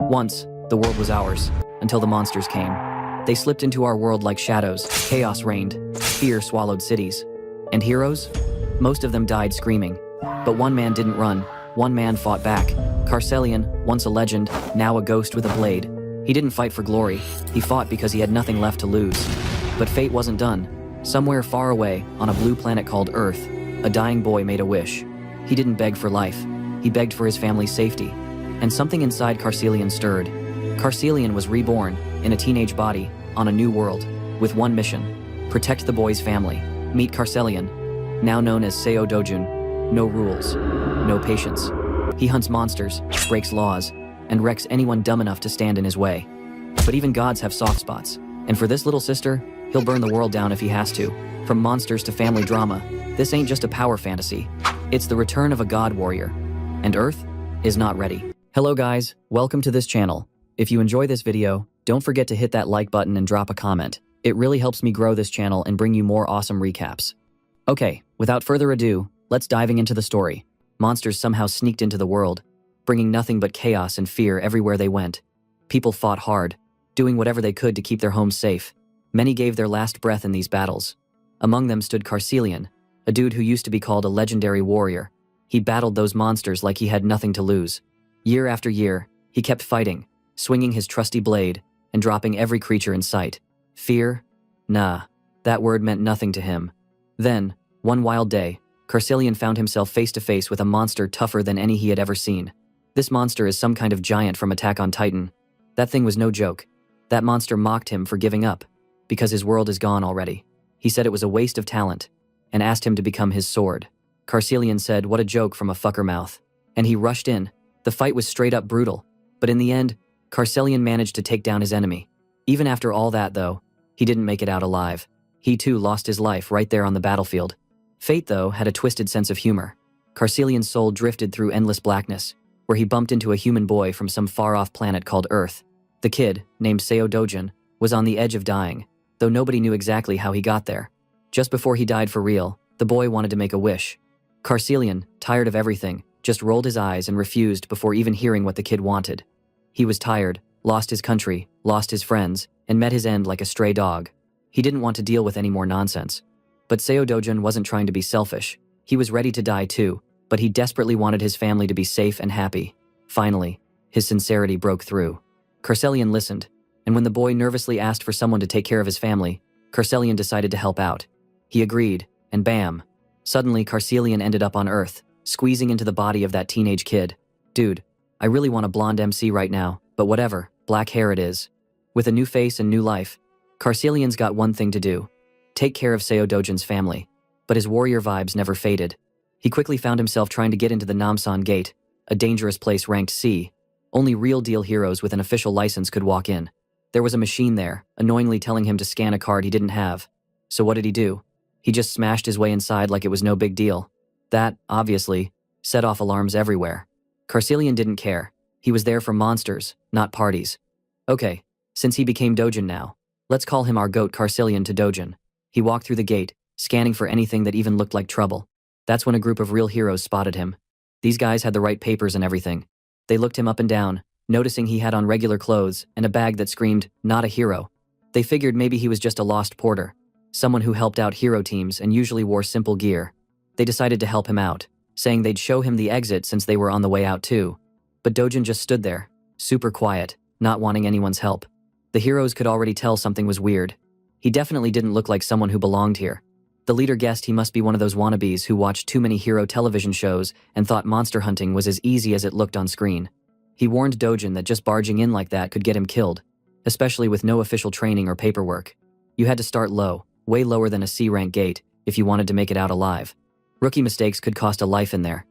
Once, the world was ours, until the monsters came. They slipped into our world like shadows, chaos reigned, fear swallowed cities. And heroes? Most of them died screaming. But one man didn't run, one man fought back. Carcelian, once a legend, now a ghost with a blade. He didn't fight for glory, he fought because he had nothing left to lose. But fate wasn't done. Somewhere far away, on a blue planet called Earth, a dying boy made a wish. He didn't beg for life, he begged for his family's safety. And something inside Carcelian stirred. Carcelian was reborn, in a teenage body, on a new world, with one mission: protect the boy's family. Meet Carcelian, now known as Seo Dojun. No rules, no patience. He hunts monsters, breaks laws, and wrecks anyone dumb enough to stand in his way. But even gods have soft spots, and for this little sister, he'll burn the world down if he has to. From monsters to family drama, this ain't just a power fantasy. It's the return of a god warrior. And Earth is not ready. Hello guys, welcome to this channel. If you enjoy this video, don't forget to hit that like button and drop a comment. It really helps me grow this channel and bring you more awesome recaps. Okay, without further ado, let's diving into the story. Monsters somehow sneaked into the world, bringing nothing but chaos and fear everywhere they went. People fought hard, doing whatever they could to keep their homes safe. Many gave their last breath in these battles. Among them stood Carcelian, a dude who used to be called a legendary warrior. He battled those monsters like he had nothing to lose. Year after year, he kept fighting, swinging his trusty blade, and dropping every creature in sight. Fear? Nah, that word meant nothing to him. Then, one wild day, Carcelian found himself face to face with a monster tougher than any he had ever seen. This monster is some kind of giant from Attack on Titan. That thing was no joke. That monster mocked him for giving up, because his world is gone already. He said it was a waste of talent, and asked him to become his sword. Carcelian said, "What a joke," from a fucker mouth. And he rushed in. The fight was straight up brutal, but in the end, Carcelian managed to take down his enemy. Even after all that though, he didn't make it out alive. He too lost his life right there on the battlefield. Fate though had a twisted sense of humor. Carcelian's soul drifted through endless blackness, where he bumped into a human boy from some far-off planet called Earth. The kid, named Seo Dojun, was on the edge of dying, though nobody knew exactly how he got there. Just before he died for real, the boy wanted to make a wish. Carcelian, tired of everything, just rolled his eyes and refused before even hearing what the kid wanted. He was tired, lost his country, lost his friends, and met his end like a stray dog. He didn't want to deal with any more nonsense. But Seo Dojun wasn't trying to be selfish. He was ready to die too, but he desperately wanted his family to be safe and happy. Finally, his sincerity broke through. Carcelian listened, and when the boy nervously asked for someone to take care of his family, Carcelian decided to help out. He agreed, and bam! Suddenly Carcelian ended up on Earth, squeezing into the body of that teenage kid. Dude, I really want a blonde MC right now, but whatever, black hair it is. With a new face and new life, Carcelian's got one thing to do: take care of Seo Dojun's family. But his warrior vibes never faded. He quickly found himself trying to get into the Namsan Gate, a dangerous place ranked C. Only real-deal heroes with an official license could walk in. There was a machine there, annoyingly telling him to scan a card he didn't have. So what did he do? He just smashed his way inside like it was no big deal. That, obviously, set off alarms everywhere. Carcelian didn't care. He was there for monsters, not parties. Okay, since he became Dojun now, let's call him our goat Carcelian to Dojun. He walked through the gate, scanning for anything that even looked like trouble. That's when a group of real heroes spotted him. These guys had the right papers and everything. They looked him up and down, noticing he had on regular clothes and a bag that screamed, "Not a hero." They figured maybe he was just a lost porter, someone who helped out hero teams and usually wore simple gear. They decided to help him out, saying they'd show him the exit since they were on the way out too. But Dojun just stood there, super quiet, not wanting anyone's help. The heroes could already tell something was weird. He definitely didn't look like someone who belonged here. The leader guessed he must be one of those wannabes who watched too many hero television shows and thought monster hunting was as easy as it looked on screen. He warned Dojun that just barging in like that could get him killed, especially with no official training or paperwork. You had to start low, way lower than a C-rank gate, if you wanted to make it out alive. Rookie mistakes could cost a life in there.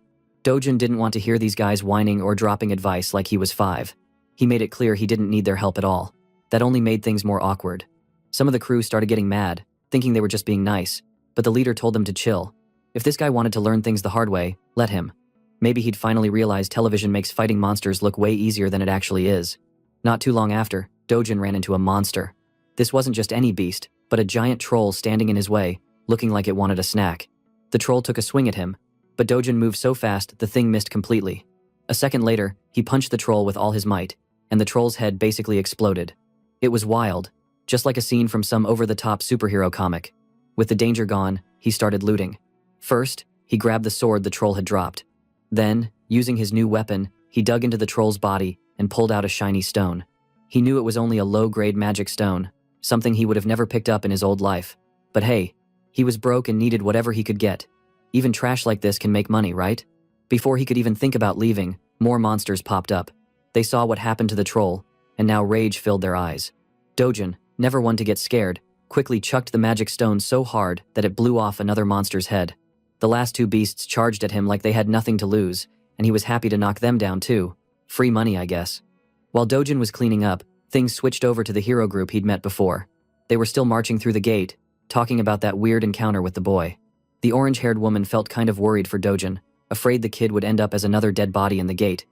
Dojun didn't want to hear these guys whining or dropping advice like he was 5. He made it clear he didn't need their help at all. That only made things more awkward. Some of the crew started getting mad, thinking they were just being nice, but the leader told them to chill. If this guy wanted to learn things the hard way, let him. Maybe he'd finally realize television makes fighting monsters look way easier than it actually is. Not too long after, Dojun ran into a monster. This wasn't just any beast, but a giant troll standing in his way, looking like it wanted a snack. The troll took a swing at him, but Dojun moved so fast the thing missed completely. A second later, he punched the troll with all his might. and the troll's head basically exploded. It was wild, just like a scene from some over-the-top superhero comic. With the danger gone, he started looting. First, he grabbed the sword the troll had dropped. Then, using his new weapon, he dug into the troll's body and pulled out a shiny stone. He knew it was only a low-grade magic stone, something he would have never picked up in his old life. But hey, he was broke and needed whatever he could get. Even trash like this can make money, right? Before he could even think about leaving, more monsters popped up. They saw what happened to the troll, and now rage filled their eyes. Dojin, never one to get scared, quickly chucked the magic stone so hard that it blew off another monster's head. The last two beasts charged at him like they had nothing to lose, and he was happy to knock them down too. Free money, I guess. While Dojin was cleaning up, things switched over to the hero group he'd met before. They were still marching through the gate, talking about that weird encounter with the boy. The orange-haired woman felt kind of worried for Dojin, afraid the kid would end up as another dead body in the gate.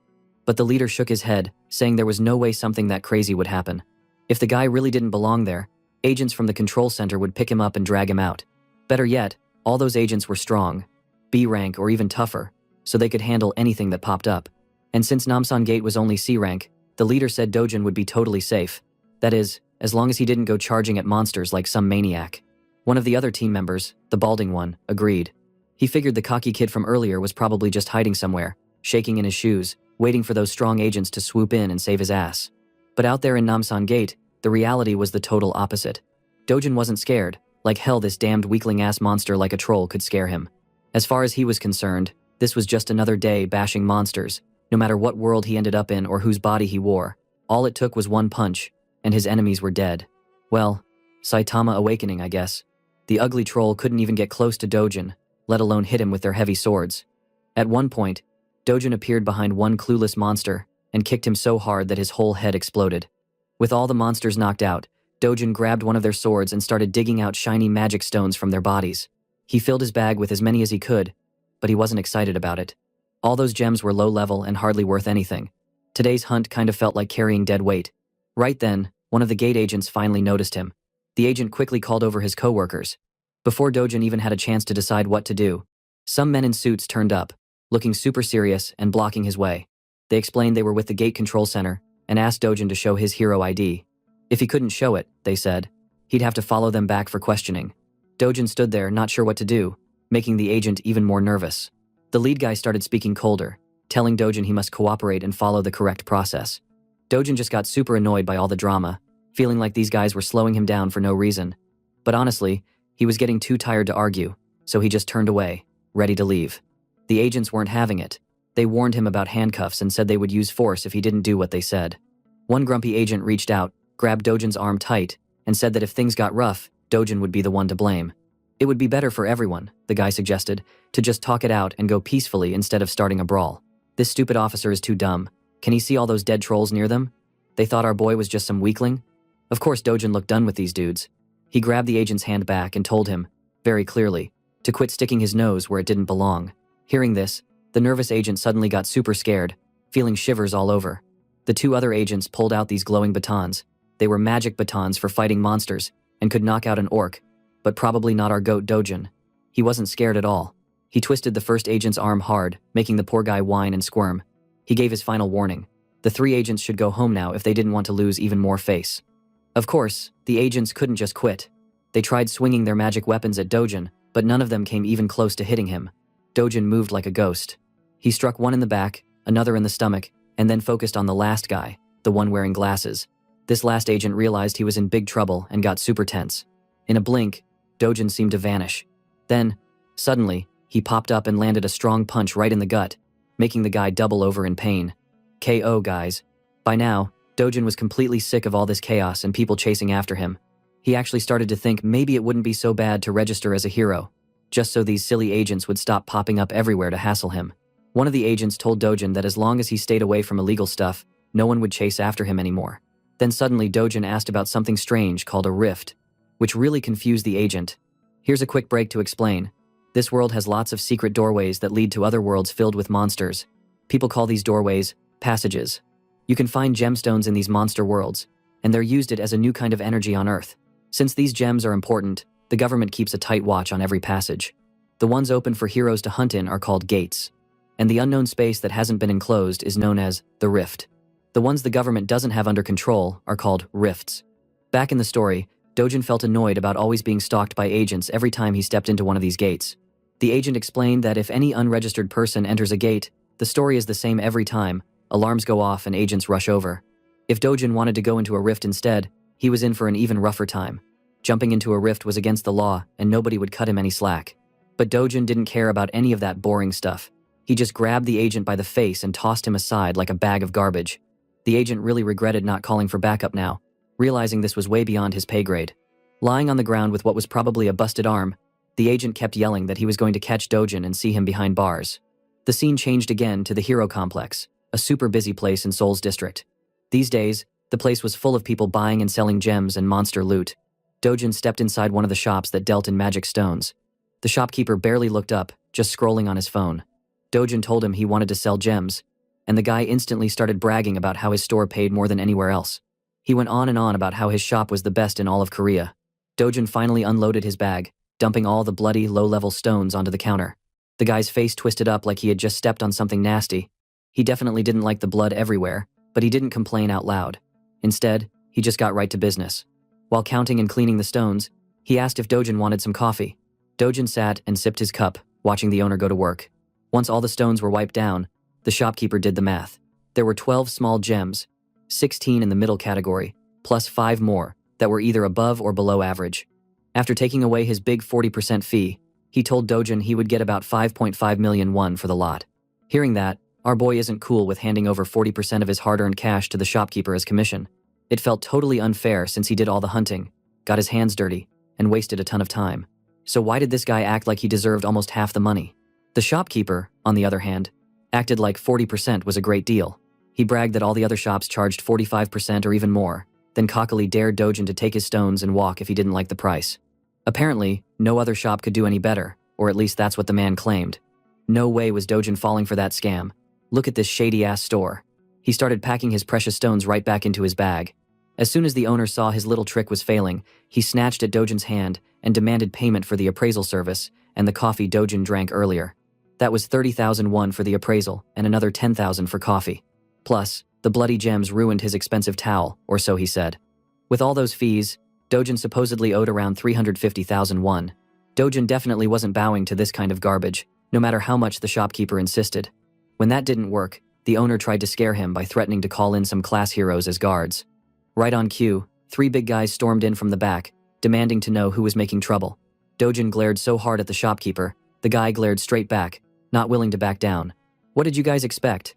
But the leader shook his head, saying there was no way something that crazy would happen. If the guy really didn't belong there, agents from the control center would pick him up and drag him out. Better yet, all those agents were strong, B rank or even tougher, so they could handle anything that popped up. And since Namsan Gate was only C rank, the leader said Dojin would be totally safe. That is, as long as he didn't go charging at monsters like some maniac. One of the other team members, the balding one, agreed. He figured the cocky kid from earlier was probably just hiding somewhere, shaking in his shoes, waiting for those strong agents to swoop in and save his ass. But out there in Namsan Gate, the reality was the total opposite. Dojin wasn't scared, like hell this damned weakling-ass monster like a troll could scare him. As far as he was concerned, this was just another day bashing monsters, no matter what world he ended up in or whose body he wore. All it took was one punch, and his enemies were dead. Well, Saitama awakening, I guess. The ugly troll couldn't even get close to Dojin, let alone hit him with their heavy swords. At one point, Dojin appeared behind one clueless monster and kicked him so hard that his whole head exploded. With all the monsters knocked out, Dojin grabbed one of their swords and started digging out shiny magic stones from their bodies. He filled his bag with as many as he could, but he wasn't excited about it. All those gems were low level and hardly worth anything. Today's hunt kind of felt like carrying dead weight. Right then, one of the gate agents finally noticed him. The agent quickly called over his co-workers. Before Dojin even had a chance to decide what to do, some men in suits turned up, looking super serious and blocking his way. They explained they were with the gate control center and asked Dojin to show his hero ID. If he couldn't show it, they said, he'd have to follow them back for questioning. Dojin stood there, not sure what to do, making the agent even more nervous. The lead guy started speaking colder, telling Dojin he must cooperate and follow the correct process. Dojin just got super annoyed by all the drama, feeling like these guys were slowing him down for no reason. But honestly, he was getting too tired to argue, so he just turned away, ready to leave. The agents weren't having it. They warned him about handcuffs and said they would use force if he didn't do what they said. One grumpy agent reached out, grabbed Dojin's arm tight, and said that if things got rough, Dojin would be the one to blame. It would be better for everyone, the guy suggested, to just talk it out and go peacefully instead of starting a brawl. This stupid officer is too dumb. Can he see all those dead trolls near them? They thought our boy was just some weakling? Of course Dojin looked done with these dudes. He grabbed the agent's hand back and told him, very clearly, to quit sticking his nose where it didn't belong. Hearing this, the nervous agent suddenly got super scared, feeling shivers all over. The two other agents pulled out these glowing batons. They were magic batons for fighting monsters, and could knock out an orc, but probably not our goat Dojin. He wasn't scared at all. He twisted the first agent's arm hard, making the poor guy whine and squirm. He gave his final warning. The three agents should go home now if they didn't want to lose even more face. Of course, the agents couldn't just quit. They tried swinging their magic weapons at Dojin, but none of them came even close to hitting him. Dojin moved like a ghost. He struck one in the back, another in the stomach, and then focused on the last guy, the one wearing glasses. This last agent realized he was in big trouble and got super tense. In a blink, Dojin seemed to vanish. Then, suddenly, he popped up and landed a strong punch right in the gut, making the guy double over in pain. KO, guys. By now, Dojin was completely sick of all this chaos and people chasing after him. He actually started to think maybe it wouldn't be so bad to register as a hero, just so these silly agents would stop popping up everywhere to hassle him. One of the agents told Dojin that as long as he stayed away from illegal stuff, no one would chase after him anymore. Then suddenly Dojin asked about something strange called a rift, which really confused the agent. Here's a quick break to explain. This world has lots of secret doorways that lead to other worlds filled with monsters. People call these doorways passages. You can find gemstones in these monster worlds, and they're used as a new kind of energy on Earth. Since these gems are important, the government keeps a tight watch on every passage. The ones open for heroes to hunt in are called gates, and the unknown space that hasn't been enclosed is known as the rift. The ones the government doesn't have under control are called rifts. Back in the story, Dojin felt annoyed about always being stalked by agents every time he stepped into one of these gates. The agent explained that if any unregistered person enters a gate, the story is the same every time. Alarms go off and agents rush over. If Dojin wanted to go into a rift instead, he was in for an even rougher time. Jumping into a rift was against the law, and nobody would cut him any slack. But Dojin didn't care about any of that boring stuff. He just grabbed the agent by the face and tossed him aside like a bag of garbage. The agent really regretted not calling for backup now, realizing this was way beyond his pay grade. Lying on the ground with what was probably a busted arm, the agent kept yelling that he was going to catch Dojin and see him behind bars. The scene changed again to the Hero Complex, a super busy place in Seoul's district. These days, the place was full of people buying and selling gems and monster loot. Dojin stepped inside one of the shops that dealt in magic stones. The shopkeeper barely looked up, just scrolling on his phone. Dojin told him he wanted to sell gems, and the guy instantly started bragging about how his store paid more than anywhere else. He went on and on about how his shop was the best in all of Korea. Dojin finally unloaded his bag, dumping all the bloody, low-level stones onto the counter. The guy's face twisted up like he had just stepped on something nasty. He definitely didn't like the blood everywhere, but he didn't complain out loud. Instead, he just got right to business. While counting and cleaning the stones, he asked if Dojin wanted some coffee. Dojin sat and sipped his cup, watching the owner go to work. Once all the stones were wiped down, the shopkeeper did the math. There were 12 small gems, 16 in the middle category, plus 5 more that were either above or below average. After taking away his big 40% fee, he told Dojin he would get about 5.5 million won for the lot. Hearing that, our boy isn't cool with handing over 40% of his hard-earned cash to the shopkeeper as commission. It felt totally unfair since he did all the hunting, got his hands dirty, and wasted a ton of time. So why did this guy act like he deserved almost half the money? The shopkeeper, on the other hand, acted like 40% was a great deal. He bragged that all the other shops charged 45% or even more, then cockily dared Dojin to take his stones and walk if he didn't like the price. Apparently, no other shop could do any better, or at least that's what the man claimed. No way was Dojin falling for that scam. Look at this shady-ass store. He started packing his precious stones right back into his bag. As soon as the owner saw his little trick was failing, he snatched at Dojin's hand and demanded payment for the appraisal service and the coffee Dojin drank earlier. That was 30,000 won for the appraisal and another 10,000 for coffee. Plus, the bloody gems ruined his expensive towel, or so he said. With all those fees, Dojin supposedly owed around 350,000 won. Dojin definitely wasn't bowing to this kind of garbage, no matter how much the shopkeeper insisted. When that didn't work, the owner tried to scare him by threatening to call in some class heroes as guards. Right on cue, 3 big guys stormed in from the back, demanding to know who was making trouble. Dojin glared so hard at the shopkeeper, the guy glared straight back, not willing to back down. What did you guys expect?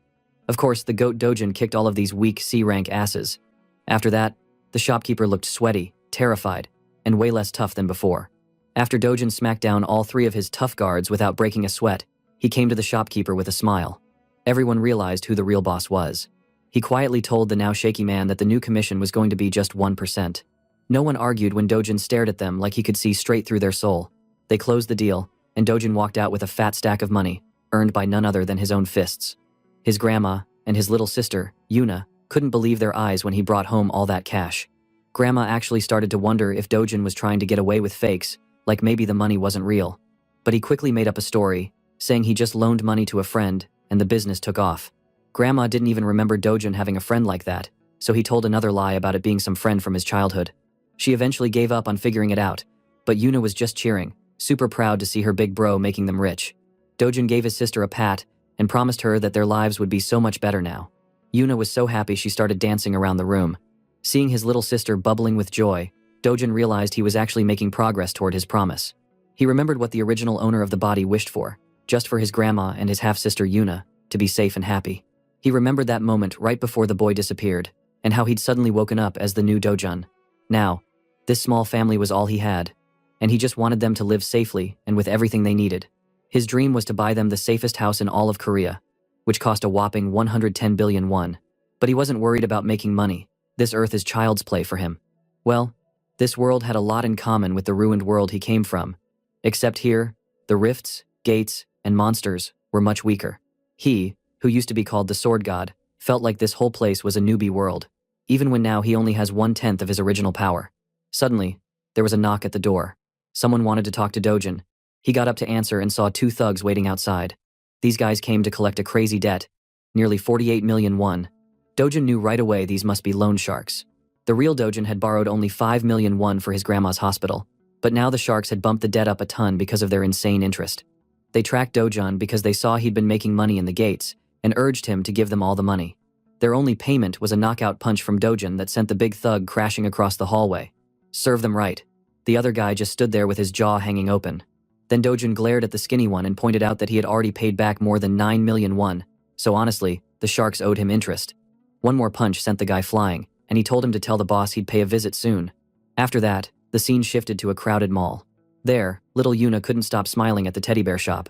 Of course, the goat Dojin kicked all of these weak C-rank asses. After that, the shopkeeper looked sweaty, terrified, and way less tough than before. After Dojin smacked down all 3 of his tough guards without breaking a sweat, he came to the shopkeeper with a smile. Everyone realized who the real boss was. He quietly told the now shaky man that the new commission was going to be just 1%. No one argued when Dojin stared at them like he could see straight through their soul. They closed the deal, and Dojin walked out with a fat stack of money, earned by none other than his own fists. His grandma and his little sister, Yuna, couldn't believe their eyes when he brought home all that cash. Grandma actually started to wonder if Dojin was trying to get away with fakes, like maybe the money wasn't real. But he quickly made up a story, saying he just loaned money to a friend, and the business took off. Grandma didn't even remember Dojin having a friend like that, so he told another lie about it being some friend from his childhood. She eventually gave up on figuring it out, but Yuna was just cheering, super proud to see her big bro making them rich. Dojin gave his sister a pat and promised her that their lives would be so much better now. Yuna was so happy she started dancing around the room. Seeing his little sister bubbling with joy, Dojin realized he was actually making progress toward his promise. He remembered what the original owner of the body wished for, just for his grandma and his half-sister Yuna to be safe and happy. He remembered that moment right before the boy disappeared, and how he'd suddenly woken up as the new Dojin. Now, this small family was all he had, and he just wanted them to live safely and with everything they needed. His dream was to buy them the safest house in all of Korea, which cost a whopping 110 billion won. But he wasn't worried about making money. This earth is child's play for him. Well, this world had a lot in common with the ruined world he came from. Except here, the rifts, gates, and monsters were much weaker. He, who used to be called the Sword God, felt like this whole place was a newbie world, even when now he only has 1/10 of his original power. Suddenly, there was a knock at the door. Someone wanted to talk to Dojin. He got up to answer and saw 2 thugs waiting outside. These guys came to collect a crazy debt, nearly 48 million won. Dojin knew right away these must be loan sharks. The real Dojin had borrowed only 5 million won for his grandma's hospital, but now the sharks had bumped the debt up a ton because of their insane interest. They tracked Dojin because they saw he'd been making money in the gates and urged him to give them all the money. Their only payment was a knockout punch from Dojin that sent the big thug crashing across the hallway. Serve them right. The other guy just stood there with his jaw hanging open. Then Dojin glared at the skinny one and pointed out that he had already paid back more than 9 million won, so honestly, the sharks owed him interest. One more punch sent the guy flying, and he told him to tell the boss he'd pay a visit soon. After that, the scene shifted to a crowded mall. There, little Yuna couldn't stop smiling at the teddy bear shop.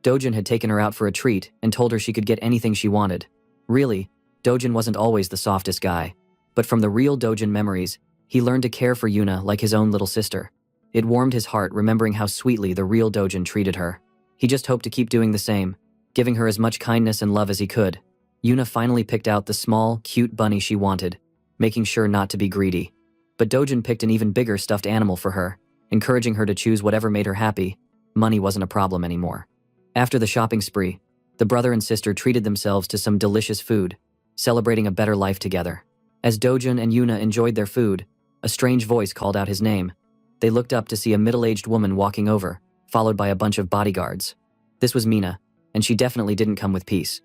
Dojin had taken her out for a treat and told her she could get anything she wanted. Really, Dojin wasn't always the softest guy, but from the real Dojin memories, he learned to care for Yuna like his own little sister. It warmed his heart remembering how sweetly the real Dojin treated her. He just hoped to keep doing the same, giving her as much kindness and love as he could. Yuna finally picked out the small, cute bunny she wanted, making sure not to be greedy. But Dojin picked an even bigger stuffed animal for her, encouraging her to choose whatever made her happy. Money wasn't a problem anymore. After the shopping spree, the brother and sister treated themselves to some delicious food, celebrating a better life together. As Dojin and Yuna enjoyed their food, a strange voice called out his name. They looked up to see a middle-aged woman walking over, followed by a bunch of bodyguards. This was Mina, and she definitely didn't come with peace.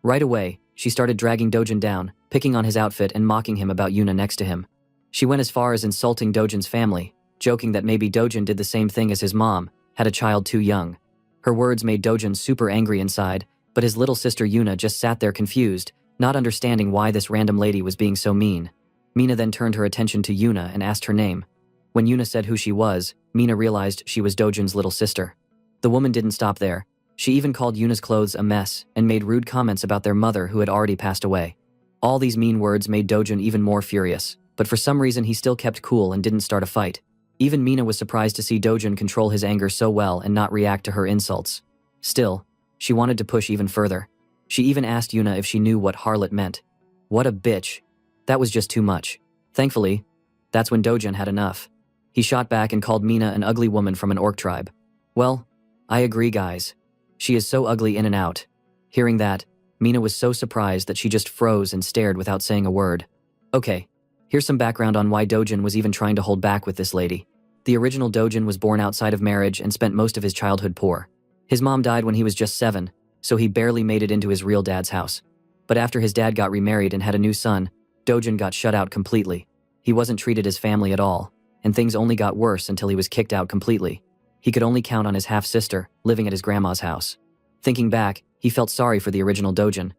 Right away, she started dragging Dojin down, picking on his outfit and mocking him about Yuna next to him. She went as far as insulting Dojin's family, joking that maybe Dojin did the same thing as his mom, had a child too young. Her words made Dojin super angry inside, but his little sister Yuna just sat there confused, not understanding why this random lady was being so mean. Mina then turned her attention to Yuna and asked her name. When Yuna said who she was, Mina realized she was Dojin's little sister. The woman didn't stop there. She even called Yuna's clothes a mess and made rude comments about their mother who had already passed away. All these mean words made Dojin even more furious, but for some reason he still kept cool and didn't start a fight. Even Mina was surprised to see Dojin control his anger so well and not react to her insults. Still, she wanted to push even further. She even asked Yuna if she knew what harlot meant. What a bitch. That was just too much. Thankfully, that's when Dojin had enough. He shot back and called Mina an ugly woman from an orc tribe. Well, I agree, guys. She is so ugly in and out. Hearing that, Mina was so surprised that she just froze and stared without saying a word. Okay, here's some background on why Dojin was even trying to hold back with this lady. The original Dojin was born outside of marriage and spent most of his childhood poor. His mom died when he was just 7, so he barely made it into his real dad's house. But after his dad got remarried and had a new son, Dojin got shut out completely. He wasn't treated as family at all, and things only got worse until he was kicked out completely. He could only count on his half-sister, living at his grandma's house. Thinking back, he felt sorry for the original Dojin.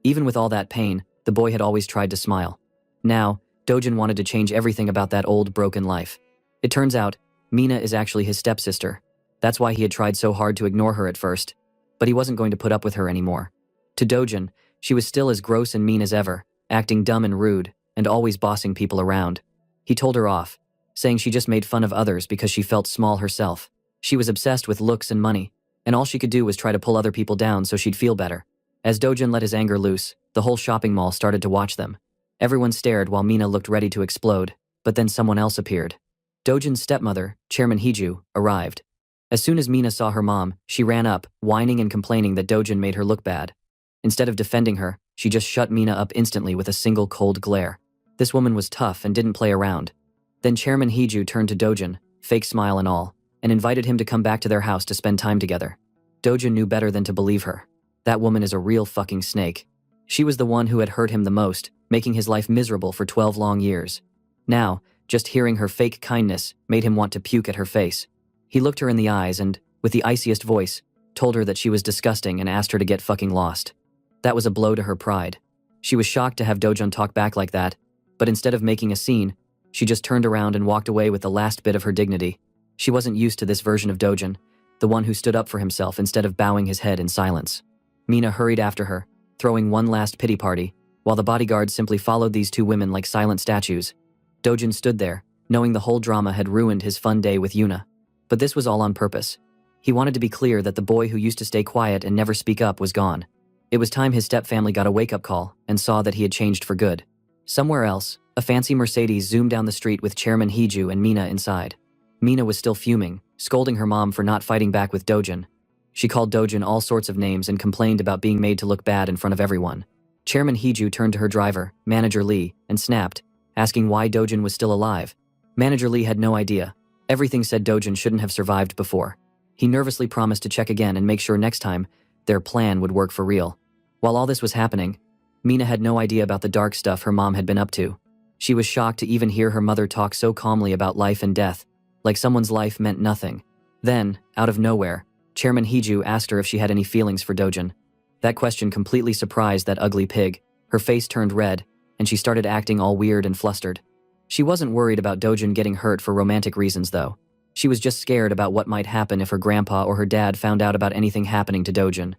Even with all that pain, the boy had always tried to smile. Now, Dojin wanted to change everything about that old, broken life. It turns out, Mina is actually his stepsister. That's why he had tried so hard to ignore her at first. But he wasn't going to put up with her anymore. To Dojin, she was still as gross and mean as ever, acting dumb and rude, and always bossing people around. He told her off, saying she just made fun of others because she felt small herself. She was obsessed with looks and money, and all she could do was try to pull other people down so she'd feel better. As Dojin let his anger loose, the whole shopping mall started to watch them. Everyone stared while Mina looked ready to explode, but then someone else appeared. Dojin's stepmother, Chairman Hiju, arrived. As soon as Mina saw her mom, she ran up, whining and complaining that Dojin made her look bad. Instead of defending her, she just shut Mina up instantly with a single cold glare. This woman was tough and didn't play around. Then Chairman Hiju turned to Dojin, fake smile and all, and invited him to come back to their house to spend time together. Dojin knew better than to believe her. That woman is a real fucking snake. She was the one who had hurt him the most, making his life miserable for 12 long years. Now, just hearing her fake kindness made him want to puke at her face. He looked her in the eyes and, with the iciest voice, told her that she was disgusting and asked her to get fucking lost. That was a blow to her pride. She was shocked to have Dojin talk back like that, but instead of making a scene, she just turned around and walked away with the last bit of her dignity. She wasn't used to this version of Dojin, the one who stood up for himself instead of bowing his head in silence. Mina hurried after her, throwing one last pity party, while the bodyguards simply followed these two women like silent statues. Dojin stood there, knowing the whole drama had ruined his fun day with Yuna. But this was all on purpose. He wanted to be clear that the boy who used to stay quiet and never speak up was gone. It was time his stepfamily got a wake-up call and saw that he had changed for good. Somewhere else, a fancy Mercedes zoomed down the street with Chairman Hiju and Mina inside. Mina was still fuming, scolding her mom for not fighting back with Dojin. She called Dojin all sorts of names and complained about being made to look bad in front of everyone. Chairman Hiju turned to her driver, Manager Lee, and snapped, asking why Dojin was still alive. Manager Lee had no idea. Everything said Dojin shouldn't have survived before. He nervously promised to check again and make sure next time their plan would work for real. While all this was happening, Mina had no idea about the dark stuff her mom had been up to. She was shocked to even hear her mother talk so calmly about life and death, like someone's life meant nothing. Then, out of nowhere, Chairman Hiju asked her if she had any feelings for Dojin. That question completely surprised that ugly pig. Her face turned red, and she started acting all weird and flustered. She wasn't worried about Dojin getting hurt for romantic reasons, though. She was just scared about what might happen if her grandpa or her dad found out about anything happening to Dojin.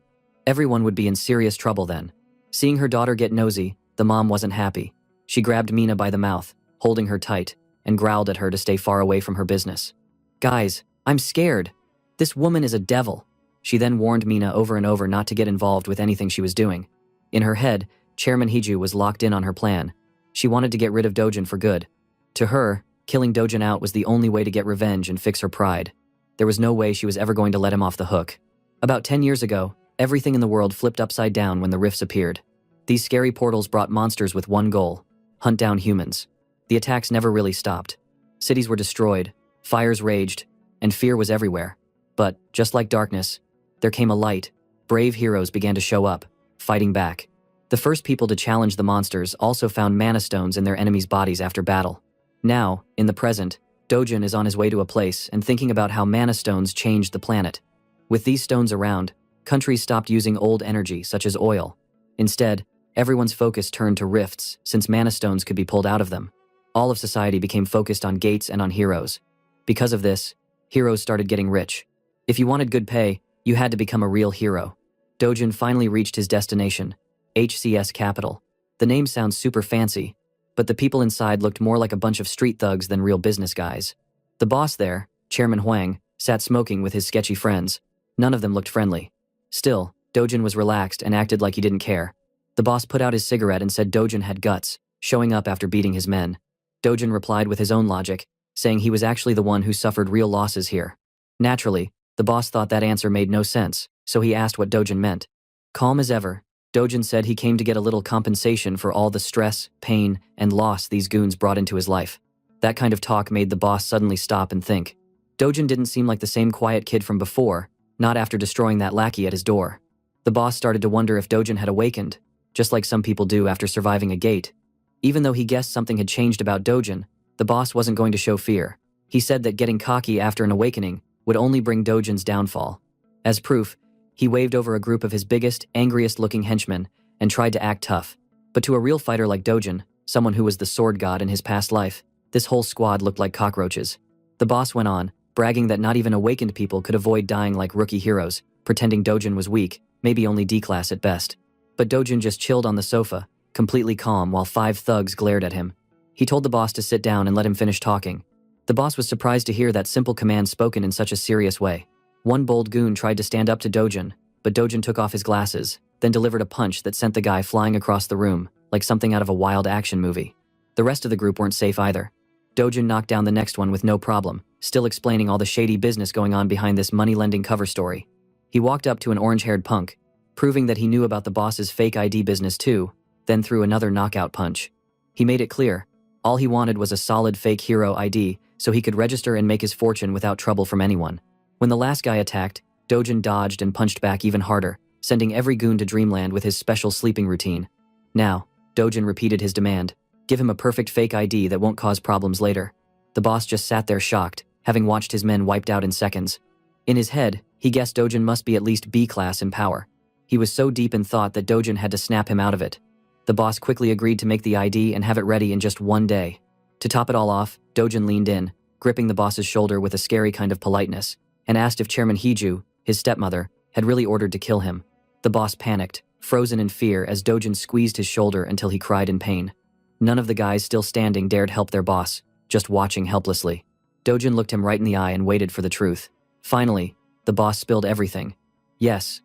Everyone would be in serious trouble then. Seeing her daughter get nosy, the mom wasn't happy. She grabbed Mina by the mouth, holding her tight, and growled at her to stay far away from her business. "Guys, I'm scared. This woman is a devil." She then warned Mina over and over not to get involved with anything she was doing. In her head, Chairman Hiju was locked in on her plan. She wanted to get rid of Dojin for good. To her, killing Dojin out was the only way to get revenge and fix her pride. There was no way she was ever going to let him off the hook. About 10 years ago, everything in the world flipped upside down when the rifts appeared. These scary portals brought monsters with one goal: hunt down humans. The attacks never really stopped. Cities were destroyed, fires raged, and fear was everywhere. But, just like darkness, there came a light. Brave heroes began to show up, fighting back. The first people to challenge the monsters also found mana stones in their enemies' bodies after battle. Now, in the present, Dojin is on his way to a place and thinking about how mana stones changed the planet. With these stones around, countries stopped using old energy such as oil. Instead, everyone's focus turned to rifts since mana stones could be pulled out of them. All of society became focused on gates and on heroes. Because of this, heroes started getting rich. If you wanted good pay, you had to become a real hero. Dojin finally reached his destination, HCS Capital. The name sounds super fancy, but the people inside looked more like a bunch of street thugs than real business guys. The boss there, Chairman Huang, sat smoking with his sketchy friends. None of them looked friendly. Still, Dojin was relaxed and acted like he didn't care. The boss put out his cigarette and said Dojin had guts, showing up after beating his men. Dojin replied with his own logic, saying he was actually the one who suffered real losses here. Naturally, the boss thought that answer made no sense, so he asked what Dojin meant. Calm as ever, Dojin said he came to get a little compensation for all the stress, pain, and loss these goons brought into his life. That kind of talk made the boss suddenly stop and think. Dojin didn't seem like the same quiet kid from before, not after destroying that lackey at his door. The boss started to wonder if Dojin had awakened, just like some people do after surviving a gate. Even though he guessed something had changed about Dojin, the boss wasn't going to show fear. He said that getting cocky after an awakening would only bring Dojin's downfall. As proof, he waved over a group of his biggest, angriest-looking henchmen and tried to act tough. But to a real fighter like Dojin, someone who was the sword god in his past life, this whole squad looked like cockroaches. The boss went on, bragging that not even awakened people could avoid dying like rookie heroes, pretending Dojin was weak, maybe only D-class at best. But Dojin just chilled on the sofa, completely calm while 5 thugs glared at him. He told the boss to sit down and let him finish talking. The boss was surprised to hear that simple command spoken in such a serious way. One bold goon tried to stand up to Dojin, but Dojin took off his glasses, then delivered a punch that sent the guy flying across the room, like something out of a wild action movie. The rest of the group weren't safe either. Dojin knocked down the next one with no problem, still explaining all the shady business going on behind this money-lending cover story. He walked up to an orange-haired punk, proving that he knew about the boss's fake ID business too, then threw another knockout punch. He made it clear, all he wanted was a solid fake hero ID so he could register and make his fortune without trouble from anyone. When the last guy attacked, Dojin dodged and punched back even harder, sending every goon to dreamland with his special sleeping routine. Now, Dojin repeated his demand, give him a perfect fake ID that won't cause problems later. The boss just sat there shocked, having watched his men wiped out in seconds. In his head, he guessed Dojin must be at least B-class in power. He was so deep in thought that Dojin had to snap him out of it. The boss quickly agreed to make the ID and have it ready in just one day. To top it all off, Dojin leaned in, gripping the boss's shoulder with a scary kind of politeness, and asked if Chairman Hiju, his stepmother, had really ordered to kill him. The boss panicked, frozen in fear as Dojin squeezed his shoulder until he cried in pain. None of the guys still standing dared help their boss, just watching helplessly. Dojin looked him right in the eye and waited for the truth. Finally, the boss spilled everything. Yes,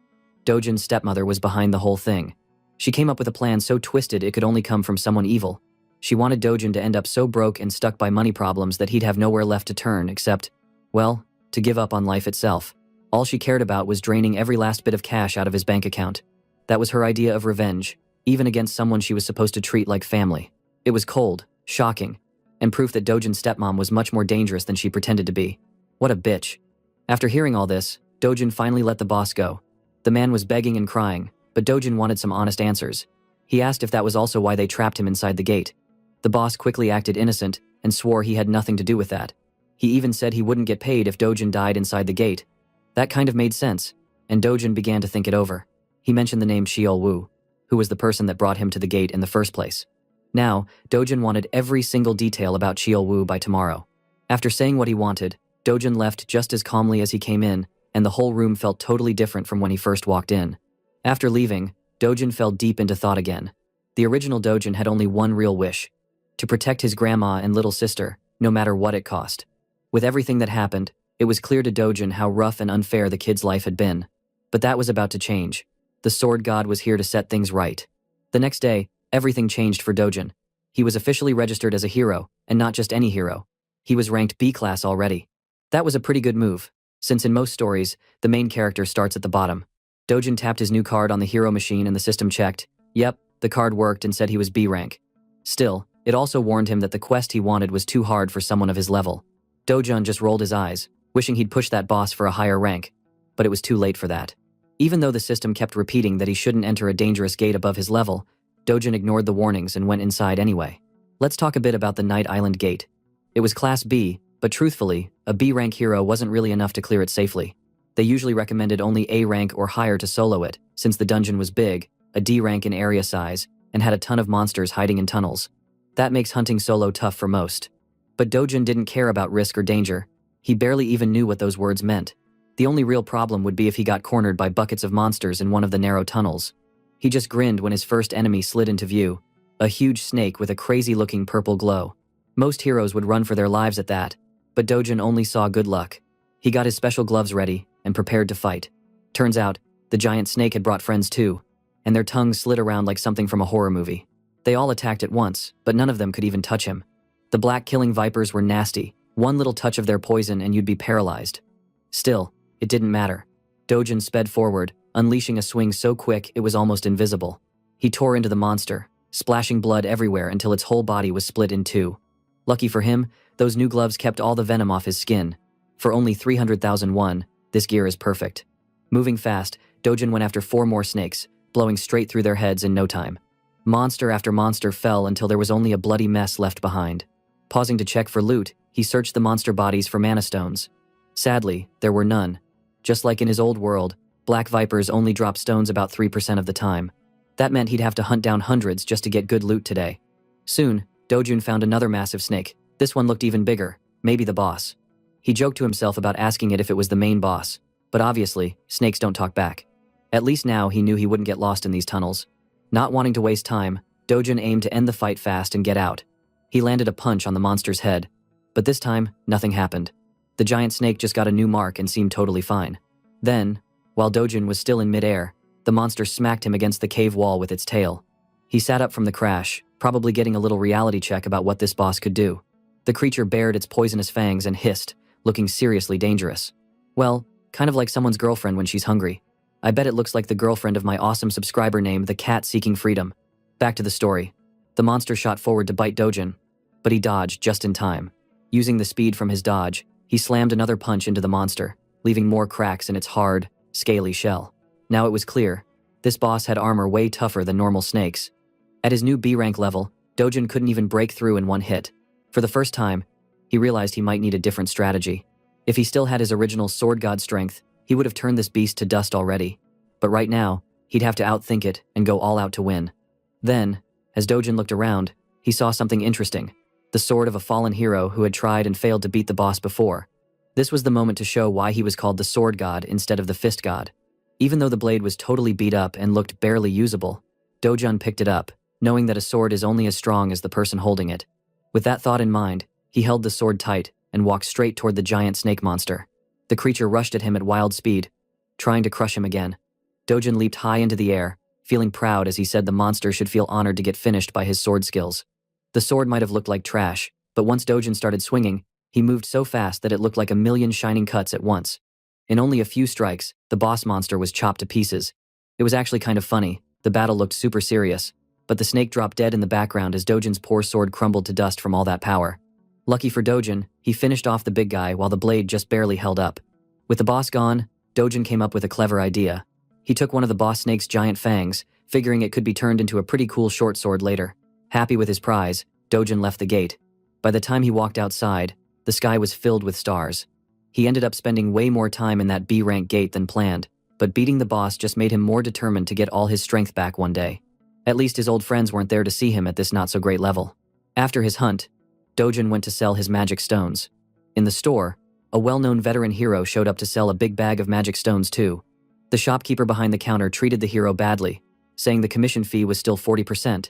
Dojin's stepmother was behind the whole thing. She came up with a plan so twisted it could only come from someone evil. She wanted Dojin to end up so broke and stuck by money problems that he'd have nowhere left to turn except, well, to give up on life itself. All she cared about was draining every last bit of cash out of his bank account. That was her idea of revenge, even against someone she was supposed to treat like family. It was cold, shocking, and proof that Dojin's stepmom was much more dangerous than she pretended to be. What a bitch. After hearing all this, Dojin finally let the boss go. The man was begging and crying, but Dojin wanted some honest answers. He asked if that was also why they trapped him inside the gate. The boss quickly acted innocent and swore he had nothing to do with that. He even said he wouldn't get paid if Dojin died inside the gate. That kind of made sense, and Dojin began to think it over. He mentioned the name Sheol-Wu, who was the person that brought him to the gate in the first place. Now, Dojin wanted every single detail about Sheol-Wu by tomorrow. After saying what he wanted, Dojin left just as calmly as he came in, and the whole room felt totally different from when he first walked in. After leaving, Dojin fell deep into thought again. The original Dojin had only one real wish: to protect his grandma and little sister, no matter what it cost. With everything that happened, it was clear to Dojin how rough and unfair the kid's life had been. But that was about to change. The sword god was here to set things right. The next day, everything changed for Dojin. He was officially registered as a hero, and not just any hero. He was ranked B class already. That was a pretty good move, since in most stories, the main character starts at the bottom. Dojin tapped his new card on the hero machine and the system checked. Yep, the card worked and said he was B rank. Still, it also warned him that the quest he wanted was too hard for someone of his level. Dojin just rolled his eyes, wishing he'd pushed that boss for a higher rank. But it was too late for that. Even though the system kept repeating that he shouldn't enter a dangerous gate above his level, Dojin ignored the warnings and went inside anyway. Let's talk a bit about the Night Island Gate. It was Class B, but truthfully, a B rank hero wasn't really enough to clear it safely. They usually recommended only A rank or higher to solo it, since the dungeon was big, a D rank in area size, and had a ton of monsters hiding in tunnels. That makes hunting solo tough for most. But Dojin didn't care about risk or danger. He barely even knew what those words meant. The only real problem would be if he got cornered by buckets of monsters in one of the narrow tunnels. He just grinned when his first enemy slid into view, a huge snake with a crazy-looking purple glow. Most heroes would run for their lives at that, but Dojin only saw good luck. He got his special gloves ready and prepared to fight. Turns out, the giant snake had brought friends too, and their tongues slid around like something from a horror movie. They all attacked at once, but none of them could even touch him. The black killing vipers were nasty. One little touch of their poison and you'd be paralyzed. Still, it didn't matter. Dojin sped forward, unleashing a swing so quick it was almost invisible. He tore into the monster, splashing blood everywhere until its whole body was split in two. Lucky for him, those new gloves kept all the venom off his skin. For only 300,001, this gear is perfect. Moving fast, Dojin went after 4 more snakes, blowing straight through their heads in no time. Monster after monster fell until there was only a bloody mess left behind. Pausing to check for loot, he searched the monster bodies for mana stones. Sadly, there were none. Just like in his old world, black vipers only drop stones about 3% of the time. That meant he'd have to hunt down hundreds just to get good loot today. Soon, Dojin found another massive snake. This one looked even bigger, maybe the boss. He joked to himself about asking it if it was the main boss, but obviously, snakes don't talk back. At least now he knew he wouldn't get lost in these tunnels. Not wanting to waste time, Dojin aimed to end the fight fast and get out. He landed a punch on the monster's head, but this time, nothing happened. The giant snake just got a new mark and seemed totally fine. Then, while Dojin was still in midair, the monster smacked him against the cave wall with its tail. He sat up from the crash, probably getting a little reality check about what this boss could do. The creature bared its poisonous fangs and hissed, looking seriously dangerous. Well, kind of like someone's girlfriend when she's hungry. I bet it looks like the girlfriend of my awesome subscriber named the Cat Seeking Freedom. Back to the story. The monster shot forward to bite Dojin, but he dodged just in time. Using the speed from his dodge, he slammed another punch into the monster, leaving more cracks in its hard, scaly shell. Now it was clear, this boss had armor way tougher than normal snakes. At his new B rank level, Dojin couldn't even break through in one hit. For the first time, he realized he might need a different strategy. If he still had his original sword god strength, he would have turned this beast to dust already. But right now, he'd have to outthink it and go all out to win. Then, as Dojin looked around, he saw something interesting. The sword of a fallen hero who had tried and failed to beat the boss before. This was the moment to show why he was called the sword god instead of the fist god. Even though the blade was totally beat up and looked barely usable, Dojin picked it up, knowing that a sword is only as strong as the person holding it. With that thought in mind, he held the sword tight and walked straight toward the giant snake monster. The creature rushed at him at wild speed, trying to crush him again. Dojin leaped high into the air, feeling proud as he said the monster should feel honored to get finished by his sword skills. The sword might have looked like trash, but once Dojin started swinging, he moved so fast that it looked like a million shining cuts at once. In only a few strikes, the boss monster was chopped to pieces. It was actually kind of funny, The battle looked super serious, but the snake dropped dead in the background as Dojin's poor sword crumbled to dust from all that power. Lucky for Dojin, he finished off the big guy while the blade just barely held up. With the boss gone, Dojin came up with a clever idea. He took one of the boss snake's giant fangs, figuring it could be turned into a pretty cool short sword later. Happy with his prize, Dojin left the gate. By the time he walked outside, the sky was filled with stars. He ended up spending way more time in that B-rank gate than planned, but beating the boss just made him more determined to get all his strength back one day. At least his old friends weren't there to see him at this not-so-great level. After his hunt, Dojin went to sell his magic stones. In the store, a well-known veteran hero showed up to sell a big bag of magic stones too. The shopkeeper behind the counter treated the hero badly, saying the commission fee was still 40%.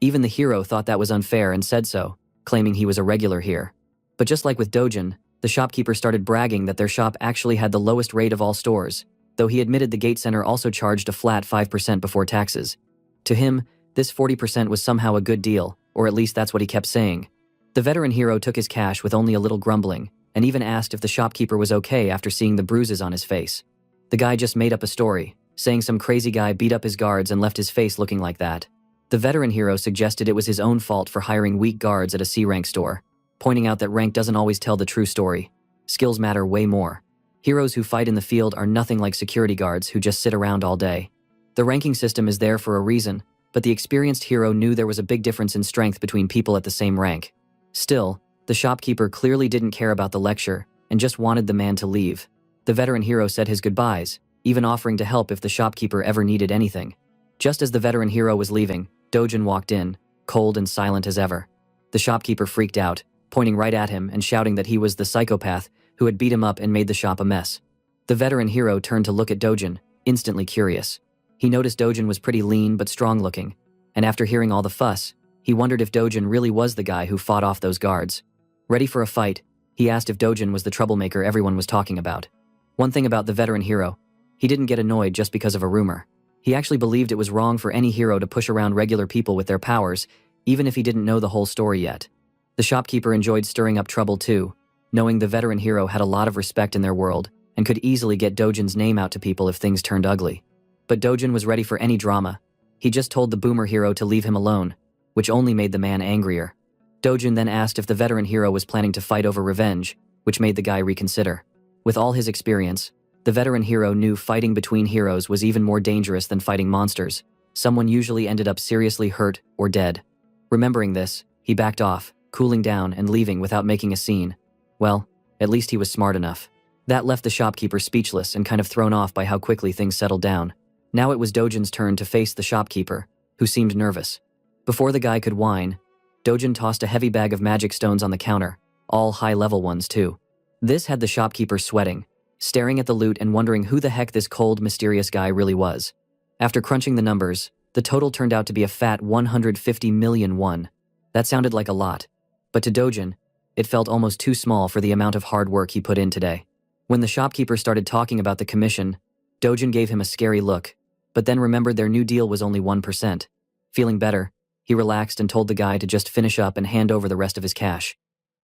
Even the hero thought that was unfair and said so, claiming he was a regular here. But just like with Dojin, the shopkeeper started bragging that their shop actually had the lowest rate of all stores, though he admitted the gate center also charged a flat 5% before taxes. To him, this 40% was somehow a good deal, or at least that's what he kept saying. The veteran hero took his cash with only a little grumbling, and even asked if the shopkeeper was okay after seeing the bruises on his face. The guy just made up a story, saying some crazy guy beat up his guards and left his face looking like that. The veteran hero suggested it was his own fault for hiring weak guards at a C-rank store, pointing out that rank doesn't always tell the true story. Skills matter way more. Heroes who fight in the field are nothing like security guards who just sit around all day. The ranking system is there for a reason, but the experienced hero knew there was a big difference in strength between people at the same rank. Still, the shopkeeper clearly didn't care about the lecture and just wanted the man to leave. The veteran hero said his goodbyes, even offering to help if the shopkeeper ever needed anything. Just as the veteran hero was leaving, Dojin walked in, cold and silent as ever. The shopkeeper freaked out, pointing right at him and shouting that he was the psychopath who had beat him up and made the shop a mess. The veteran hero turned to look at Dojin, instantly curious. He noticed Dojin was pretty lean but strong-looking, and after hearing all the fuss, he wondered if Dojin really was the guy who fought off those guards. Ready for a fight, he asked if Dojin was the troublemaker everyone was talking about. One thing about the veteran hero, he didn't get annoyed just because of a rumor. He actually believed it was wrong for any hero to push around regular people with their powers, even if he didn't know the whole story yet. The shopkeeper enjoyed stirring up trouble too, knowing the veteran hero had a lot of respect in their world and could easily get Dojin's name out to people if things turned ugly. But Dojin was ready for any drama. He just told the boomer hero to leave him alone, which only made the man angrier. Dojin then asked if the veteran hero was planning to fight over revenge, which made the guy reconsider. With all his experience, the veteran hero knew fighting between heroes was even more dangerous than fighting monsters. Someone usually ended up seriously hurt or dead. Remembering this, he backed off, cooling down and leaving without making a scene. Well, at least he was smart enough. That left the shopkeeper speechless and kind of thrown off by how quickly things settled down. Now it was Dojin's turn to face the shopkeeper, who seemed nervous. Before the guy could whine, Dojin tossed a heavy bag of magic stones on the counter, all high-level ones too. This had the shopkeeper sweating, staring at the loot and wondering who the heck this cold, mysterious guy really was. After crunching the numbers, the total turned out to be a fat 150 million won. That sounded like a lot, but to Dojin, it felt almost too small for the amount of hard work he put in today. When the shopkeeper started talking about the commission, Dojin gave him a scary look, but then remembered their new deal was only 1%. Feeling better, he relaxed and told the guy to just finish up and hand over the rest of his cash.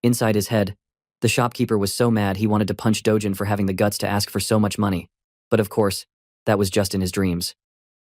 Inside his head, the shopkeeper was so mad he wanted to punch Dojin for having the guts to ask for so much money. But of course, that was just in his dreams.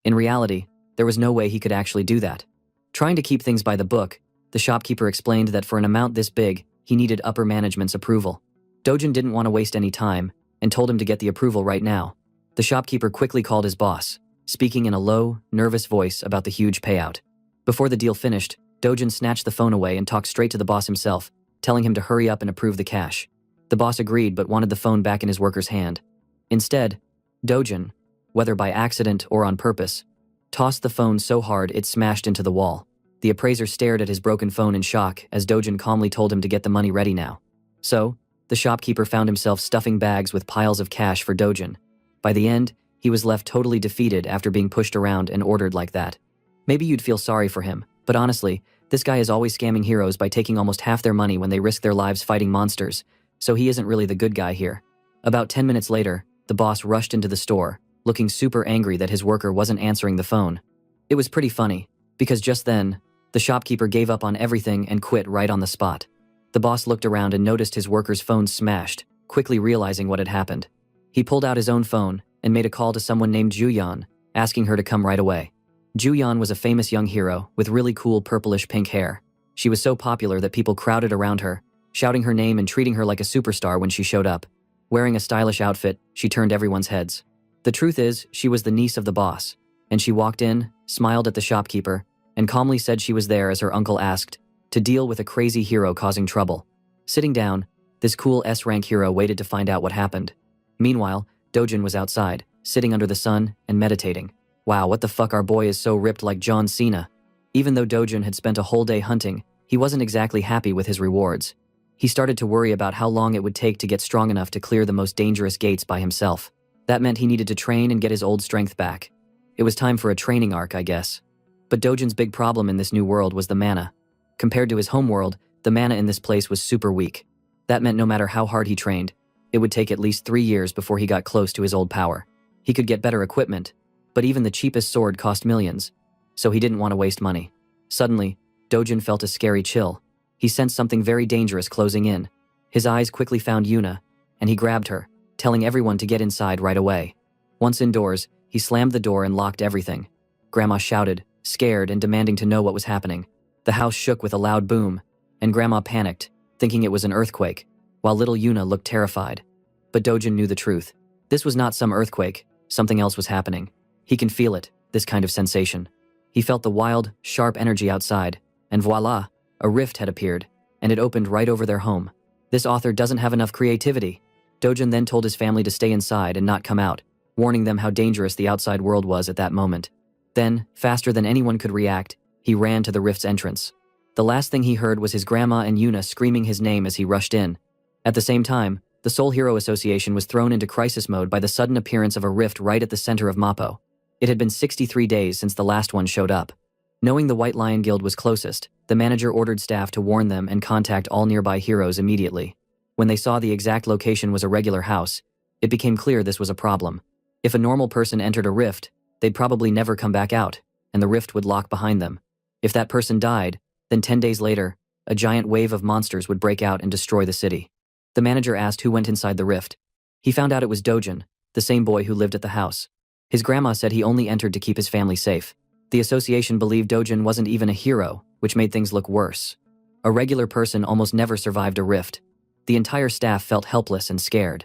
In reality, there was no way he could actually do that. Trying to keep things by the book, the shopkeeper explained that for an amount this big, he needed upper management's approval. Dojin didn't want to waste any time and told him to get the approval right now. The shopkeeper quickly called his boss, speaking in a low, nervous voice about the huge payout. Before the deal finished, Dojin snatched the phone away and talked straight to the boss himself, telling him to hurry up and approve the cash. The boss agreed but wanted the phone back in his worker's hand. Instead, Dojin, whether by accident or on purpose, tossed the phone so hard it smashed into the wall. The appraiser stared at his broken phone in shock as Dojin calmly told him to get the money ready now. So, the shopkeeper found himself stuffing bags with piles of cash for Dojin. By the end, he was left totally defeated after being pushed around and ordered like that. Maybe you'd feel sorry for him, but honestly, this guy is always scamming heroes by taking almost half their money when they risk their lives fighting monsters, so he isn't really the good guy here. About 10 minutes later, the boss rushed into the store, looking super angry that his worker wasn't answering the phone. It was pretty funny, because just then, the shopkeeper gave up on everything and quit right on the spot. The boss looked around and noticed his worker's phone smashed, quickly realizing what had happened. He pulled out his own phone and made a call to someone named Juyeon, asking her to come right away. Juyeon was a famous young hero with really cool purplish-pink hair. She was so popular that people crowded around her, shouting her name and treating her like a superstar when she showed up. Wearing a stylish outfit, she turned everyone's heads. The truth is, she was the niece of the boss, and she walked in, smiled at the shopkeeper, and calmly said she was there as her uncle asked, to deal with a crazy hero causing trouble. Sitting down, this cool S-rank hero waited to find out what happened. Meanwhile, Dojin was outside, sitting under the sun and meditating. Wow, what the fuck, our boy is so ripped like John Cena. Even though Dojin had spent a whole day hunting, he wasn't exactly happy with his rewards. He started to worry about how long it would take to get strong enough to clear the most dangerous gates by himself. That meant he needed to train and get his old strength back. It was time for a training arc, I guess. But Dojin's big problem in this new world was the mana. Compared to his home world, the mana in this place was super weak. That meant no matter how hard he trained, it would take at least 3 years before he got close to his old power. He could get better equipment, but even the cheapest sword cost millions, so he didn't want to waste money. Suddenly, Dojin felt a scary chill. He sensed something very dangerous closing in. His eyes quickly found Yuna, and he grabbed her, telling everyone to get inside right away. Once indoors, he slammed the door and locked everything. Grandma shouted, scared and demanding to know what was happening. The house shook with a loud boom, and Grandma panicked, thinking it was an earthquake, while little Yuna looked terrified. But Dojin knew the truth. This was not some earthquake, something else was happening. He can feel it, this kind of sensation. He felt the wild, sharp energy outside, and voila, a rift had appeared, and it opened right over their home. This author doesn't have enough creativity. Dojin then told his family to stay inside and not come out, warning them how dangerous the outside world was at that moment. Then, faster than anyone could react, he ran to the rift's entrance. The last thing he heard was his grandma and Yuna screaming his name as he rushed in. At the same time, the Soul Hero Association was thrown into crisis mode by the sudden appearance of a rift right at the center of Mappo. It had been 63 days since the last one showed up. Knowing the White Lion Guild was closest, the manager ordered staff to warn them and contact all nearby heroes immediately. When they saw the exact location was a regular house, it became clear this was a problem. If a normal person entered a rift, they'd probably never come back out, and the rift would lock behind them. If that person died, then 10 days later, a giant wave of monsters would break out and destroy the city. The manager asked who went inside the rift. He found out it was Dojin, the same boy who lived at the house. His grandma said he only entered to keep his family safe. The association believed Dojin wasn't even a hero, which made things look worse. A regular person almost never survived a rift. The entire staff felt helpless and scared.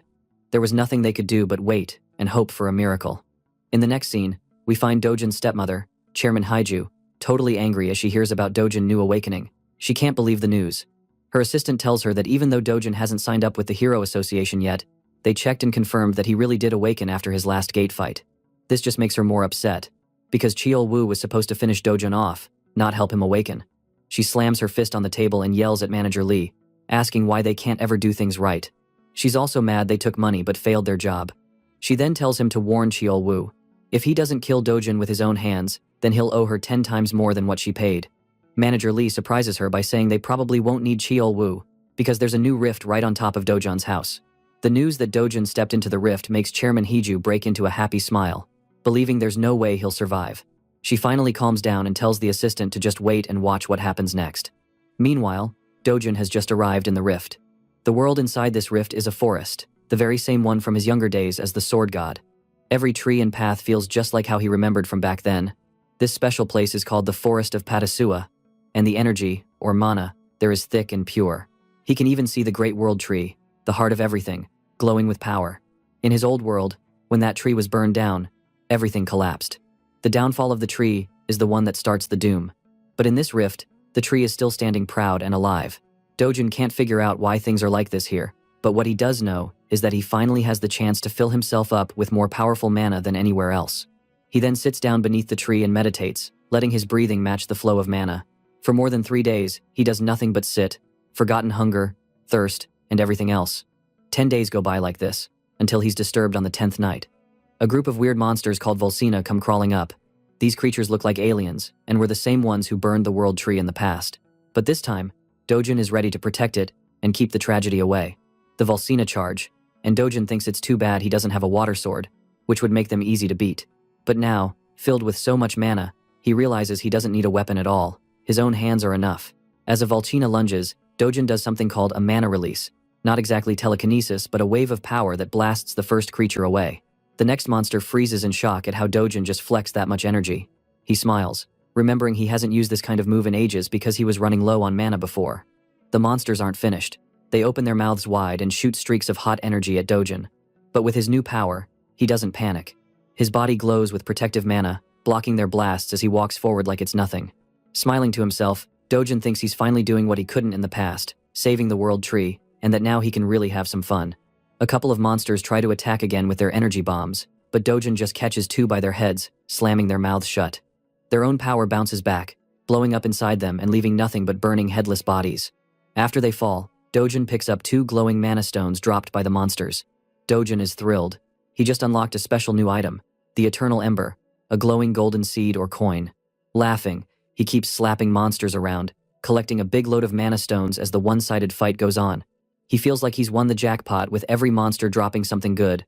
There was nothing they could do but wait and hope for a miracle. In the next scene, we find Dojin's stepmother, Chairman Haiju, totally angry as she hears about Dojin's new awakening. She can't believe the news. Her assistant tells her that even though Dojin hasn't signed up with the Hero Association yet, they checked and confirmed that he really did awaken after his last gate fight. This just makes her more upset, because Cheol-woo was supposed to finish Dojin off, not help him awaken. She slams her fist on the table and yells at Manager Lee, asking why they can't ever do things right. She's also mad they took money but failed their job. She then tells him to warn Cheol-woo. If he doesn't kill Dojin with his own hands, then he'll owe her 10 times more than what she paid. Manager Lee surprises her by saying they probably won't need Cheol-woo, because there's a new rift right on top of Dojin's house. The news that Dojin stepped into the rift makes Chairman Haiju break into a happy smile, believing there's no way he'll survive. She finally calms down and tells the assistant to just wait and watch what happens next. Meanwhile, Dojin has just arrived in the rift. The world inside this rift is a forest, the very same one from his younger days as the Sword God. Every tree and path feels just like how he remembered from back then. This special place is called the Forest of Patasua, and the energy, or mana, there is thick and pure. He can even see the Great World Tree, the heart of everything, glowing with power. In his old world, when that tree was burned down, everything collapsed. The downfall of the tree is the one that starts the doom. But in this rift, the tree is still standing proud and alive. Dojin can't figure out why things are like this here, but what he does know is that he finally has the chance to fill himself up with more powerful mana than anywhere else. He then sits down beneath the tree and meditates, letting his breathing match the flow of mana. For more than 3 days, he does nothing but sit, forgotten hunger, thirst, and everything else. 10 days go by like this, until he's disturbed on the 10th night. A group of weird monsters called Volcina come crawling up. These creatures look like aliens, and were the same ones who burned the world tree in the past. But this time, Dojin is ready to protect it and keep the tragedy away. The Volcina charge, and Dojin thinks it's too bad he doesn't have a water sword, which would make them easy to beat. But now, filled with so much mana, he realizes he doesn't need a weapon at all. His own hands are enough. As a Volcina lunges, Dojin does something called a mana release. Not exactly telekinesis, but a wave of power that blasts the first creature away. The next monster freezes in shock at how Dojin just flexed that much energy. He smiles, remembering he hasn't used this kind of move in ages because he was running low on mana before. The monsters aren't finished. They open their mouths wide and shoot streaks of hot energy at Dojin. But with his new power, he doesn't panic. His body glows with protective mana, blocking their blasts as he walks forward like it's nothing. Smiling to himself, Dojin thinks he's finally doing what he couldn't in the past, saving the world tree, and that now he can really have some fun. A couple of monsters try to attack again with their energy bombs, but Dojin just catches two by their heads, slamming their mouths shut. Their own power bounces back, blowing up inside them and leaving nothing but burning headless bodies. After they fall, Dojin picks up two glowing mana stones dropped by the monsters. Dojin is thrilled. He just unlocked a special new item, the Eternal Ember, a glowing golden seed or coin. Laughing, he keeps slapping monsters around, collecting a big load of mana stones as the one-sided fight goes on. He feels like he's won the jackpot with every monster dropping something good.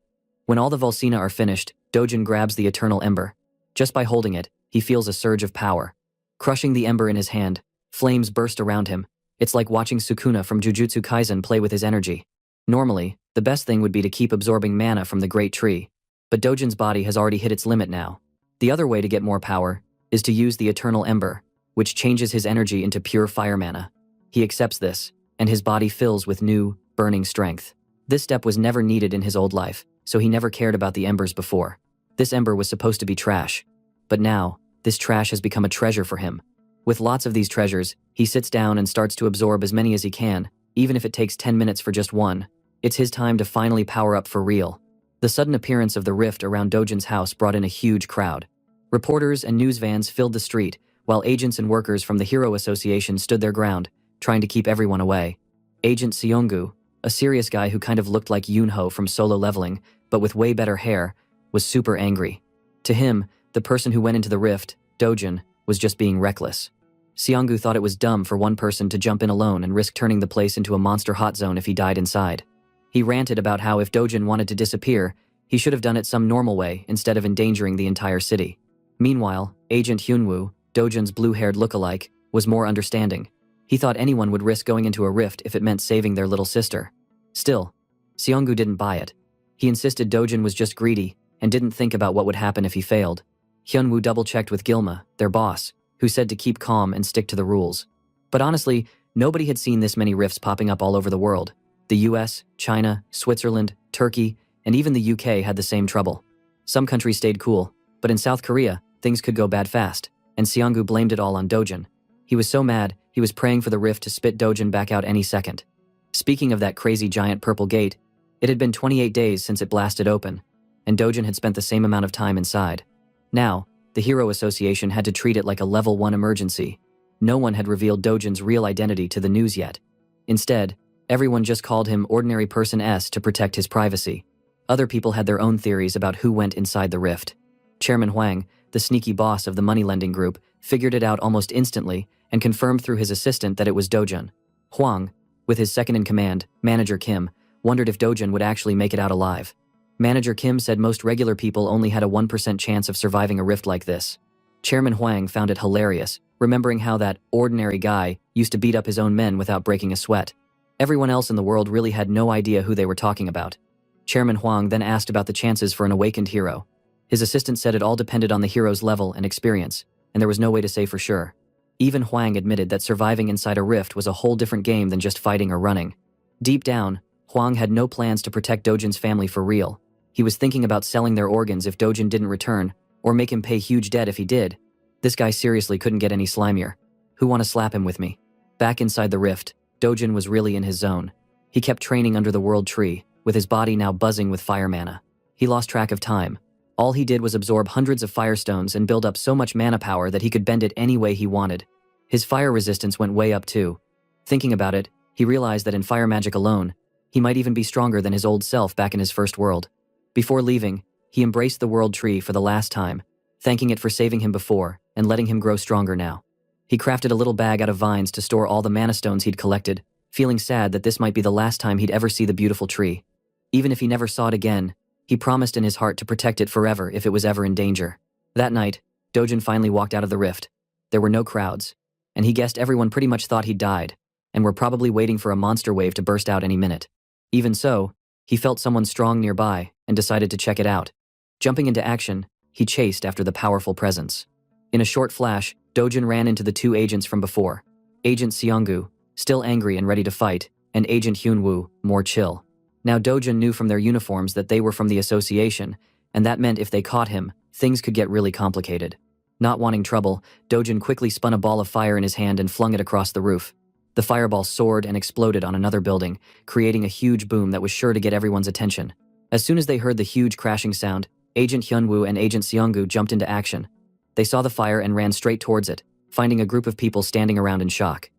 When all the Volsina are finished, Dojin grabs the Eternal Ember. Just by holding it, he feels a surge of power. Crushing the ember in his hand, flames burst around him. It's like watching Sukuna from Jujutsu Kaisen play with his energy. Normally, the best thing would be to keep absorbing mana from the great tree. But Dojin's body has already hit its limit now. The other way to get more power is to use the Eternal Ember, which changes his energy into pure fire mana. He accepts this, and his body fills with new, burning strength. This step was never needed in his old life, so he never cared about the embers before. This ember was supposed to be trash. But now, this trash has become a treasure for him. With lots of these treasures, he sits down and starts to absorb as many as he can, even if it takes 10 minutes for just one. It's his time to finally power up for real. The sudden appearance of the rift around Dojin's house brought in a huge crowd. Reporters and news vans filled the street, while agents and workers from the Hero Association stood their ground, trying to keep everyone away. Agent Seongu, a serious guy who kind of looked like Yoonho from Solo Leveling, but with way better hair, was super angry. To him, the person who went into the rift, Dojin, was just being reckless. Seongu thought it was dumb for one person to jump in alone and risk turning the place into a monster hot zone if he died inside. He ranted about how if Dojin wanted to disappear, he should have done it some normal way instead of endangering the entire city. Meanwhile, Agent Hyunwoo, Dojin's blue-haired look-alike, was more understanding. He thought anyone would risk going into a rift if it meant saving their little sister. Still, Seongu didn't buy it. He insisted Dojin was just greedy and didn't think about what would happen if he failed. Hyunwoo double-checked with Gilma, their boss, who said to keep calm and stick to the rules. But honestly, nobody had seen this many rifts popping up all over the world. The US, China, Switzerland, Turkey, and even the UK had the same trouble. Some countries stayed cool, but in South Korea, things could go bad fast, and Seongu blamed it all on Dojin. He was so mad, he was praying for the rift to spit Dojin back out any second. Speaking of that crazy giant purple gate, it had been 28 days since it blasted open, and Dojin had spent the same amount of time inside. Now, the Hero Association had to treat it like a level 1 emergency. No one had revealed Dojin's real identity to the news yet. Instead, everyone just called him Ordinary Person S to protect his privacy. Other people had their own theories about who went inside the rift. Chairman Huang, the sneaky boss of the money-lending group, figured it out almost instantly and confirmed through his assistant that it was Dojin. Huang, with his second-in-command, Manager Kim, wondered if Dojin would actually make it out alive. Manager Kim said most regular people only had a 1% chance of surviving a rift like this. Chairman Huang found it hilarious, remembering how that ordinary guy used to beat up his own men without breaking a sweat. Everyone else in the world really had no idea who they were talking about. Chairman Huang then asked about the chances for an awakened hero. His assistant said it all depended on the hero's level and experience, and there was no way to say for sure. Even Huang admitted that surviving inside a rift was a whole different game than just fighting or running. Deep down, Huang had no plans to protect Dojin's family for real. He was thinking about selling their organs if Dojin didn't return, or make him pay huge debt if he did. This guy seriously couldn't get any slimier. Who wanna slap him with me? Back inside the rift, Dojin was really in his zone. He kept training under the world tree, with his body now buzzing with fire mana. He lost track of time. All he did was absorb hundreds of firestones and build up so much mana power that he could bend it any way he wanted. His fire resistance went way up too. Thinking about it, he realized that in fire magic alone, he might even be stronger than his old self back in his first world. Before leaving, he embraced the world tree for the last time, thanking it for saving him before and letting him grow stronger now. He crafted a little bag out of vines to store all the mana stones he'd collected, feeling sad that this might be the last time he'd ever see the beautiful tree. Even if he never saw it again, he promised in his heart to protect it forever if it was ever in danger. That night, Dojin finally walked out of the rift. There were no crowds, and he guessed everyone pretty much thought he'd died, and were probably waiting for a monster wave to burst out any minute. Even so, he felt someone strong nearby and decided to check it out. Jumping into action, he chased after the powerful presence. In a short flash, Dojin ran into the two agents from before. Agent Seonggu, still angry and ready to fight, and Agent Hyunwoo, more chill. Now Dojin knew from their uniforms that they were from the association, and that meant if they caught him, things could get really complicated. Not wanting trouble, Dojin quickly spun a ball of fire in his hand and flung it across the roof. The fireball soared and exploded on another building, creating a huge boom that was sure to get everyone's attention. As soon as they heard the huge crashing sound, Agent Hyunwoo and Agent Seonggu jumped into action. They saw the fire and ran straight towards it, finding a group of people standing around in shock.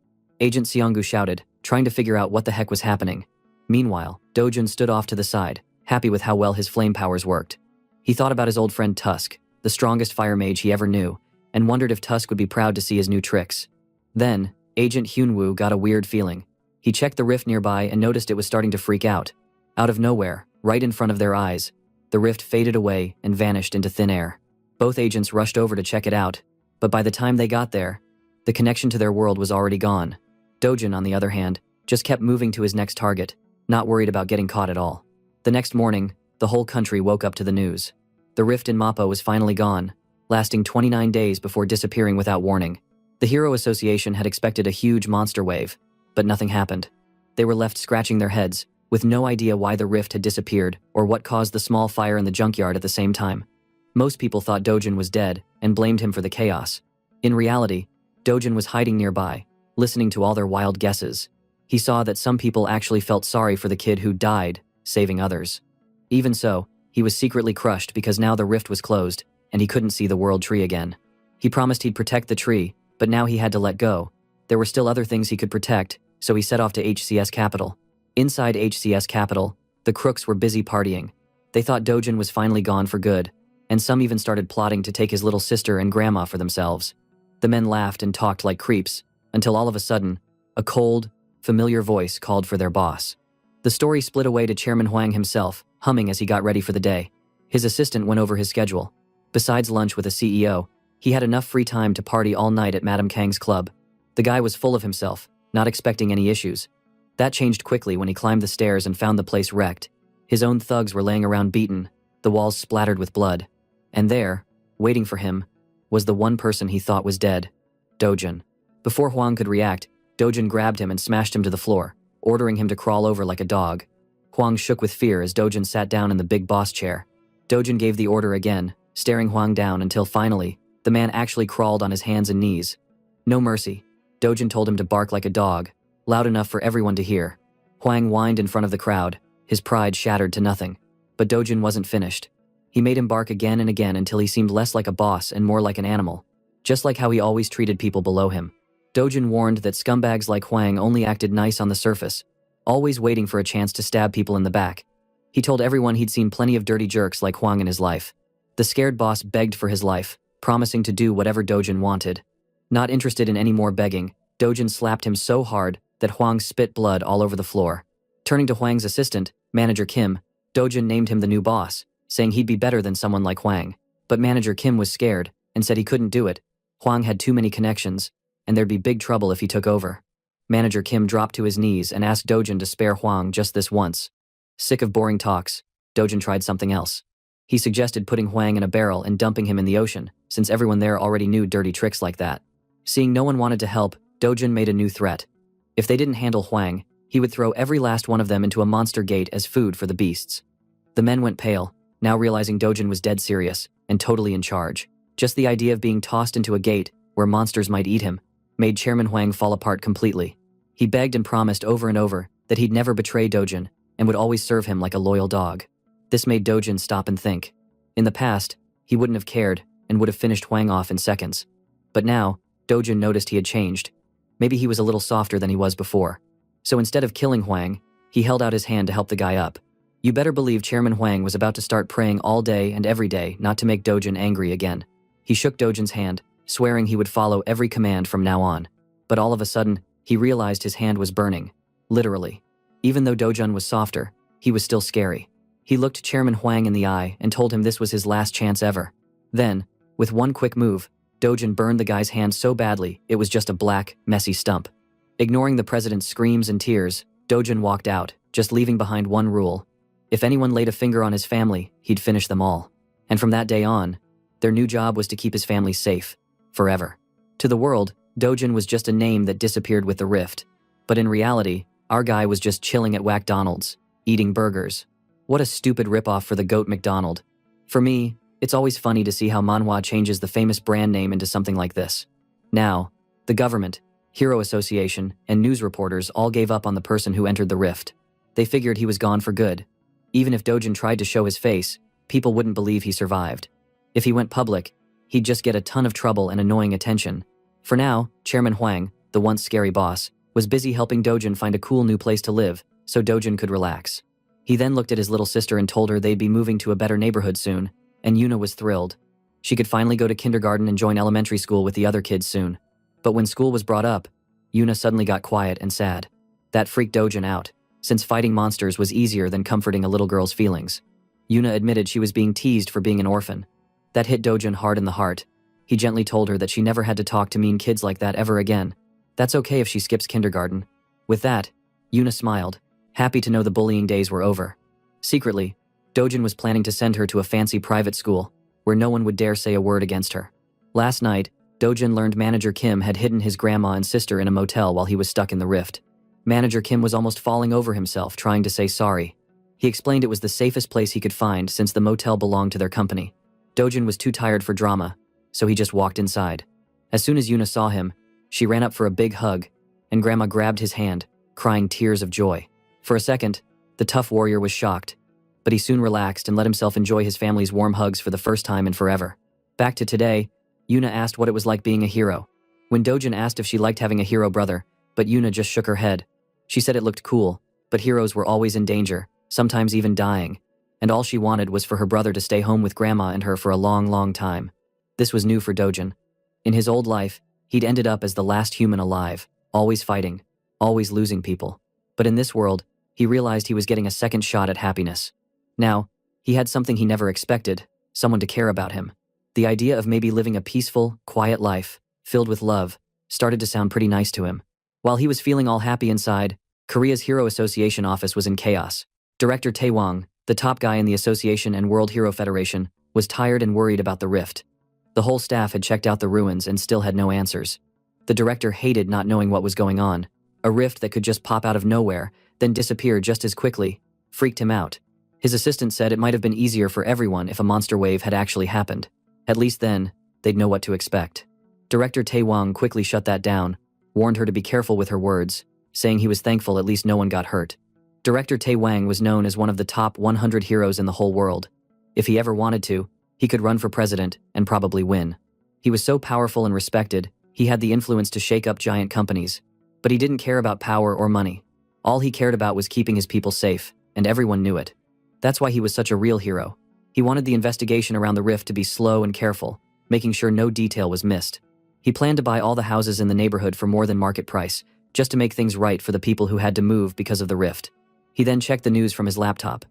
Agent Seonggu shouted, trying to figure out what the heck was happening. Meanwhile, Dojin stood off to the side, happy with how well his flame powers worked. He thought about his old friend Tusk, the strongest fire mage he ever knew, and wondered if Tusk would be proud to see his new tricks. Then, Agent Hyunwoo got a weird feeling. He checked the rift nearby and noticed it was starting to freak out. Out of nowhere, right in front of their eyes, the rift faded away and vanished into thin air. Both agents rushed over to check it out, but by the time they got there, the connection to their world was already gone. Dojin, on the other hand, just kept moving to his next target, not worried about getting caught at all. The next morning, the whole country woke up to the news. The rift in Mappa was finally gone, lasting 29 days before disappearing without warning. The Hero Association had expected a huge monster wave, but nothing happened. They were left scratching their heads, with no idea why the rift had disappeared or what caused the small fire in the junkyard at the same time. Most people thought Dojin was dead and blamed him for the chaos. In reality, Dojin was hiding nearby, listening to all their wild guesses. He saw that some people actually felt sorry for the kid who died, saving others. Even so, he was secretly crushed because now the rift was closed, and he couldn't see the world tree again. He promised he'd protect the tree, but now he had to let go. There were still other things he could protect, so he set off to HCS Capital. Inside HCS Capital, the crooks were busy partying. They thought Dojin was finally gone for good, and some even started plotting to take his little sister and grandma for themselves. The men laughed and talked like creeps, until all of a sudden, a cold, familiar voice called for their boss. The story split away to Chairman Huang himself, humming as he got ready for the day. His assistant went over his schedule. Besides lunch with the CEO, he had enough free time to party all night at Madame Kang's club. The guy was full of himself, not expecting any issues. That changed quickly when he climbed the stairs and found the place wrecked. His own thugs were laying around beaten, the walls splattered with blood. And there, waiting for him, was the one person he thought was dead, Dojin. Before Huang could react, Dojin grabbed him and smashed him to the floor, ordering him to crawl over like a dog. Huang shook with fear as Dojin sat down in the big boss chair. Dojin gave the order again, staring Huang down until finally, the man actually crawled on his hands and knees. No mercy. Dojin told him to bark like a dog, loud enough for everyone to hear. Huang whined in front of the crowd, his pride shattered to nothing. But Dojin wasn't finished. He made him bark again and again until he seemed less like a boss and more like an animal, just like how he always treated people below him. Dojin warned that scumbags like Huang only acted nice on the surface, always waiting for a chance to stab people in the back. He told everyone he'd seen plenty of dirty jerks like Huang in his life. The scared boss begged for his life, promising to do whatever Dojin wanted. Not interested in any more begging, Dojin slapped him so hard that Huang spit blood all over the floor. Turning to Huang's assistant, Manager Kim, Dojin named him the new boss, saying he'd be better than someone like Huang. But Manager Kim was scared and said he couldn't do it. Huang had too many connections, and there'd be big trouble if he took over. Manager Kim dropped to his knees and asked Dojin to spare Huang just this once. Sick of boring talks, Dojin tried something else. He suggested putting Huang in a barrel and dumping him in the ocean, since everyone there already knew dirty tricks like that. Seeing no one wanted to help, Dojin made a new threat. If they didn't handle Huang, he would throw every last one of them into a monster gate as food for the beasts. The men went pale, now realizing Dojin was dead serious and totally in charge. Just the idea of being tossed into a gate where monsters might eat him made Chairman Huang fall apart completely. He begged and promised over and over that he'd never betray Dojin and would always serve him like a loyal dog. This made Dojin stop and think. In the past, he wouldn't have cared and would have finished Huang off in seconds. But now, Dojin noticed he had changed. Maybe he was a little softer than he was before. So instead of killing Huang, he held out his hand to help the guy up. You better believe Chairman Huang was about to start praying all day and every day not to make Dojin angry again. He shook Dojin's hand, swearing he would follow every command from now on. But all of a sudden, he realized his hand was burning. Literally. Even though Dojin was softer, he was still scary. He looked Chairman Huang in the eye and told him this was his last chance ever. Then, with one quick move, Dojin burned the guy's hand so badly it was just a black, messy stump. Ignoring the president's screams and tears, Dojin walked out, just leaving behind one rule. If anyone laid a finger on his family, he'd finish them all. And from that day on, their new job was to keep his family safe. forever. To the world, Dojin was just a name that disappeared with the rift. But in reality, our guy was just chilling at McDonald's, eating burgers. What a stupid ripoff for the GOAT McDonald. For me, it's always funny to see how manhwa changes the famous brand name into something like this. Now, the government, Hero Association, and news reporters all gave up on the person who entered the rift. They figured he was gone for good. Even if Dojin tried to show his face, people wouldn't believe he survived. If he went public, he'd just get a ton of trouble and annoying attention. For now, Chairman Huang, the once scary boss, was busy helping Dojin find a cool new place to live, so Dojin could relax. He then looked at his little sister and told her they'd be moving to a better neighborhood soon, and Yuna was thrilled. She could finally go to kindergarten and join elementary school with the other kids soon. But when school was brought up, Yuna suddenly got quiet and sad. That freaked Dojin out, since fighting monsters was easier than comforting a little girl's feelings. Yuna admitted she was being teased for being an orphan. That hit Dojin hard in the heart. He gently told her that she never had to talk to mean kids like that ever again. That's okay if she skips kindergarten. With that, Yuna smiled, happy to know the bullying days were over. Secretly, Dojin was planning to send her to a fancy private school, where no one would dare say a word against her. Last night, Dojin learned Manager Kim had hidden his grandma and sister in a motel while he was stuck in the rift. Manager Kim was almost falling over himself trying to say sorry. He explained it was the safest place he could find since the motel belonged to their company. Dojin was too tired for drama, so he just walked inside. As soon as Yuna saw him, she ran up for a big hug, and Grandma grabbed his hand, crying tears of joy. For a second, the tough warrior was shocked, but he soon relaxed and let himself enjoy his family's warm hugs for the first time in forever. Back to today, Yuna asked what it was like being a hero. When Dojin asked if she liked having a hero brother, but Yuna just shook her head. She said it looked cool, but heroes were always in danger, sometimes even dying, and all she wanted was for her brother to stay home with Grandma and her for a long, long time. This was new for Dojin. In his old life, he'd ended up as the last human alive, always fighting, always losing people. But in this world, he realized he was getting a second shot at happiness. Now, he had something he never expected, someone to care about him. The idea of maybe living a peaceful, quiet life, filled with love, started to sound pretty nice to him. While he was feeling all happy inside, Korea's Hero Association office was in chaos. Director Tae Wang, the top guy in the association and World Hero Federation, was tired and worried about the rift. The whole staff had checked out the ruins and still had no answers. The director hated not knowing what was going on. A rift that could just pop out of nowhere, then disappear just as quickly, freaked him out. His assistant said it might have been easier for everyone if a monster wave had actually happened. At least then, they'd know what to expect. Director Tae Wang quickly shut that down, warned her to be careful with her words, saying he was thankful at least no one got hurt. Director Tae Wang was known as one of the top 100 heroes in the whole world. If he ever wanted to, he could run for president and probably win. He was so powerful and respected, he had the influence to shake up giant companies. But he didn't care about power or money. All he cared about was keeping his people safe, and everyone knew it. That's why he was such a real hero. He wanted the investigation around the rift to be slow and careful, making sure no detail was missed. He planned to buy all the houses in the neighborhood for more than market price, just to make things right for the people who had to move because of the rift. He then checked the news from his laptop.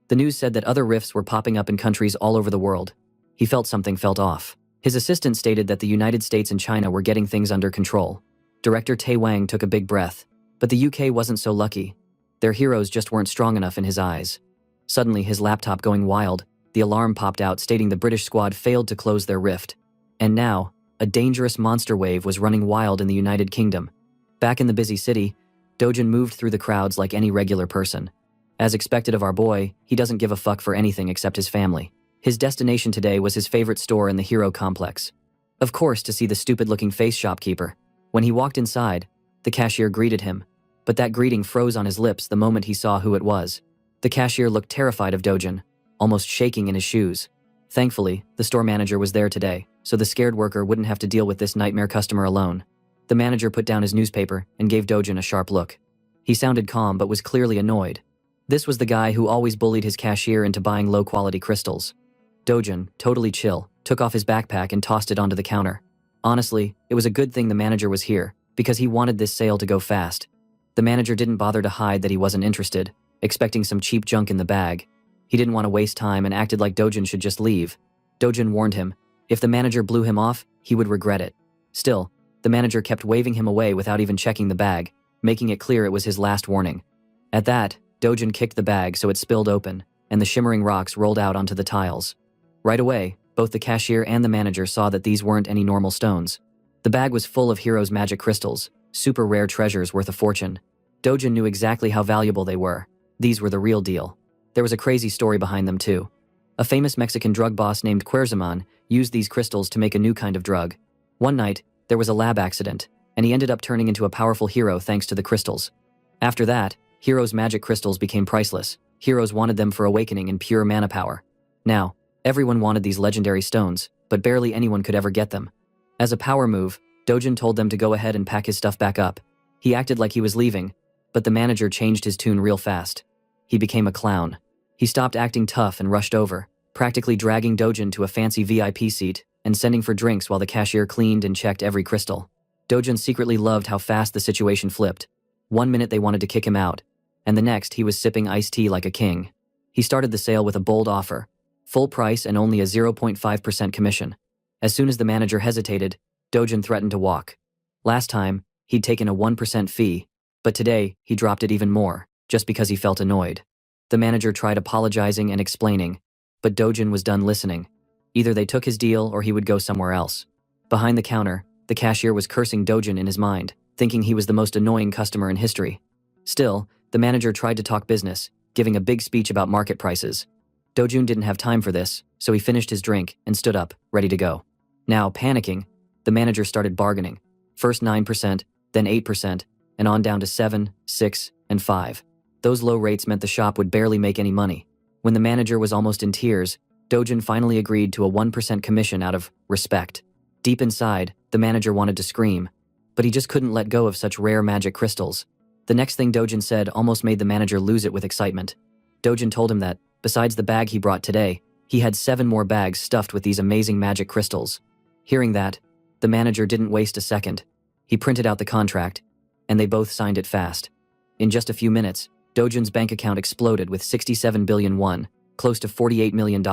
The news said that other rifts were popping up in countries all over the world. He felt something felt off. His assistant stated that the United States and China were getting things under control. Director Tae Wang took a big breath, but the UK wasn't so lucky. Their heroes just weren't strong enough in his eyes. Suddenly, his laptop going wild, the alarm popped out stating the British squad failed to close their rift. And now, a dangerous monster wave was running wild in the United Kingdom. Back in the busy city, Dojin moved through the crowds like any regular person. As expected of our boy, he doesn't give a fuck for anything except his family. His destination today was his favorite store in the hero complex. Of course, to see the stupid-looking face shopkeeper. When he walked inside, the cashier greeted him, but that greeting froze on his lips the moment he saw who it was. The cashier looked terrified of Dojin, almost shaking in his shoes. Thankfully, the store manager was there today, so the scared worker wouldn't have to deal with this nightmare customer alone. The manager put down his newspaper and gave Dojin a sharp look. He sounded calm but was clearly annoyed. This was the guy who always bullied his cashier into buying low-quality crystals. Dojin, totally chill, took off his backpack and tossed it onto the counter. Honestly, it was a good thing the manager was here, because he wanted this sale to go fast. The manager didn't bother to hide that he wasn't interested, expecting some cheap junk in the bag. He didn't want to waste time and acted like Dojin should just leave. Dojin warned him, if the manager blew him off, he would regret it. Still, the manager kept waving him away without even checking the bag, making it clear it was his last warning. At that, Dojin kicked the bag so it spilled open, and the shimmering rocks rolled out onto the tiles. Right away, Both the cashier and the manager saw that these weren't any normal stones. The bag was full of Hero's magic crystals, super rare treasures worth a fortune. Dojin knew exactly how valuable they were. These were the real deal. There was a crazy story behind them too. A famous Mexican drug boss named Querzaman used these crystals to make a new kind of drug. One night, there was a lab accident, and he ended up turning into a powerful hero thanks to the crystals. After that, Hero's magic crystals became priceless. Heroes wanted them for awakening and pure mana power. Now, everyone wanted these legendary stones, but barely anyone could ever get them. As a power move, Dojin told them to go ahead and pack his stuff back up. He acted like he was leaving, but the manager changed his tune real fast. He became a clown. He stopped acting tough and rushed over, practically dragging Dojin to a fancy VIP seat and sending for drinks while the cashier cleaned and checked every crystal. Dojin secretly loved how fast the situation flipped. One minute they wanted to kick him out, and the next he was sipping iced tea like a king. He started the sale with a bold offer, full price and only a 0.5% commission. As soon as the manager hesitated, Dojin threatened to walk. Last time, he'd taken a 1% fee, but today he dropped it even more, just because he felt annoyed. The manager tried apologizing and explaining, but Dojin was done listening. Either they took his deal or he would go somewhere else. Behind the counter, the cashier was cursing Dojin in his mind, thinking he was the most annoying customer in history. Still, the manager tried to talk business, giving a big speech about market prices. Dojin didn't have time for this, so he finished his drink and stood up, ready to go. Now, panicking, the manager started bargaining. First 9%, then 8%, and on down to 7, 6, and 5. Those low rates meant the shop would barely make any money. When the manager was almost in tears, Dojin finally agreed to a 1% commission out of respect. Deep inside, the manager wanted to scream, but he just couldn't let go of such rare magic crystals. The next thing Dojin said almost made the manager lose it with excitement. Dojin told him that, besides the bag he brought today, he had 7 more bags stuffed with these amazing magic crystals. Hearing that, the manager didn't waste a second. He printed out the contract, and they both signed it fast. In just a few minutes, Dojin's bank account exploded with 67 billion won, close to $48 million.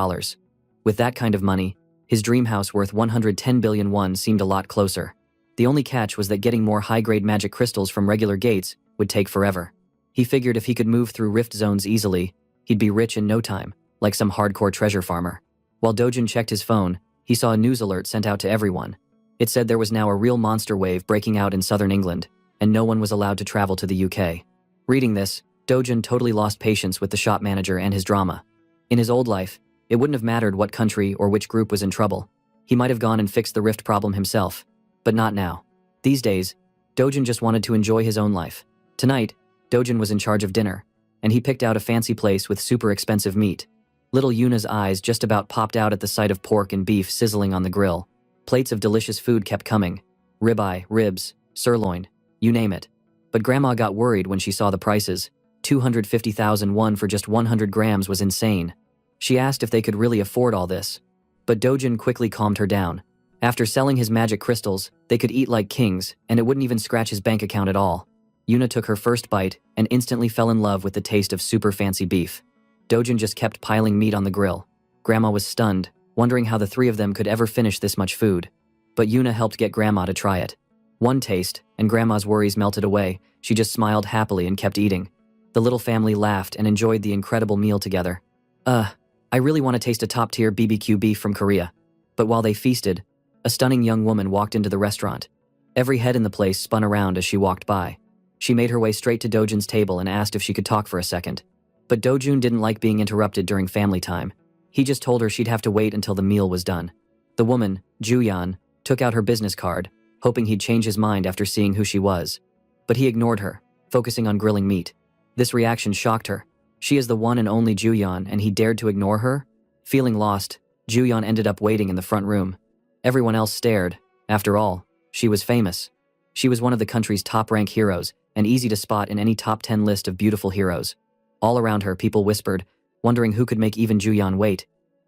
With that kind of money, his dream house worth 110 billion won seemed a lot closer. The only catch was that getting more high-grade magic crystals from regular gates would take forever. He figured if he could move through rift zones easily, he'd be rich in no time, like some hardcore treasure farmer. While Dojin checked his phone, he saw a news alert sent out to everyone. It said there was now a real monster wave breaking out in southern England, and no one was allowed to travel to the UK. Reading this, Dojin totally lost patience with the shop manager and his drama. In his old life, it wouldn't have mattered what country or which group was in trouble. He might have gone and fixed the rift problem himself, but not now. These days, Dojin just wanted to enjoy his own life. Tonight, Dojin was in charge of dinner, and he picked out a fancy place with super expensive meat. Little Yuna's eyes just about popped out at the sight of pork and beef sizzling on the grill. Plates of delicious food kept coming. Ribeye, ribs, sirloin, you name it. But Grandma got worried when she saw the prices. 250,000 won for just 100 grams was insane. She asked if they could really afford all this. But Dojin quickly calmed her down. After selling his magic crystals, they could eat like kings, and it wouldn't even scratch his bank account at all. Yuna took her first bite and instantly fell in love with the taste of super fancy beef. Dojin just kept piling meat on the grill. Grandma was stunned, wondering how the three of them could ever finish this much food. But Yuna helped get Grandma to try it. One taste, and Grandma's worries melted away. She just smiled happily and kept eating. The little family laughed and enjoyed the incredible meal together. I really want to taste a top-tier BBQ beef from Korea. But while they feasted, a stunning young woman walked into the restaurant. Every head in the place spun around as she walked by. She made her way straight to Dojin's table and asked if she could talk for a second. But Dojin didn't like being interrupted during family time. He just told her she'd have to wait until the meal was done. The woman, Juyan, took out her business card, hoping he'd change his mind after seeing who she was. But he ignored her, focusing on grilling meat. This reaction shocked her. She is the one and only Juyan, and he dared to ignore her? Feeling lost, Juyan ended up waiting in the front room. Everyone else stared. After all, she was famous. She was one of the country's top-rank heroes, and easy to spot in any top 10 list of beautiful heroes. All around her, people whispered, wondering who could make even Juyan wait.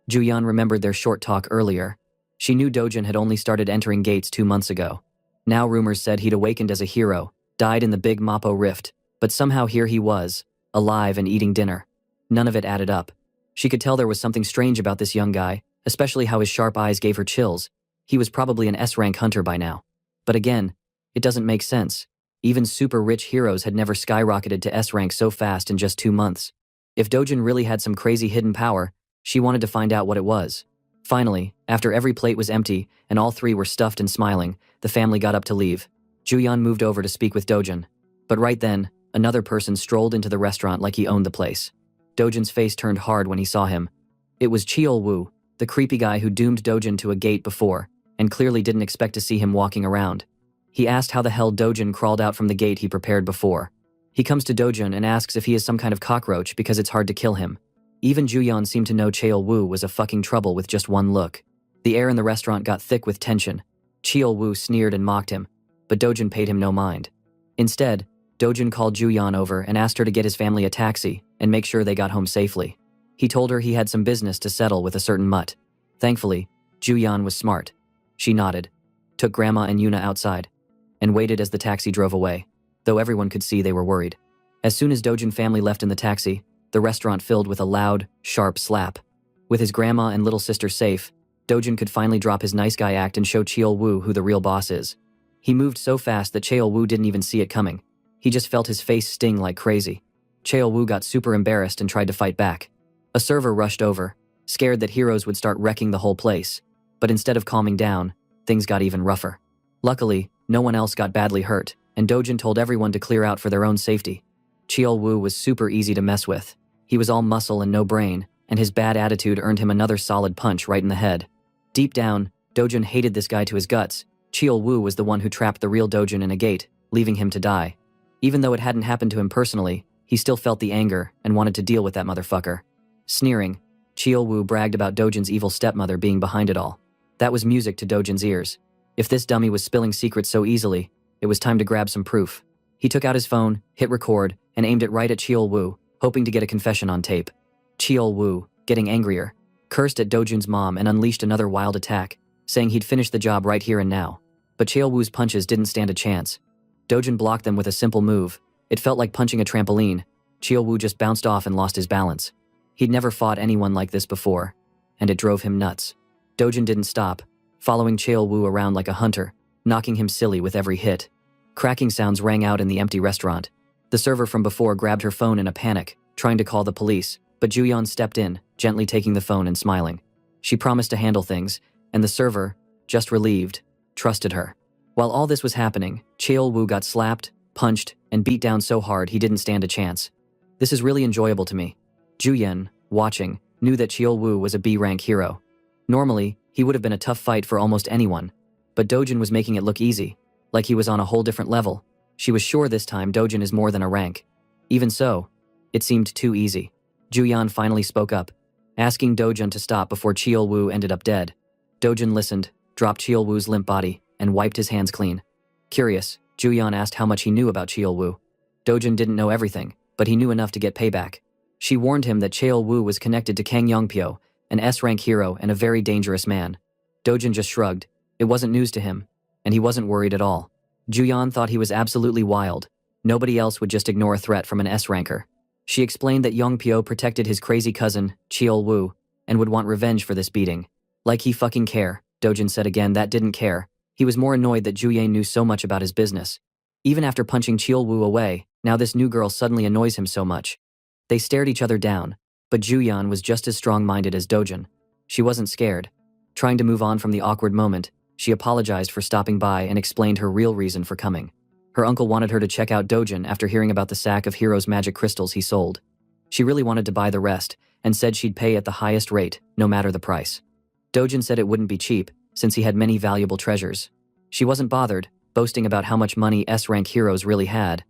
Juyan remembered their short talk earlier. She knew Dojin had only started entering gates 2 months ago. Now rumors said he'd awakened as a hero, died in the Big Mappo Rift, but somehow here he was, alive and eating dinner. None of it added up. She could tell there was something strange about this young guy, especially how his sharp eyes gave her chills. He was probably an S-rank hunter by now. But again, it doesn't make sense. Even super rich heroes had never skyrocketed to S-rank so fast in just 2 months. If Dojin really had some crazy hidden power, she wanted to find out what it was. Finally, after every plate was empty and all three were stuffed and smiling, the family got up to leave. Juyeon moved over to speak with Dojun. But right then, another person strolled into the restaurant like he owned the place. Dojun's face turned hard when he saw him. It was Cheol-woo, the creepy guy who doomed Dojun to a gate before, and clearly didn't expect to see him walking around. He asked how the hell Dojun crawled out from the gate he prepared before. He comes to Dojun and asks if he is some kind of cockroach because it's hard to kill him. Even Juyeon seemed to know Cheol-woo was a fucking trouble with just one look. The air in the restaurant got thick with tension. Cheol-woo sneered and mocked him, but Dojun paid him no mind. Instead, Dojun called Juyeon over and asked her to get his family a taxi and make sure they got home safely. He told her he had some business to settle with a certain mutt. Thankfully, Juyeon was smart. She nodded, took Grandma and Yuna outside, and waited as the taxi drove away, though everyone could see they were worried. As soon as Dojun family left in the taxi, the restaurant filled with a loud, sharp slap. With his grandma and little sister safe, Dojun could finally drop his nice guy act and show Cheol-woo who the real boss is. He moved so fast that Cheol-woo didn't even see it coming. He just felt his face sting like crazy. Cheol-woo got super embarrassed and tried to fight back. A server rushed over, scared that heroes would start wrecking the whole place. But instead of calming down, things got even rougher. Luckily, no one else got badly hurt, and Dojun told everyone to clear out for their own safety. Cheol-woo was super easy to mess with. He was all muscle and no brain, and his bad attitude earned him another solid punch right in the head. Deep down, Dojun hated this guy to his guts. Cheol-woo was the one who trapped the real Dojun in a gate, leaving him to die. Even though it hadn't happened to him personally, he still felt the anger and wanted to deal with that motherfucker. Sneering, Cheol-woo bragged about Dojun's evil stepmother being behind it all. That was music to Dojun's ears. If this dummy was spilling secrets so easily, it was time to grab some proof. He took out his phone, hit record, and aimed it right at Cheol-woo, hoping to get a confession on tape. Cheol-woo, getting angrier, cursed at Dojun's mom and unleashed another wild attack, saying he'd finish the job right here and now. But Cheol-woo's punches didn't stand a chance. Dojun blocked them with a simple move. It felt like punching a trampoline. Cheol-woo just bounced off and lost his balance. He'd never fought anyone like this before, and it drove him nuts. Dojun didn't stop, following Cheol-woo around like a hunter, knocking him silly with every hit. Cracking sounds rang out in the empty restaurant. The server from before grabbed her phone in a panic, trying to call the police, but Juyeon stepped in, gently taking the phone and smiling. She promised to handle things, and the server, just relieved, trusted her. While all this was happening, Cheol-woo got slapped, punched, and beat down so hard he didn't stand a chance. This is really enjoyable to me. Juyeon, watching, knew that Cheol-woo was a B-rank hero. Normally, he would have been a tough fight for almost anyone, but Dojun was making it look easy, like he was on a whole different level. She was sure this time Dojun is more than a rank. Even so, it seemed too easy. Juyeon finally spoke up, asking Dojun to stop before Cheol-woo ended up dead. Dojun listened, dropped Cheol-woo's limp body, and wiped his hands clean. Curious, Juyeon asked how much he knew about Cheol-woo. Dojun didn't know everything, but he knew enough to get payback. She warned him that Cheol-woo was connected to Kang Yongpyo, an S-rank hero and a very dangerous man. Dojun just shrugged. It wasn't news to him, and he wasn't worried at all. Juyeon thought he was absolutely wild. Nobody else would just ignore a threat from an S-ranker. She explained that Yongpyo protected his crazy cousin, Cheol-woo, and would want revenge for this beating. Like he fucking care, Dojun said again that didn't care. He was more annoyed that Juyeon knew so much about his business. Even after punching Cheol-woo away, now this new girl suddenly annoys him so much. They stared each other down, but Juyeon was just as strong-minded as Dojun. She wasn't scared. Trying to move on from the awkward moment, she apologized for stopping by and explained her real reason for coming. Her uncle wanted her to check out Dojun after hearing about the sack of Hero's magic crystals he sold. She really wanted to buy the rest, and said she'd pay at the highest rate, no matter the price. Dojun said it wouldn't be cheap, since he had many valuable treasures. She wasn't bothered, boasting about how much money S-rank heroes really had.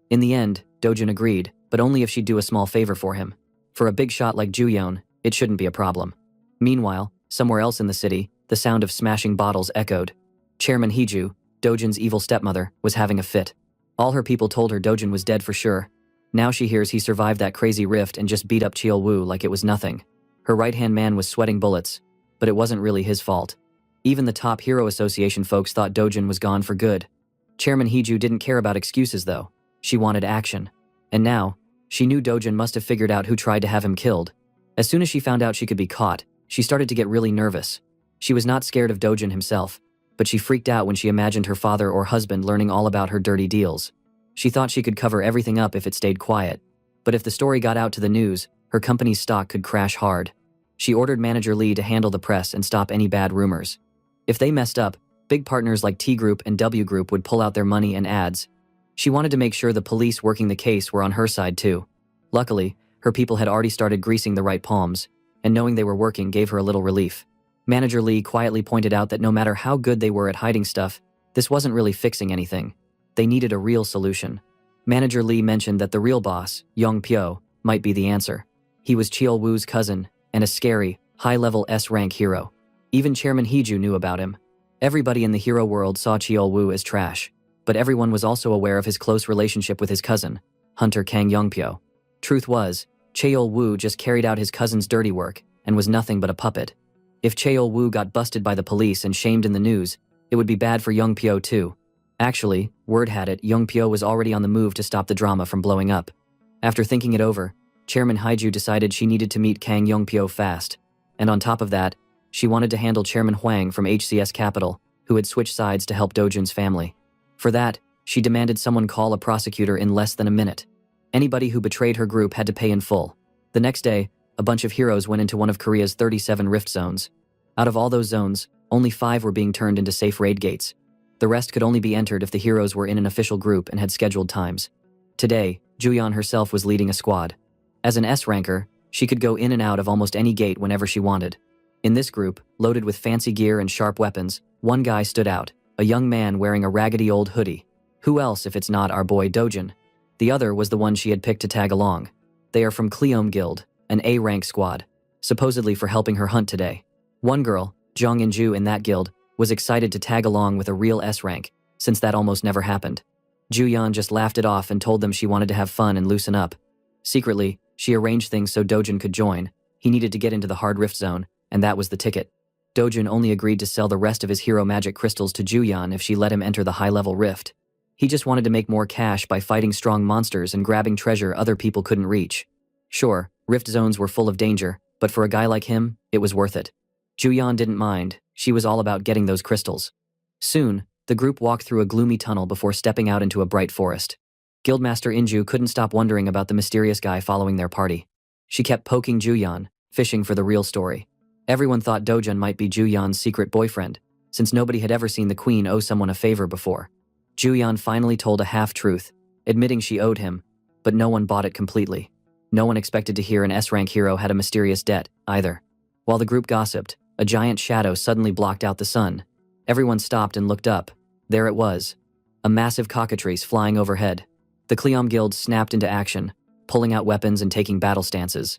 In the end, Dojun agreed, but only if she'd do a small favor for him. For a big shot like Juyeon, it shouldn't be a problem. Meanwhile, somewhere else in the city, the sound of smashing bottles echoed. Chairman Heju, Dojun's evil stepmother, was having a fit. All her people told her Dojun was dead for sure. Now she hears he survived that crazy rift and just beat up Cheol-woo like it was nothing. Her right-hand man was sweating bullets, but it wasn't really his fault. Even the top Hero Association folks thought Dojun was gone for good. Chairman Heju didn't care about excuses though. She wanted action. And now, she knew Dojun must have figured out who tried to have him killed. As soon as she found out she could be caught, she started to get really nervous. She was not scared of Dojun himself, but she freaked out when she imagined her father or husband learning all about her dirty deals. She thought she could cover everything up if it stayed quiet. But if the story got out to the news, her company's stock could crash hard. She ordered Manager Lee to handle the press and stop any bad rumors. If they messed up, big partners like T Group and W Group would pull out their money and ads. She wanted to make sure the police working the case were on her side too. Luckily, her people had already started greasing the right palms, and knowing they were working gave her a little relief. Manager Lee quietly pointed out that no matter how good they were at hiding stuff, this wasn't really fixing anything. They needed a real solution. Manager Lee mentioned that the real boss, Yong Pyo, might be the answer. He was Cheol Woo's cousin, and a scary, high-level S-rank hero. Even Chairman Heeju knew about him. Everybody in the hero world saw Cheol Woo as trash, but everyone was also aware of his close relationship with his cousin, Hunter Kang Yongpyo. Truth was, Cheol Woo just carried out his cousin's dirty work and was nothing but a puppet. If Cheol Woo got busted by the police and shamed in the news, it would be bad for Yongpyo too. Actually, word had it Yongpyo was already on the move to stop the drama from blowing up. After thinking it over, Chairman Heeju decided she needed to meet Kang Yongpyo fast. And on top of that, she wanted to handle Chairman Huang from HCS Capital, who had switched sides to help Dojun's family. For that, she demanded someone call a prosecutor in less than a minute. Anybody who betrayed her group had to pay in full. The next day, a bunch of heroes went into one of Korea's 37 rift zones. Out of all those zones, only 5 were being turned into safe raid gates. The rest could only be entered if the heroes were in an official group and had scheduled times. Today, Juyeon herself was leading a squad. As an S-ranker, she could go in and out of almost any gate whenever she wanted. In this group, loaded with fancy gear and sharp weapons, one guy stood out, a young man wearing a raggedy old hoodie. Who else if it's not our boy Dojun? The other was the one she had picked to tag along. They are from Cleom Guild, an A-rank squad, supposedly for helping her hunt today. One girl, Jong In-ju in that guild, was excited to tag along with a real S-rank, since that almost never happened. Juyeon just laughed it off and told them she wanted to have fun and loosen up. Secretly, she arranged things so Dojun could join. He needed to get into the hard rift zone, and that was the ticket. Dojun only agreed to sell the rest of his hero magic crystals to Juyeon if she let him enter the high-level rift. He just wanted to make more cash by fighting strong monsters and grabbing treasure other people couldn't reach. Sure, rift zones were full of danger, but for a guy like him, it was worth it. Juyeon didn't mind. She was all about getting those crystals. Soon, the group walked through a gloomy tunnel before stepping out into a bright forest. Guildmaster In-ju couldn't stop wondering about the mysterious guy following their party. She kept poking Juyeon, fishing for the real story. Everyone thought Dojun might be Juyeon's secret boyfriend, since nobody had ever seen the queen owe someone a favor before. Juyeon finally told a half-truth, admitting she owed him, but no one bought it completely. No one expected to hear an S-rank hero had a mysterious debt, either. While the group gossiped, a giant shadow suddenly blocked out the sun. Everyone stopped and looked up. There it was. A massive cockatrice flying overhead. The Cleom Guild snapped into action, pulling out weapons and taking battle stances.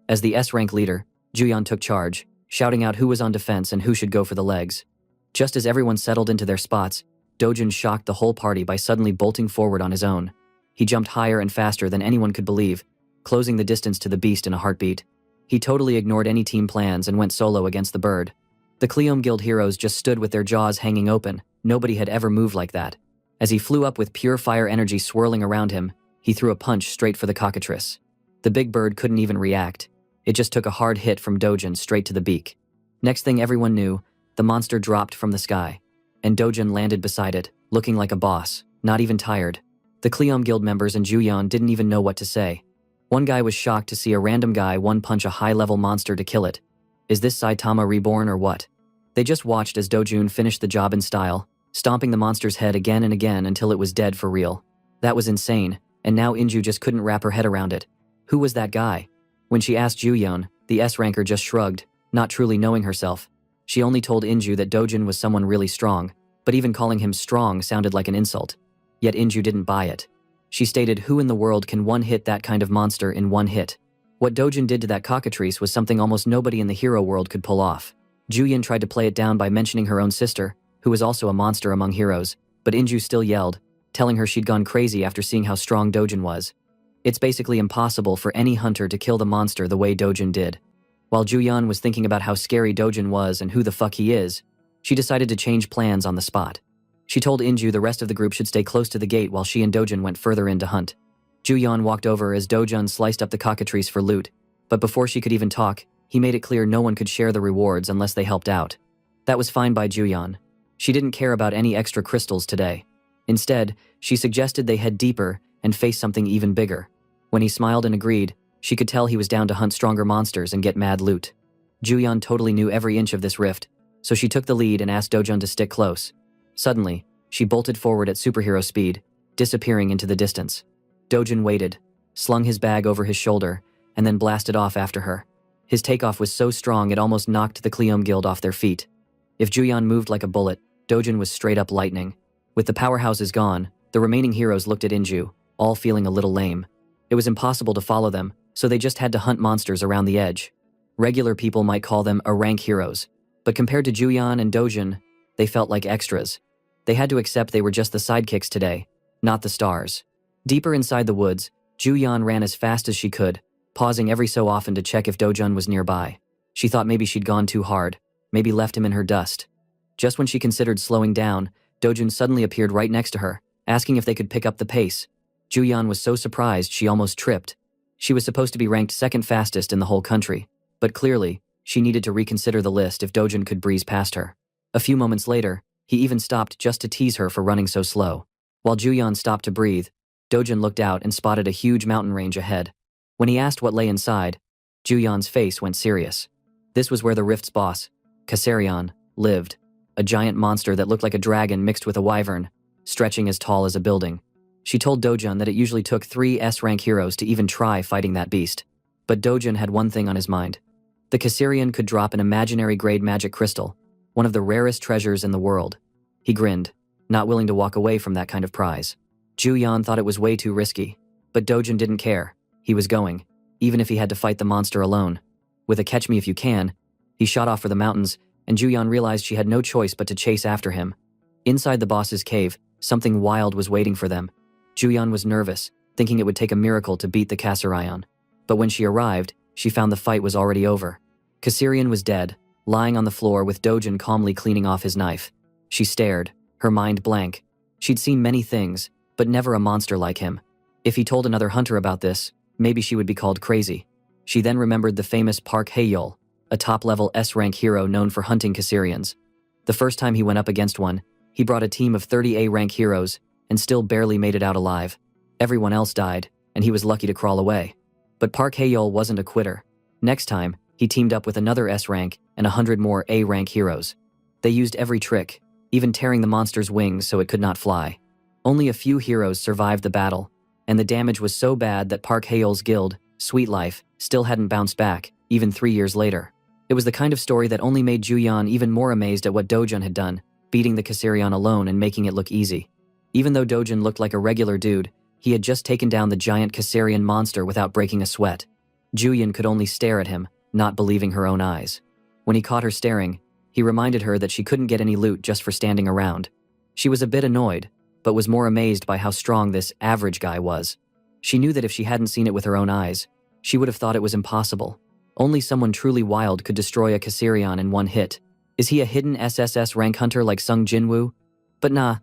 As the S-rank leader, Juyeon took charge, shouting out who was on defense and who should go for the legs. Just as everyone settled into their spots, Dojun shocked the whole party by suddenly bolting forward on his own. He jumped higher and faster than anyone could believe, closing the distance to the beast in a heartbeat. He totally ignored any team plans and went solo against the bird. The Cleom Guild heroes just stood with their jaws hanging open. Nobody had ever moved like that. As he flew up with pure fire energy swirling around him, he threw a punch straight for the cockatrice. The big bird couldn't even react. It just took a hard hit from Dojun straight to the beak. Next thing everyone knew, the monster dropped from the sky, and Dojun landed beside it, looking like a boss, not even tired. The Cleom Guild members and Juyeon didn't even know what to say. One guy was shocked to see a random guy one-punch a high-level monster to kill it. Is this Saitama reborn or what? They just watched as Dojun finished the job in style, stomping the monster's head again and again until it was dead for real. That was insane, and now In-ju just couldn't wrap her head around it. Who was that guy? When she asked Juyeon, the S-ranker just shrugged, not truly knowing herself. She only told In-ju that Dojun was someone really strong, but even calling him strong sounded like an insult. Yet In-ju didn't buy it. She stated who in the world can one-hit that kind of monster in one hit. What Dojun did to that cockatrice was something almost nobody in the hero world could pull off. Juyeon tried to play it down by mentioning her own sister, who was also a monster among heroes, but In-ju still yelled, telling her she'd gone crazy after seeing how strong Dojun was. It's basically impossible for any hunter to kill the monster the way Dojun did. While Juyeon was thinking about how scary Dojun was and who the fuck he is, she decided to change plans on the spot. She told In-ju the rest of the group should stay close to the gate while she and Dojun went further in to hunt. Juyeon walked over as Dojun sliced up the cockatrice for loot, but before she could even talk, he made it clear no one could share the rewards unless they helped out. That was fine by Juyeon. She didn't care about any extra crystals today. Instead, she suggested they head deeper and face something even bigger. When he smiled and agreed, she could tell he was down to hunt stronger monsters and get mad loot. Juyeon totally knew every inch of this rift, so she took the lead and asked Dojun to stick close. Suddenly, she bolted forward at superhero speed, disappearing into the distance. Dojun waited, slung his bag over his shoulder, and then blasted off after her. His takeoff was so strong it almost knocked the Cleom Guild off their feet. If Juyeon moved like a bullet, Dojun was straight up lightning. With the powerhouses gone, the remaining heroes looked at Inju, all feeling a little lame. It was impossible to follow them, so they just had to hunt monsters around the edge. Regular people might call them A-rank heroes, but compared to Juyeon and Dojun, they felt like extras. They had to accept they were just the sidekicks today, not the stars. Deeper inside the woods, Juyeon ran as fast as she could, pausing every so often to check if Dojun was nearby. She thought maybe she'd gone too hard, maybe left him in her dust. Just when she considered slowing down, Dojun suddenly appeared right next to her, asking if they could pick up the pace. Juyeon was so surprised she almost tripped. She was supposed to be ranked second fastest in the whole country, but clearly, she needed to reconsider the list if Dojun could breeze past her. A few moments later, he even stopped just to tease her for running so slow. While Juyeon stopped to breathe, Dojun looked out and spotted a huge mountain range ahead. When he asked what lay inside, Juyeon's face went serious. This was where the Rift's boss, Kassarion, lived, a giant monster that looked like a dragon mixed with a wyvern, stretching as tall as a building. She told Dojun that it usually took 3 S-rank heroes to even try fighting that beast. But Dojun had one thing on his mind. The Kassarion could drop an imaginary grade magic crystal, one of the rarest treasures in the world. He grinned, not willing to walk away from that kind of prize. Juyeon thought it was way too risky, but Dojun didn't care. He was going, even if he had to fight the monster alone. With a catch me if you can, he shot off for the mountains, and Juyeon realized she had no choice but to chase after him. Inside the boss's cave, something wild was waiting for them. Juyeon was nervous, thinking it would take a miracle to beat the Kassarion. But when she arrived, she found the fight was already over. Kassarion was dead, lying on the floor with Dojun calmly cleaning off his knife. She stared, her mind blank. She'd seen many things, but never a monster like him. If he told another hunter about this, maybe she would be called crazy. She then remembered the famous Park Hae-yeol, a top-level S-rank hero known for hunting Kassarions. The first time he went up against one, he brought a team of 30 A-rank heroes and still barely made it out alive. Everyone else died, and he was lucky to crawl away. But Park Hae-yeol wasn't a quitter. Next time, he teamed up with another S-rank and 100 more A-rank heroes. They used every trick, even tearing the monster's wings so it could not fly. Only a few heroes survived the battle, and the damage was so bad that Park Hae-yeol's guild, Sweet Life, still hadn't bounced back, even 3 years later. It was the kind of story that only made Juyeon even more amazed at what Dojun had done, beating the Kassarion alone and making it look easy. Even though Dojun looked like a regular dude, he had just taken down the giant Kassarion monster without breaking a sweat. Juyeon could only stare at him, not believing her own eyes. When he caught her staring, he reminded her that she couldn't get any loot just for standing around. She was a bit annoyed, but was more amazed by how strong this average guy was. She knew that if she hadn't seen it with her own eyes, she would have thought it was impossible. Only someone truly wild could destroy a Kassarion in one hit. Is he a hidden SSS rank hunter like Sung Jinwoo? But nah,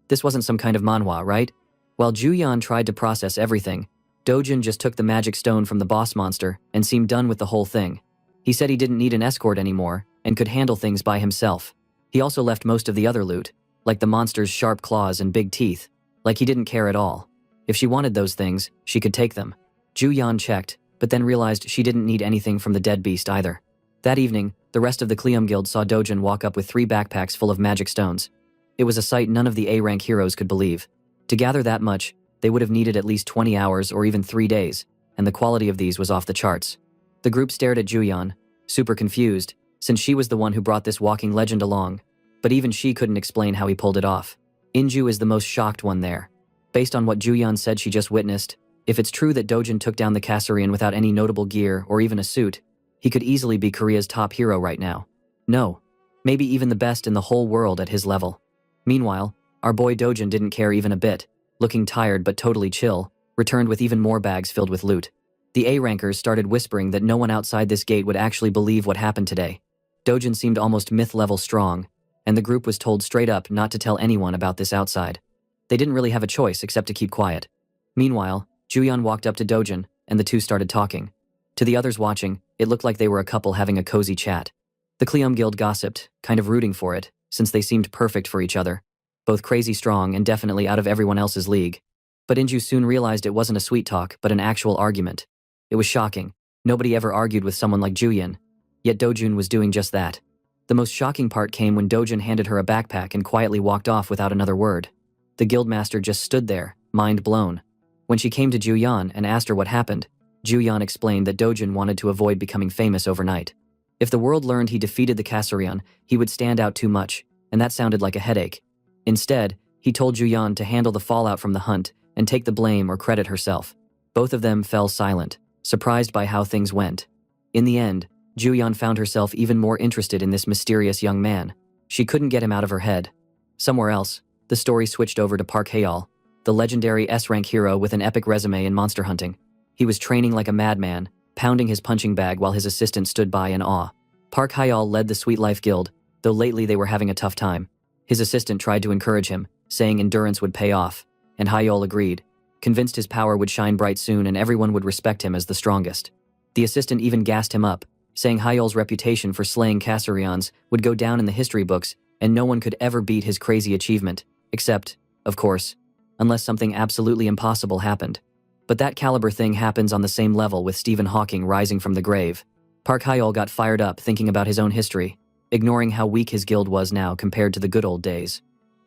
this wasn't some kind of manhwa, right? While Juyeon tried to process everything, Dojun just took the magic stone from the boss monster and seemed done with the whole thing. He said he didn't need an escort anymore and could handle things by himself. He also left most of the other loot, like the monster's sharp claws and big teeth, like he didn't care at all. If she wanted those things, she could take them. Juyeon checked, but then realized she didn't need anything from the dead beast either. That evening, the rest of the Cleom Guild saw Dojun walk up with 3 backpacks full of magic stones. It was a sight none of the A-rank heroes could believe. To gather that much, they would have needed at least 20 hours or even 3 days, and the quality of these was off the charts. The group stared at Juyeon, super confused, since she was the one who brought this walking legend along, but even she couldn't explain how he pulled it off. Inju is the most shocked one there. Based on what Juyeon said she just witnessed, if it's true that Dojun took down the Kassarion without any notable gear or even a suit, he could easily be Korea's top hero right now. No, maybe even the best in the whole world at his level. Meanwhile, our boy Dojun didn't care even a bit, looking tired but totally chill, returned with even more bags filled with loot. The A-rankers started whispering that no one outside this gate would actually believe what happened today. Dojun seemed almost myth-level strong, and the group was told straight up not to tell anyone about this outside. They didn't really have a choice except to keep quiet. Meanwhile, Juyeon walked up to Dojun, and the two started talking. To the others watching, it looked like they were a couple having a cozy chat. The Cleom Guild gossiped, kind of rooting for it, since they seemed perfect for each other. Both crazy strong and definitely out of everyone else's league. But Inju soon realized it wasn't a sweet talk, but an actual argument. It was shocking. Nobody ever argued with someone like Juyeon. Yet Dojun was doing just that. The most shocking part came when Dojun handed her a backpack and quietly walked off without another word. The guildmaster just stood there, mind blown. When she came to Juyan and asked her what happened, Juyan explained that Dojun wanted to avoid becoming famous overnight. If the world learned he defeated the Kasurian, he would stand out too much, and that sounded like a headache. Instead, he told Juyan to handle the fallout from the hunt and take the blame or credit herself. Both of them fell silent, surprised by how things went. In the end, Juyan found herself even more interested in this mysterious young man. She couldn't get him out of her head. Somewhere else, the story switched over to Park Hae-al, the legendary S-rank hero with an epic resume in monster hunting. He was training like a madman, pounding his punching bag while his assistant stood by in awe. Park Hae-al led the Sweet Life Guild, though lately they were having a tough time. His assistant tried to encourage him, saying endurance would pay off, and Hae-al agreed, convinced his power would shine bright soon and everyone would respect him as the strongest. The assistant even gassed him up, saying Hae-al's reputation for slaying Kasurians would go down in the history books and no one could ever beat his crazy achievement, except, of course, unless something absolutely impossible happened. But that caliber thing happens on the same level with Stephen Hawking rising from the grave. Park Hae-al got fired up thinking about his own history, ignoring how weak his guild was now compared to the good old days.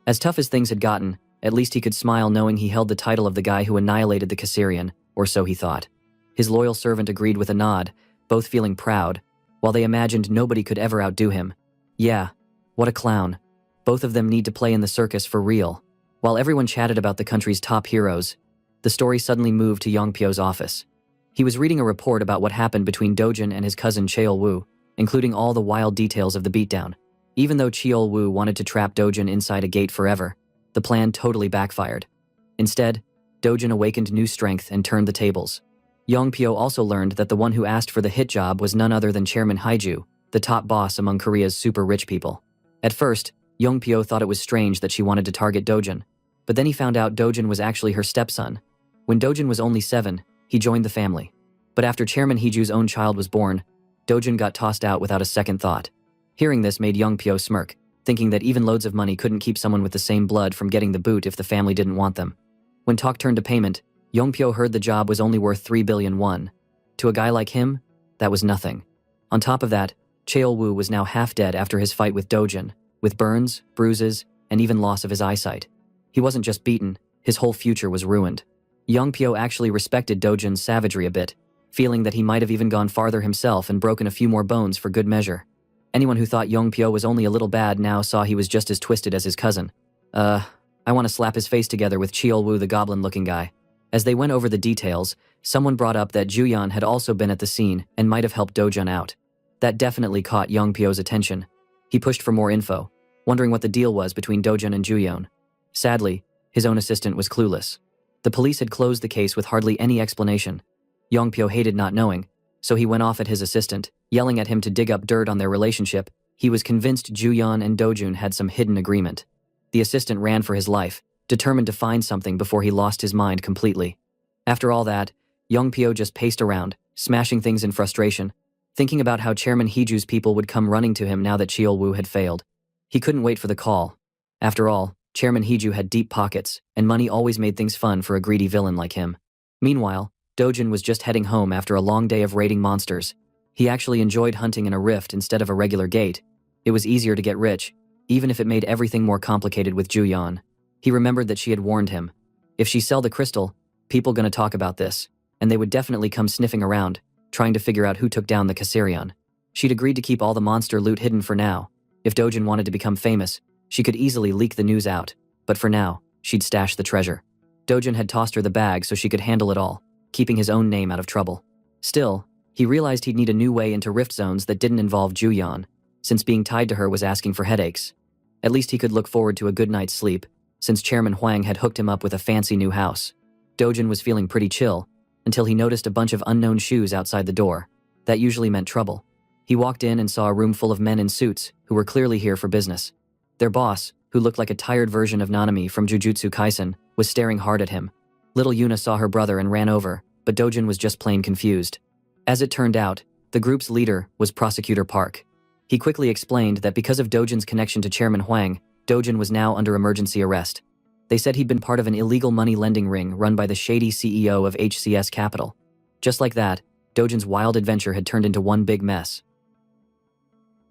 As tough as things had gotten, at least he could smile knowing he held the title of the guy who annihilated the Kasurian, or so he thought. His loyal servant agreed with a nod, both feeling proud, while they imagined nobody could ever outdo him. Yeah, what a clown. Both of them need to play in the circus for real. While everyone chatted about the country's top heroes, the story suddenly moved to Yongpyo's office. He was reading a report about what happened between Dojun and his cousin Cheol-woo, including all the wild details of the beatdown. Even though Cheol-woo wanted to trap Dojun inside a gate forever, the plan totally backfired. Instead, Dojun awakened new strength and turned the tables. Yongpyo also learned that the one who asked for the hit job was none other than Chairman Haiju, the top boss among Korea's super rich people. At first, Yongpyo thought it was strange that she wanted to target Dojun, but then he found out Dojun was actually her stepson. When Dojun was only 7, he joined the family. But after Chairman Haiju's own child was born, Dojun got tossed out without a second thought. Hearing this made Yongpyo smirk, thinking that even loads of money couldn't keep someone with the same blood from getting the boot if the family didn't want them. When talk turned to payment, Yongpyo heard the job was only worth 3 billion won. To a guy like him, that was nothing. On top of that, Cheol-woo was now half dead after his fight with Dojun, with burns, bruises, and even loss of his eyesight. He wasn't just beaten, his whole future was ruined. Yongpyo actually respected Dojun's savagery a bit, feeling that he might have even gone farther himself and broken a few more bones for good measure. Anyone who thought Yongpyo was only a little bad now saw he was just as twisted as his cousin. I want to slap his face together with Cheol-woo, the goblin-looking guy. As they went over the details, someone brought up that Juyan had also been at the scene and might have helped Dojun out. That definitely caught Yongpyo's attention. He pushed for more info, wondering what the deal was between Dojun and Juyeon. Sadly, his own assistant was clueless. The police had closed the case with hardly any explanation. Yongpyo hated not knowing, so he went off at his assistant, yelling at him to dig up dirt on their relationship. He was convinced Juyeon and Dojun had some hidden agreement. The assistant ran for his life, determined to find something before he lost his mind completely. After all that, Yongpyo just paced around, smashing things in frustration, thinking about how Chairman Haiju's people would come running to him now that Cheol-woo had failed. He couldn't wait for the call. After all, Chairman Haiju had deep pockets, and money always made things fun for a greedy villain like him. Meanwhile, Dojun was just heading home after a long day of raiding monsters. He actually enjoyed hunting in a rift instead of a regular gate. It was easier to get rich, even if it made everything more complicated with Juyeon. He remembered that she had warned him. If she sell the crystal, people gonna talk about this, and they would definitely come sniffing around, trying to figure out who took down the Kasurian. She'd agreed to keep all the monster loot hidden for now. If Dojun wanted to become famous, she could easily leak the news out, but for now, she'd stash the treasure. Dojun had tossed her the bag so she could handle it all, keeping his own name out of trouble. Still, he realized he'd need a new way into rift zones that didn't involve Juyeon, since being tied to her was asking for headaches. At least he could look forward to a good night's sleep, since Chairman Huang had hooked him up with a fancy new house. Dojun was feeling pretty chill, until he noticed a bunch of unknown shoes outside the door. That usually meant trouble. He walked in and saw a room full of men in suits who were clearly here for business. Their boss, who looked like a tired version of Nanami from Jujutsu Kaisen, was staring hard at him. Little Yuna saw her brother and ran over, but Dojun was just plain confused. As it turned out, the group's leader was Prosecutor Park. He quickly explained that because of Dojun's connection to Chairman Huang, Dojun was now under emergency arrest. They said he'd been part of an illegal money lending ring run by the shady CEO of HCS Capital. Just like that, Dojun's wild adventure had turned into one big mess.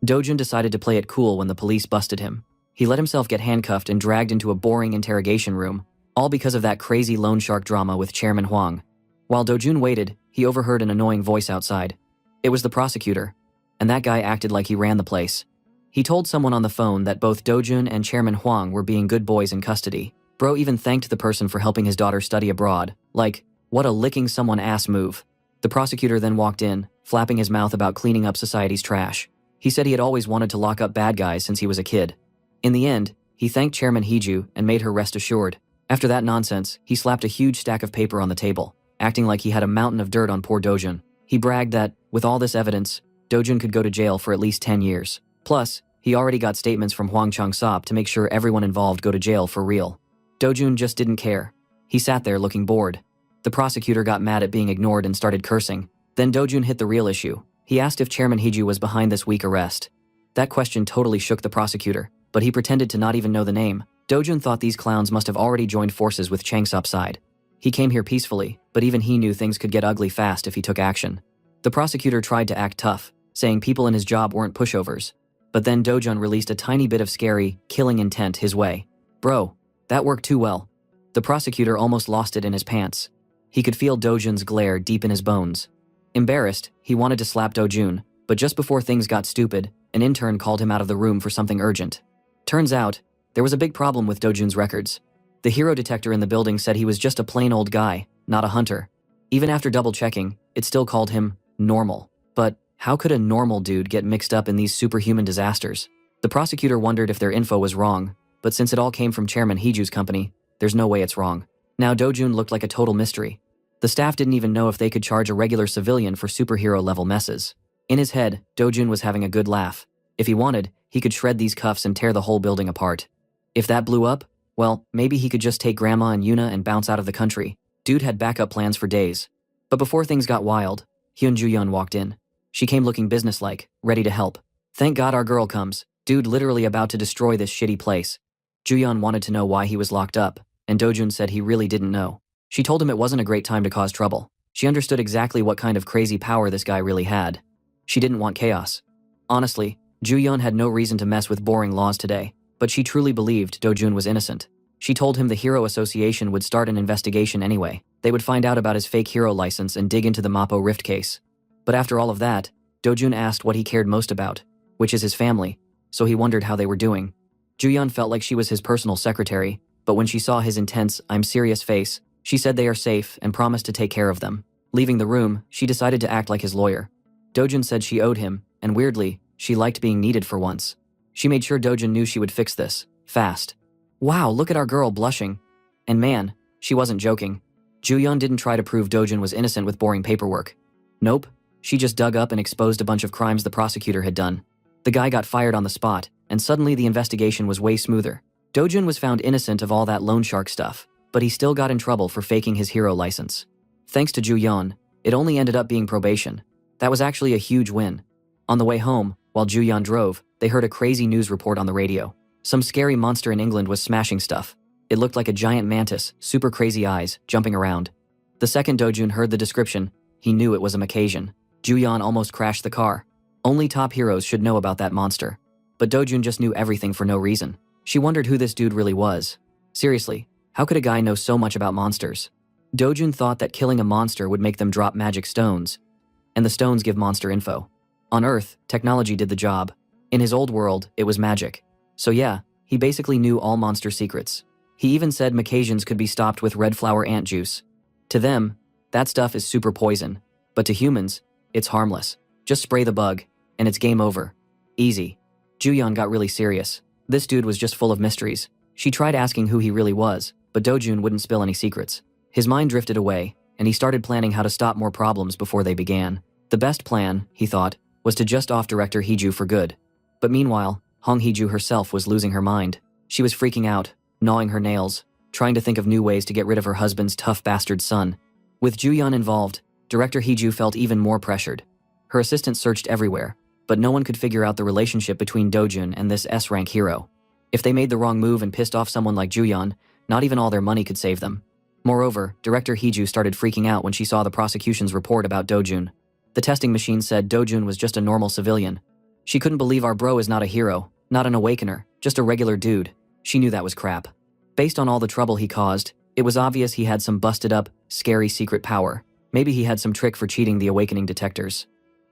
Dojun decided to play it cool when the police busted him. He let himself get handcuffed and dragged into a boring interrogation room, all because of that crazy loan shark drama with Chairman Huang. While Dojun waited, he overheard an annoying voice outside. It was the prosecutor, and that guy acted like he ran the place. He told someone on the phone that both Dojun and Chairman Huang were being good boys in custody. Bro even thanked the person for helping his daughter study abroad. Like, what a licking someone ass move. The prosecutor then walked in, flapping his mouth about cleaning up society's trash. He said he had always wanted to lock up bad guys since he was a kid. In the end, he thanked Chairman Heju and made her rest assured. After that nonsense, he slapped a huge stack of paper on the table, acting like he had a mountain of dirt on poor Dojun. He bragged that, with all this evidence, Dojun could go to jail for at least 10 years. Plus, he already got statements from Huang Chang-sop to make sure everyone involved go to jail for real. Dojun just didn't care. He sat there looking bored. The prosecutor got mad at being ignored and started cursing. Then Dojun hit the real issue. He asked if Chairman Heju was behind this weak arrest. That question totally shook the prosecutor, but he pretended to not even know the name. Dojun thought these clowns must have already joined forces with Chang-sop's side. He came here peacefully, but even he knew things could get ugly fast if he took action. The prosecutor tried to act tough, saying people in his job weren't pushovers. But then Dojun released a tiny bit of scary, killing intent his way. Bro, that worked too well. The prosecutor almost lost it in his pants. He could feel Dojun's glare deep in his bones. Embarrassed, he wanted to slap Dojun, but just before things got stupid, an intern called him out of the room for something urgent. Turns out, there was a big problem with Dojun's records. The hero detector in the building said he was just a plain old guy, not a hunter. Even after double-checking, it still called him normal. But how could a normal dude get mixed up in these superhuman disasters? The prosecutor wondered if their info was wrong, but since it all came from Chairman Heju's company, there's no way it's wrong. Now Dojun looked like a total mystery. The staff didn't even know if they could charge a regular civilian for superhero-level messes. In his head, Dojun was having a good laugh. If he wanted, he could shred these cuffs and tear the whole building apart. If that blew up, well, maybe he could just take Grandma and Yuna and bounce out of the country. Dude had backup plans for days. But before things got wild, Hyun Ju-yeon walked in. She came looking businesslike, ready to help. Thank God our girl comes. Dude literally about to destroy this shitty place. Ju-yeon wanted to know why he was locked up, and Dojun said he really didn't know. She told him it wasn't a great time to cause trouble. She understood exactly what kind of crazy power this guy really had. She didn't want chaos. Honestly, Ju-yeon had no reason to mess with boring laws today, but she truly believed Dojun was innocent. She told him the Hero Association would start an investigation anyway. They would find out about his fake hero license and dig into the Mappo Rift case. But after all of that, Dojun asked what he cared most about, which is his family, so he wondered how they were doing. Ju-yeon felt like she was his personal secretary, but when she saw his intense, I'm serious face, she said they are safe and promised to take care of them. Leaving the room, she decided to act like his lawyer. Dojun said she owed him, and weirdly, she liked being needed for once. She made sure Dojun knew she would fix this, fast. Wow, look at our girl blushing. And man, she wasn't joking. Ju-yeon didn't try to prove Dojun was innocent with boring paperwork. Nope, she just dug up and exposed a bunch of crimes the prosecutor had done. The guy got fired on the spot, and suddenly the investigation was way smoother. Dojun was found innocent of all that loan shark stuff, but he still got in trouble for faking his hero license. Thanks to Ju-yeon, it only ended up being probation. That was actually a huge win. On the way home, while Ju-yeon drove, they heard a crazy news report on the radio. Some scary monster in England was smashing stuff. It looked like a giant mantis, super crazy eyes, jumping around. The second Dojun heard the description, he knew it was a Macasion. Ju-yeon almost crashed the car. Only top heroes should know about that monster. But Dojun just knew everything for no reason. She wondered who this dude really was. Seriously, how could a guy know so much about monsters? Dojun thought that killing a monster would make them drop magic stones, and the stones give monster info. On Earth, technology did the job. In his old world, it was magic. So yeah, he basically knew all monster secrets. He even said Macasians could be stopped with red flower ant juice. To them, that stuff is super poison, but to humans, it's harmless. Just spray the bug, and it's game over. Easy. Ju-yeon got really serious. This dude was just full of mysteries. She tried asking who he really was, but Dojun wouldn't spill any secrets. His mind drifted away, and he started planning how to stop more problems before they began. The best plan, he thought, was to just off director Heju for good. But meanwhile, Hong Heju herself was losing her mind. She was freaking out, gnawing her nails, trying to think of new ways to get rid of her husband's tough bastard son. With Ju-yeon involved, director Heju felt even more pressured. Her assistant searched everywhere, but no one could figure out the relationship between Dojun and this S-rank hero. If they made the wrong move and pissed off someone like Ju-yeon, not even all their money could save them. Moreover, director Heju started freaking out when she saw the prosecution's report about Dojun. The testing machine said Dojun was just a normal civilian. She couldn't believe our bro is not a hero, not an awakener, just a regular dude. She knew that was crap. Based on all the trouble he caused, it was obvious he had some busted up, scary secret power. Maybe he had some trick for cheating the awakening detectors.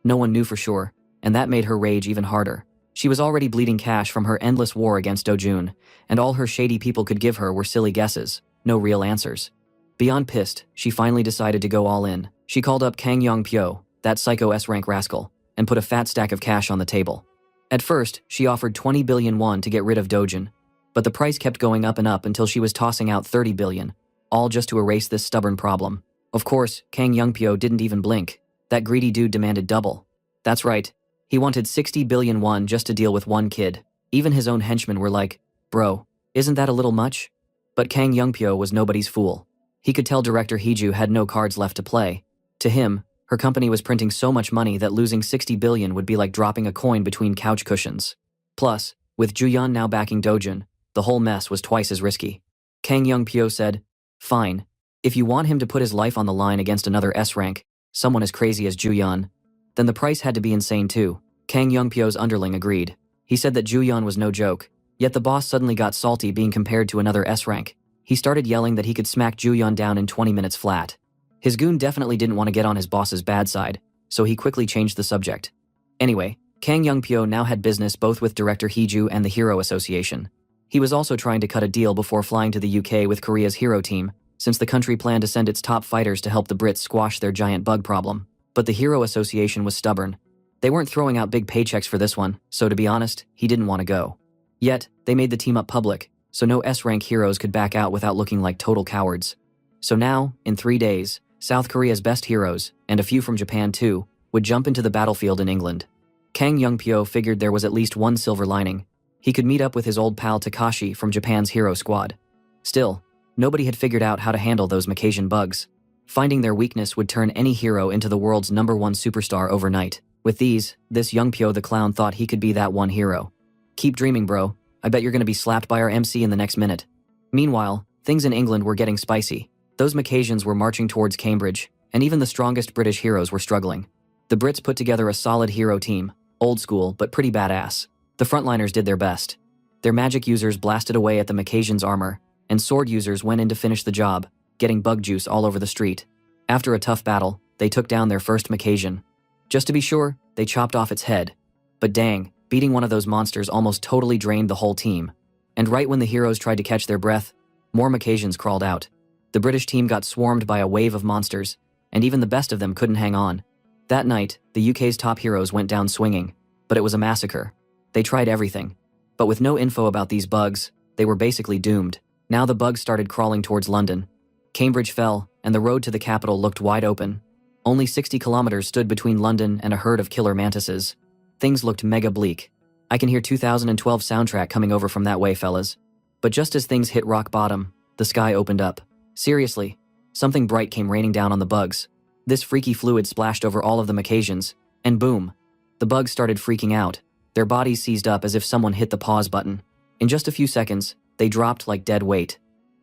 No one knew for sure, and that made her rage even harder. She was already bleeding cash from her endless war against Dojun, and all her shady people could give her were silly guesses, no real answers. Beyond pissed, she finally decided to go all in. She called up Kang Yong-pyo, that psycho S-rank rascal, and put a fat stack of cash on the table. At first, she offered 20 billion won to get rid of Dojun, but the price kept going up and up until she was tossing out 30 billion, all just to erase this stubborn problem. Of course, Kang Yong-pyo didn't even blink. That greedy dude demanded double. That's right. He wanted 60 billion won just to deal with one kid. Even his own henchmen were like, bro, isn't that a little much? But Kang Yong-pyo was nobody's fool. He could tell director Heju had no cards left to play. To him, her company was printing so much money that losing 60 billion would be like dropping a coin between couch cushions. Plus, with Juyeon now backing Dojun, the whole mess was twice as risky. Kang Yong-pyo said, fine. If you want him to put his life on the line against another S-rank, someone as crazy as Juyeon, then the price had to be insane too. Kang Yong-pyo's underling agreed. He said that Juyeon was no joke, yet the boss suddenly got salty being compared to another S-rank. He started yelling that he could smack Juyeon down in 20 minutes flat. His goon definitely didn't want to get on his boss's bad side, so he quickly changed the subject. Anyway, Kang Yong-pyo now had business both with director Heju and the Hero Association. He was also trying to cut a deal before flying to the UK with Korea's hero team, since the country planned to send its top fighters to help the Brits squash their giant bug problem. But the Hero Association was stubborn. They weren't throwing out big paychecks for this one, so to be honest, he didn't want to go. Yet, they made the team up public, so no S-rank heroes could back out without looking like total cowards. So now, in 3 days, South Korea's best heroes, and a few from Japan too, would jump into the battlefield in England. Kang Yong-pyo figured there was at least one silver lining. He could meet up with his old pal Takashi from Japan's hero squad. Still, nobody had figured out how to handle those Macassian bugs. Finding their weakness would turn any hero into the world's #1 superstar overnight. With these, this Yong-pyo the clown thought he could be that one hero. Keep dreaming, bro. I bet you're gonna be slapped by our MC in the next minute. Meanwhile, things in England were getting spicy. Those Macassians were marching towards Cambridge, and even the strongest British heroes were struggling. The Brits put together a solid hero team, old school but pretty badass. The frontliners did their best. Their magic users blasted away at the Macassians' armor, and sword users went in to finish the job, getting bug juice all over the street. After a tough battle, they took down their first Macassian. Just to be sure, they chopped off its head. But dang, beating one of those monsters almost totally drained the whole team. And right when the heroes tried to catch their breath, more Macassians crawled out. The British team got swarmed by a wave of monsters, and even the best of them couldn't hang on. That night, the UK's top heroes went down swinging, but it was a massacre. They tried everything. But with no info about these bugs, they were basically doomed. Now the bugs started crawling towards London. Cambridge fell, and the road to the capital looked wide open. Only 60 kilometers stood between London and a herd of killer mantises. Things looked mega bleak. I can hear 2012 soundtrack coming over from that way, fellas. But just as things hit rock bottom, the sky opened up. Seriously, something bright came raining down on the bugs. This freaky fluid splashed over all of the Macassians, and boom, the bugs started freaking out. Their bodies seized up as if someone hit the pause button. In just a few seconds, they dropped like dead weight.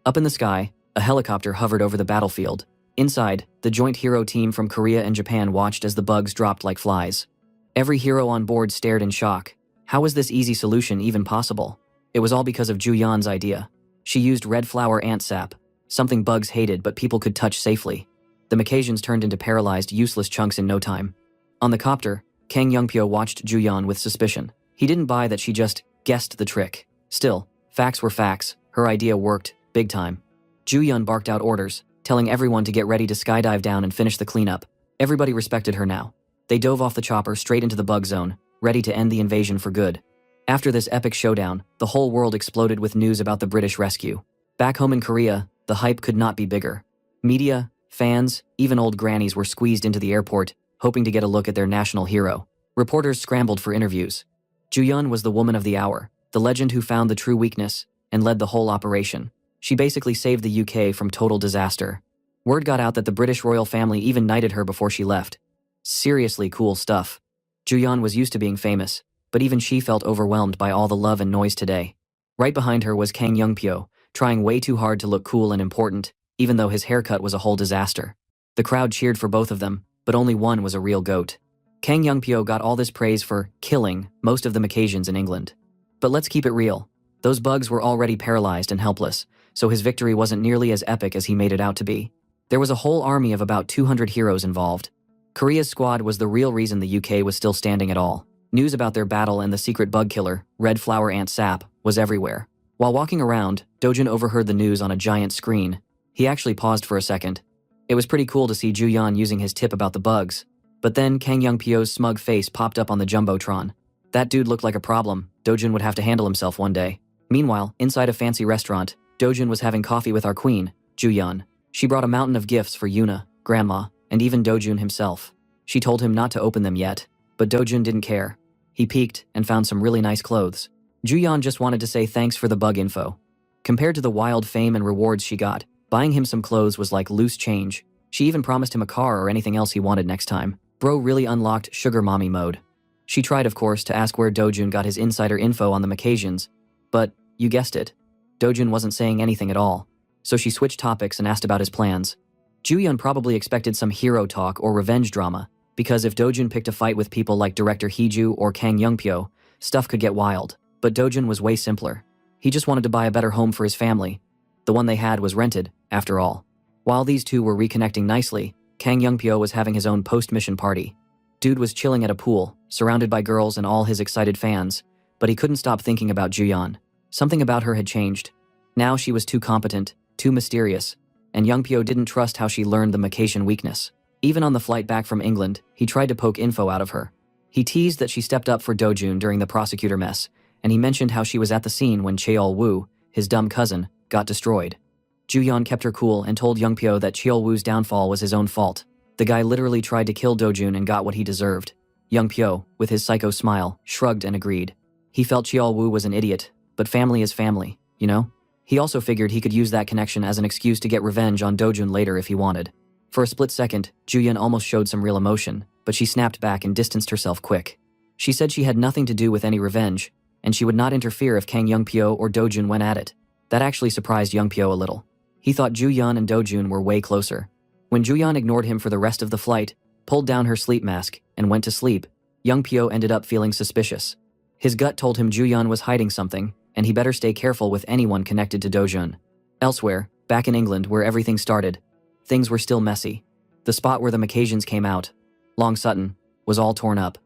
Up in the sky, a helicopter hovered over the battlefield. Inside, the joint hero team from Korea and Japan watched as the bugs dropped like flies. Every hero on board stared in shock. How was this easy solution even possible? It was all because of Juyeon's idea. She used red flower ant sap, something bugs hated but people could touch safely. The Macassians turned into paralyzed, useless chunks in no time. On the copter, Kang Yong-pyo watched Juyeon with suspicion. He didn't buy that she just guessed the trick. Still, facts were facts. Her idea worked, big time. Juyeon barked out orders, telling everyone to get ready to skydive down and finish the cleanup. Everybody respected her now. They dove off the chopper straight into the bug zone, ready to end the invasion for good. After this epic showdown, the whole world exploded with news about the British rescue. Back home in Korea, the hype could not be bigger. Media, fans, even old grannies were squeezed into the airport, hoping to get a look at their national hero. Reporters scrambled for interviews. Juyeon was the woman of the hour, the legend who found the true weakness and led the whole operation. She basically saved the UK from total disaster. Word got out that the British royal family even knighted her before she left. Seriously cool stuff. Juyeon was used to being famous, but even she felt overwhelmed by all the love and noise today. Right behind her was Kang Yong-pyo, trying way too hard to look cool and important, even though his haircut was a whole disaster. The crowd cheered for both of them, but only one was a real goat. Kang Youngpyo got all this praise for killing most of the Macassians in England. But let's keep it real. Those bugs were already paralyzed and helpless, so his victory wasn't nearly as epic as he made it out to be. There was a whole army of about 200 heroes involved. Korea's squad was the real reason the UK was still standing at all. News about their battle and the secret bug killer, red flower ant sap, was everywhere. While walking around, Dojun overheard the news on a giant screen. He actually paused for a second. It was pretty cool to see Juyeon using his tip about the bugs. But then Kang Youngpyo's smug face popped up on the jumbotron. That dude looked like a problem. Dojun would have to handle himself one day. Meanwhile, inside a fancy restaurant, Dojun was having coffee with our queen, Juyeon. She brought a mountain of gifts for Yuna, Grandma, and even Dojun himself. She told him not to open them yet, but Dojun didn't care. He peeked and found some really nice clothes. Juyeon just wanted to say thanks for the bug info. Compared to the wild fame and rewards she got, buying him some clothes was like loose change. She even promised him a car or anything else he wanted next time. Bro really unlocked sugar mommy mode. She tried, of course, to ask where Dojun got his insider info on the Macassians, but, you guessed it, Dojun wasn't saying anything at all. So she switched topics and asked about his plans. Juyeon probably expected some hero talk or revenge drama, because if Dojun picked a fight with people like director Heeju or Kang Youngpyo, stuff could get wild. But Dojun was way simpler. He just wanted to buy a better home for his family. The one they had was rented, after all. While these two were reconnecting nicely, Kang Youngpyo was having his own post-mission party. Dude was chilling at a pool, surrounded by girls and all his excited fans, but he couldn't stop thinking about Juyeon. Something about her had changed. Now she was too competent, too mysterious, and Youngpyo didn't trust how she learned the Macassian weakness. Even on the flight back from England, he tried to poke info out of her. He teased that she stepped up for Dojun during the prosecutor mess, and he mentioned how she was at the scene when Cheol-woo, his dumb cousin, got destroyed. Juyeon kept her cool and told Youngpyo that Cheol-woo's downfall was his own fault. The guy literally tried to kill Dojun and got what he deserved. Youngpyo, with his psycho smile, shrugged and agreed. He felt Cheol-woo was an idiot, but family is family, you know? He also figured he could use that connection as an excuse to get revenge on Dojun later if he wanted. For a split second, Juyeon almost showed some real emotion, but she snapped back and distanced herself quick. She said she had nothing to do with any revenge, and she would not interfere if Kang Youngpyo or Dojun went at it. That actually surprised Youngpyo a little. He thought Juyeon and Dojun were way closer. When Juyeon ignored him for the rest of the flight, pulled down her sleep mask, and went to sleep, Youngpyo ended up feeling suspicious. His gut told him Juyeon was hiding something, and he better stay careful with anyone connected to Dojun. Elsewhere, back in England where everything started, things were still messy. The spot where the Macassians came out, Long Sutton, was all torn up.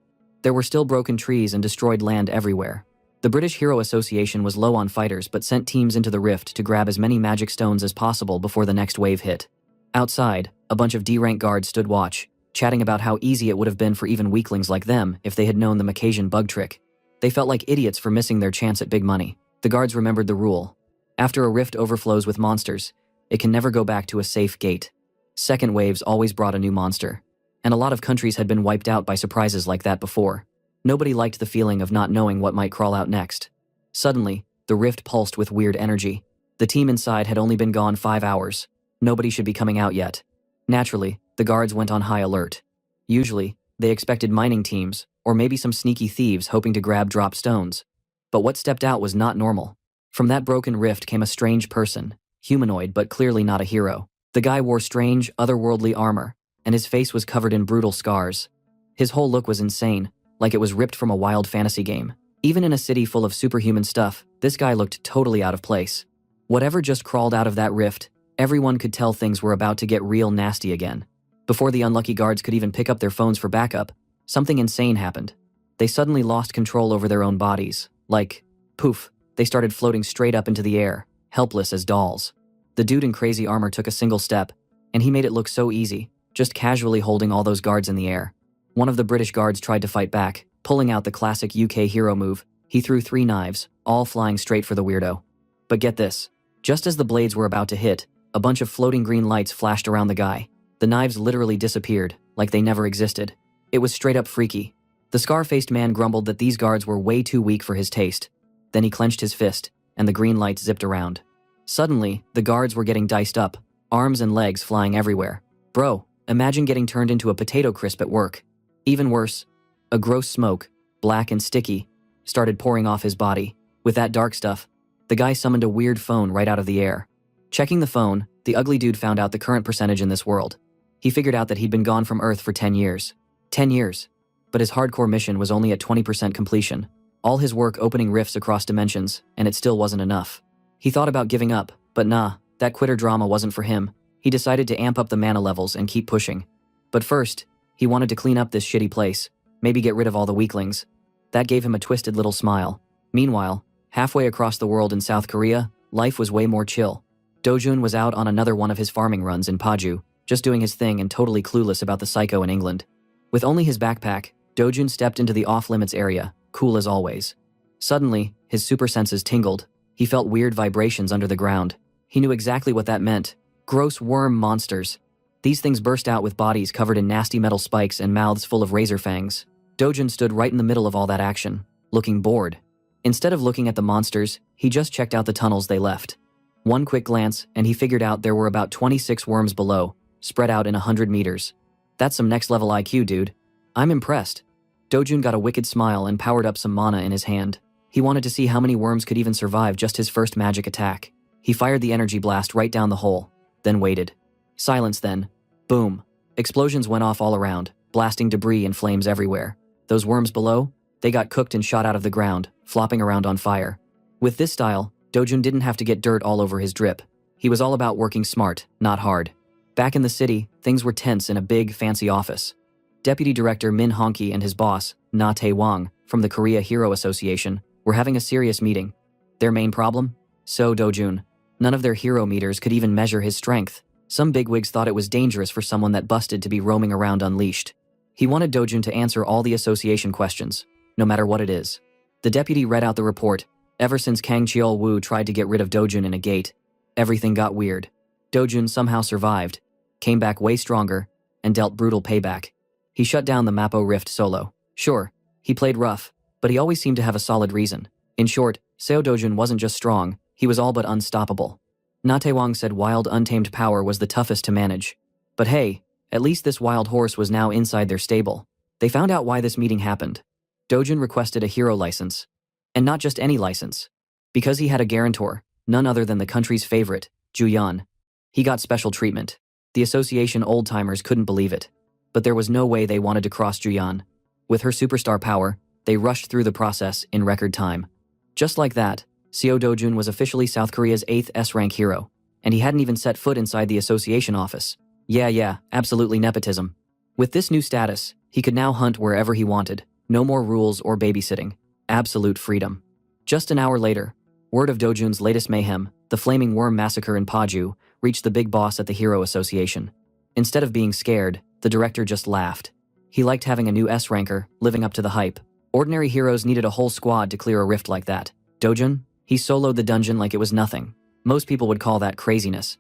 There were still broken trees and destroyed land everywhere. The British Hero Association was low on fighters but sent teams into the rift to grab as many magic stones as possible before the next wave hit. Outside, a bunch of D-rank guards stood watch, chatting about how easy it would have been for even weaklings like them if they had known the Macassian bug trick. They felt like idiots for missing their chance at big money. The guards remembered the rule. After a rift overflows with monsters, it can never go back to a safe gate. Second waves always brought a new monster. And a lot of countries had been wiped out by surprises like that before. Nobody liked the feeling of not knowing what might crawl out next. Suddenly, the rift pulsed with weird energy. The team inside had only been gone 5 hours. Nobody should be coming out yet. Naturally, the guards went on high alert. Usually, they expected mining teams, or maybe some sneaky thieves hoping to grab drop stones. But what stepped out was not normal. From that broken rift came a strange person, humanoid but clearly not a hero. The guy wore strange, otherworldly armor, and his face was covered in brutal scars. His whole look was insane, like it was ripped from a wild fantasy game. Even in a city full of superhuman stuff, this guy looked totally out of place. Whatever just crawled out of that rift, everyone could tell things were about to get real nasty again. Before the unlucky guards could even pick up their phones for backup, something insane happened. They suddenly lost control over their own bodies. Like, poof, they started floating straight up into the air, helpless as dolls. The dude in crazy armor took a single step, and he made it look so easy, just casually holding all those guards in the air. One of the British guards tried to fight back, pulling out the classic UK hero move. He threw 3 knives, all flying straight for the weirdo. But get this, just as the blades were about to hit, a bunch of floating green lights flashed around the guy. The knives literally disappeared, like they never existed. It was straight up freaky. The scar-faced man grumbled that these guards were way too weak for his taste. Then he clenched his fist, and the green lights zipped around. Suddenly, the guards were getting diced up, arms and legs flying everywhere. Bro, imagine getting turned into a potato crisp at work. Even worse, a gross smoke, black and sticky, started pouring off his body. With that dark stuff, the guy summoned a weird phone right out of the air. Checking the phone, the ugly dude found out the current percentage in this world. He figured out that he'd been gone from Earth for 10 years. 10 years. but his hardcore mission was only at 20% completion. All his work opening rifts across dimensions, and it still wasn't enough. He thought about giving up, but nah, that quitter drama wasn't for him. He decided to amp up the mana levels and keep pushing. But first, he wanted to clean up this shitty place, maybe get rid of all the weaklings. That gave him a twisted little smile. Meanwhile, halfway across the world in South Korea, life was way more chill. Dojun was out on another one of his farming runs in Paju, just doing his thing and totally clueless about the psycho in England. With only his backpack, Dojun stepped into the off-limits area, cool as always. Suddenly, his super senses tingled. He felt weird vibrations under the ground. He knew exactly what that meant. Gross worm monsters. These things burst out with bodies covered in nasty metal spikes and mouths full of razor fangs. Dojun stood right in the middle of all that action, looking bored. Instead of looking at the monsters, he just checked out the tunnels they left. One quick glance, and he figured out there were about 26 worms below, spread out in 100 meters. That's some next-level IQ, dude. I'm impressed. Dojun got a wicked smile and powered up some mana in his hand. He wanted to see how many worms could even survive just his first magic attack. He fired the energy blast right down the hole, then waited. Silence then. Boom. Explosions went off all around, blasting debris and flames everywhere. Those worms below, they got cooked and shot out of the ground, flopping around on fire. With this style, Dojun didn't have to get dirt all over his drip. He was all about working smart, not hard. Back in the city, things were tense in a big, fancy office. Deputy Director Min Honki and his boss, Na Tae-wang, from the Korea Hero Association, were having a serious meeting. Their main problem? So Dojun. None of their hero meters could even measure his strength. Some bigwigs thought it was dangerous for someone that busted to be roaming around unleashed. He wanted Dojun to answer all the association questions, no matter what it is. The deputy read out the report. Ever since Kang Cheol-woo tried to get rid of Dojun in a gate, everything got weird. Dojun somehow survived, came back way stronger, and dealt brutal payback. He shut down the Mappo Rift solo. Sure, he played rough, but he always seemed to have a solid reason. In short, Seo Dojun wasn't just strong, he was all but unstoppable. Na Tae-wang said wild untamed power was the toughest to manage. But hey, at least this wild horse was now inside their stable. They found out why this meeting happened. Dojun requested a hero license. And not just any license. Because he had a guarantor, none other than the country's favorite, Juyeon. He got special treatment. The association old-timers couldn't believe it. But there was no way they wanted to cross Juyeon. With her superstar power, they rushed through the process in record time. Just like that, Seo Dojun was officially South Korea's 8th S-rank hero, and he hadn't even set foot inside the association office. Yeah, absolutely nepotism. With this new status, he could now hunt wherever he wanted. No more rules or babysitting. Absolute freedom. Just an hour later, word of Dojun's latest mayhem, the Flaming Worm Massacre in Paju, reached the big boss at the Hero Association. Instead of being scared, the director just laughed. He liked having a new S-ranker, living up to the hype. Ordinary heroes needed a whole squad to clear a rift like that. Dojun? He soloed the dungeon like it was nothing. Most people would call that craziness.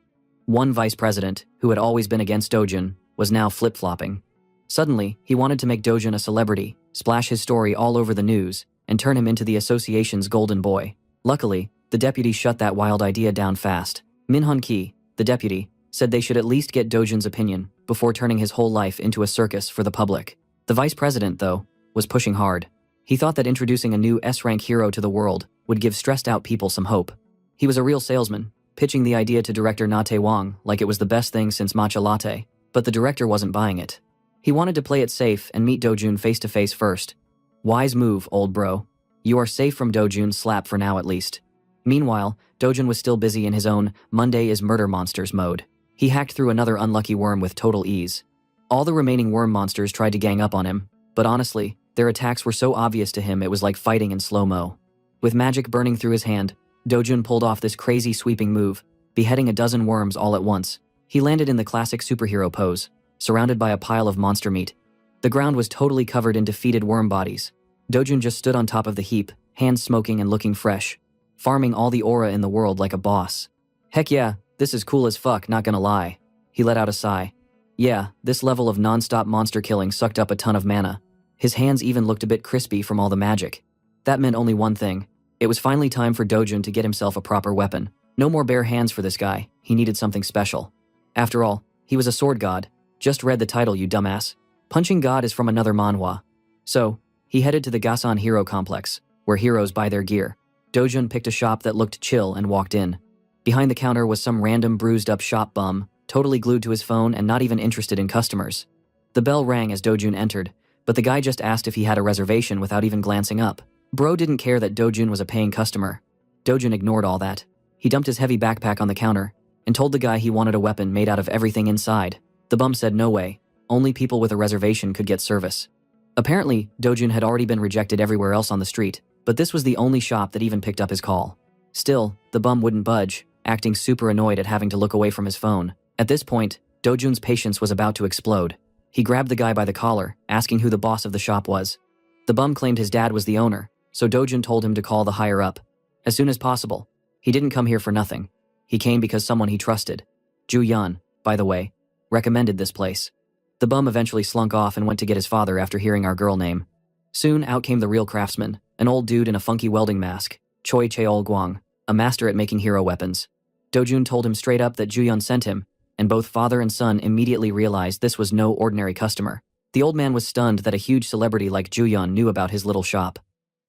One vice president, who had always been against Dojun, was now flip-flopping. Suddenly, he wanted to make Dojun a celebrity, splash his story all over the news, and turn him into the association's golden boy. Luckily, the deputy shut that wild idea down fast. Min Hun-ki, the deputy, said they should at least get Dojun's opinion before turning his whole life into a circus for the public. The vice president, though, was pushing hard. He thought that introducing a new S-rank hero to the world would give stressed-out people some hope. He was a real salesman, pitching the idea to director Na Tae-wang like it was the best thing since matcha latte, but the director wasn't buying it. He wanted to play it safe and meet Dojun face-to-face first. Wise move, old bro. You are safe from Dojun's slap for now at least. Meanwhile, Dojun was still busy in his own Monday is Murder Monsters mode. He hacked through another unlucky worm with total ease. All the remaining worm monsters tried to gang up on him, but honestly, their attacks were so obvious to him it was like fighting in slow-mo. With magic burning through his hand, Dojun pulled off this crazy sweeping move, beheading a dozen worms all at once. He landed in the classic superhero pose, surrounded by a pile of monster meat. The ground was totally covered in defeated worm bodies. Dojun just stood on top of the heap, hands smoking and looking fresh, farming all the aura in the world like a boss. Heck yeah, this is cool as fuck, not gonna lie. He let out a sigh. Yeah, this level of non-stop monster killing sucked up a ton of mana. His hands even looked a bit crispy from all the magic. That meant only one thing. It was finally time for Dojun to get himself a proper weapon. No more bare hands for this guy, he needed something special. After all, he was a sword god. Just read the title, you dumbass. Punching God is from another manhwa. So, he headed to the Gasan Hero Complex, where heroes buy their gear. Dojun picked a shop that looked chill and walked in. Behind the counter was some random bruised-up shop bum, totally glued to his phone and not even interested in customers. The bell rang as Dojun entered, but the guy just asked if he had a reservation without even glancing up. Bro didn't care that Dojun was a paying customer. Dojun ignored all that. He dumped his heavy backpack on the counter and told the guy he wanted a weapon made out of everything inside. The bum said no way, only people with a reservation could get service. Apparently, Dojun had already been rejected everywhere else on the street, but this was the only shop that even picked up his call. Still, the bum wouldn't budge, acting super annoyed at having to look away from his phone. At this point, Dojun's patience was about to explode. He grabbed the guy by the collar, asking who the boss of the shop was. The bum claimed his dad was the owner, so Dojun told him to call the higher up as soon as possible. He didn't come here for nothing. He came because someone he trusted, Ju Yun, by the way, recommended this place. The bum eventually slunk off and went to get his father after hearing our girl name. Soon out came the real craftsman, an old dude in a funky welding mask, Choi Cheol Guang, a master at making hero weapons. Dojun told him straight up that Ju Yun sent him, and both father and son immediately realized this was no ordinary customer. The old man was stunned that a huge celebrity like Ju Yun knew about his little shop.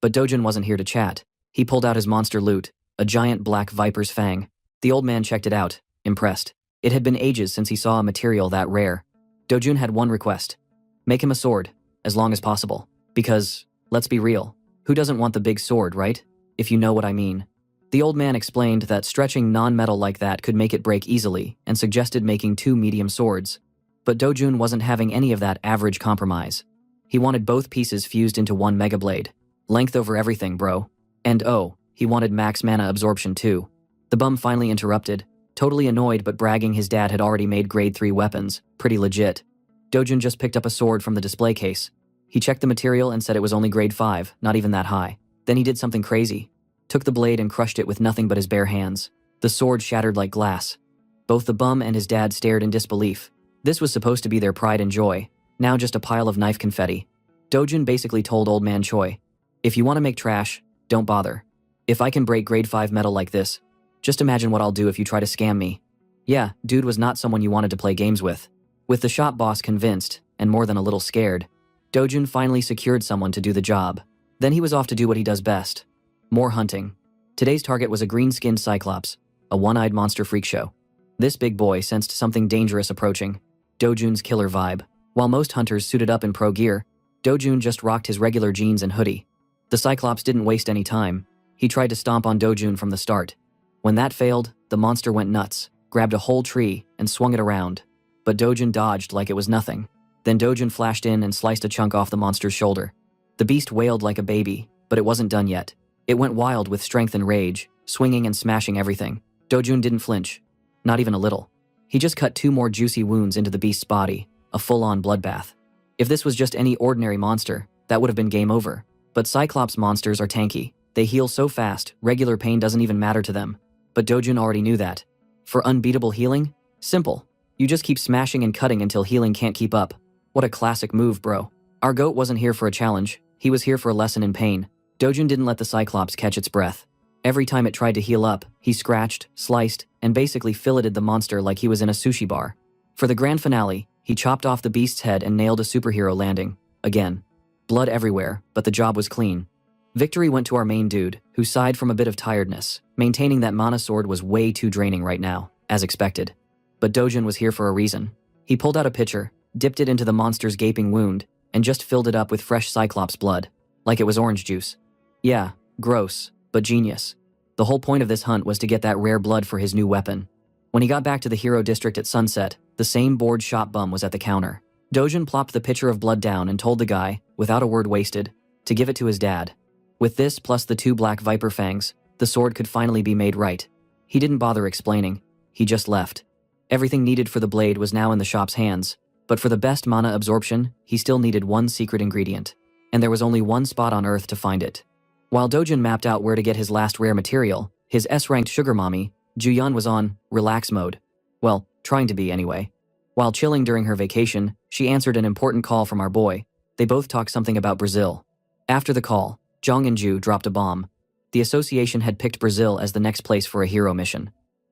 But Dojun wasn't here to chat. He pulled out his monster loot, a giant black viper's fang. The old man checked it out, impressed. It had been ages since he saw a material that rare. Dojun had one request. Make him a sword, as long as possible. Because, let's be real, who doesn't want the big sword, right? If you know what I mean. The old man explained that stretching non-metal like that could make it break easily and suggested making 2 medium swords. But Dojun wasn't having any of that average compromise. He wanted both pieces fused into one mega blade. Length over everything, bro. And oh, he wanted max mana absorption too. The bum finally interrupted, totally annoyed but bragging his dad had already made grade 3 weapons, pretty legit. Dojun just picked up a sword from the display case. He checked the material and said it was only grade 5, not even that high. Then he did something crazy. Took the blade and crushed it with nothing but his bare hands. The sword shattered like glass. Both the bum and his dad stared in disbelief. This was supposed to be their pride and joy, now just a pile of knife confetti. Dojun basically told old man Choi, if you want to make trash, don't bother. If I can break grade 5 metal like this, just imagine what I'll do if you try to scam me. Yeah, dude was not someone you wanted to play games with. With the shop boss convinced, and more than a little scared, Dojun finally secured someone to do the job. Then he was off to do what he does best. More hunting. Today's target was a green-skinned cyclops, a one-eyed monster freak show. This big boy sensed something dangerous approaching. Dojun's killer vibe. While most hunters suited up in pro gear, Dojun just rocked his regular jeans and hoodie. The cyclops didn't waste any time. He tried to stomp on Dojun from the start. When that failed, the monster went nuts, grabbed a whole tree, and swung it around. But Dojun dodged like it was nothing. Then Dojun flashed in and sliced a chunk off the monster's shoulder. The beast wailed like a baby, but it wasn't done yet. It went wild with strength and rage, swinging and smashing everything. Dojun didn't flinch. Not even a little. He just cut 2 more juicy wounds into the beast's body, a full-on bloodbath. If this was just any ordinary monster, that would have been game over. But Cyclops monsters are tanky. They heal so fast, regular pain doesn't even matter to them. But Dojun already knew that. For unbeatable healing? Simple. You just keep smashing and cutting until healing can't keep up. What a classic move, bro. Our goat wasn't here for a challenge. He was here for a lesson in pain. Dojun didn't let the Cyclops catch its breath. Every time it tried to heal up, he scratched, sliced, and basically filleted the monster like he was in a sushi bar. For the grand finale, he chopped off the beast's head and nailed a superhero landing. Again. Blood everywhere, but the job was clean. Victory went to our main dude, who sighed from a bit of tiredness, maintaining that mana sword was way too draining right now, as expected. But Dojun was here for a reason. He pulled out a pitcher, dipped it into the monster's gaping wound, and just filled it up with fresh Cyclops blood, like it was orange juice. Yeah, gross, but genius. The whole point of this hunt was to get that rare blood for his new weapon. When he got back to the hero district at sunset, the same bored shop bum was at the counter. Dojun plopped the pitcher of blood down and told the guy, without a word wasted, to give it to his dad. With this plus the 2 black viper fangs, the sword could finally be made right. He didn't bother explaining. He just left. Everything needed for the blade was now in the shop's hands, but for the best mana absorption, he still needed one secret ingredient. And there was only one spot on Earth to find it. While Dojun mapped out where to get his last rare material, his S-ranked sugar mommy, Ju Yun, was on relax mode. Well, trying to be anyway. While chilling during her vacation, she answered an important call from our boy. They both talked something about Brazil. After the call, Zhang and Ju dropped a bomb. The association had picked Brazil as the next place for a hero mission.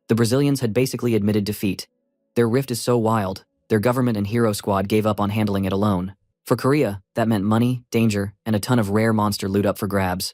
The Brazilians had basically admitted defeat. Their rift is so wild, their government and hero squad gave up on handling it alone. For Korea, that meant money, danger, and a ton of rare monster loot up for grabs.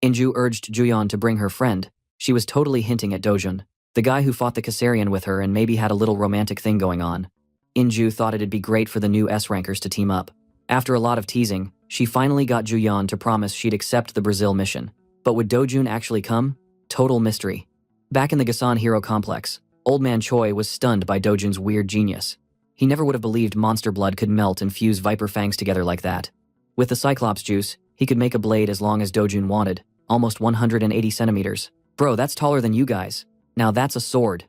Inju urged Juyeon to bring her friend. She was totally hinting at Dojun, the guy who fought the Caesarian with her and maybe had a little romantic thing going on. Inju thought it'd be great for the new S-rankers to team up. After a lot of teasing, she finally got Juyeon to promise she'd accept the Brazil mission. But would Dojun actually come? Total mystery. Back in the Gasan Hero Complex, Old Man Choi was stunned by Dojun's weird genius. He never would have believed monster blood could melt and fuse viper fangs together like that. With the Cyclops juice, he could make a blade as long as Dojun wanted, almost 180 centimeters. Bro, that's taller than you guys. Now that's a sword.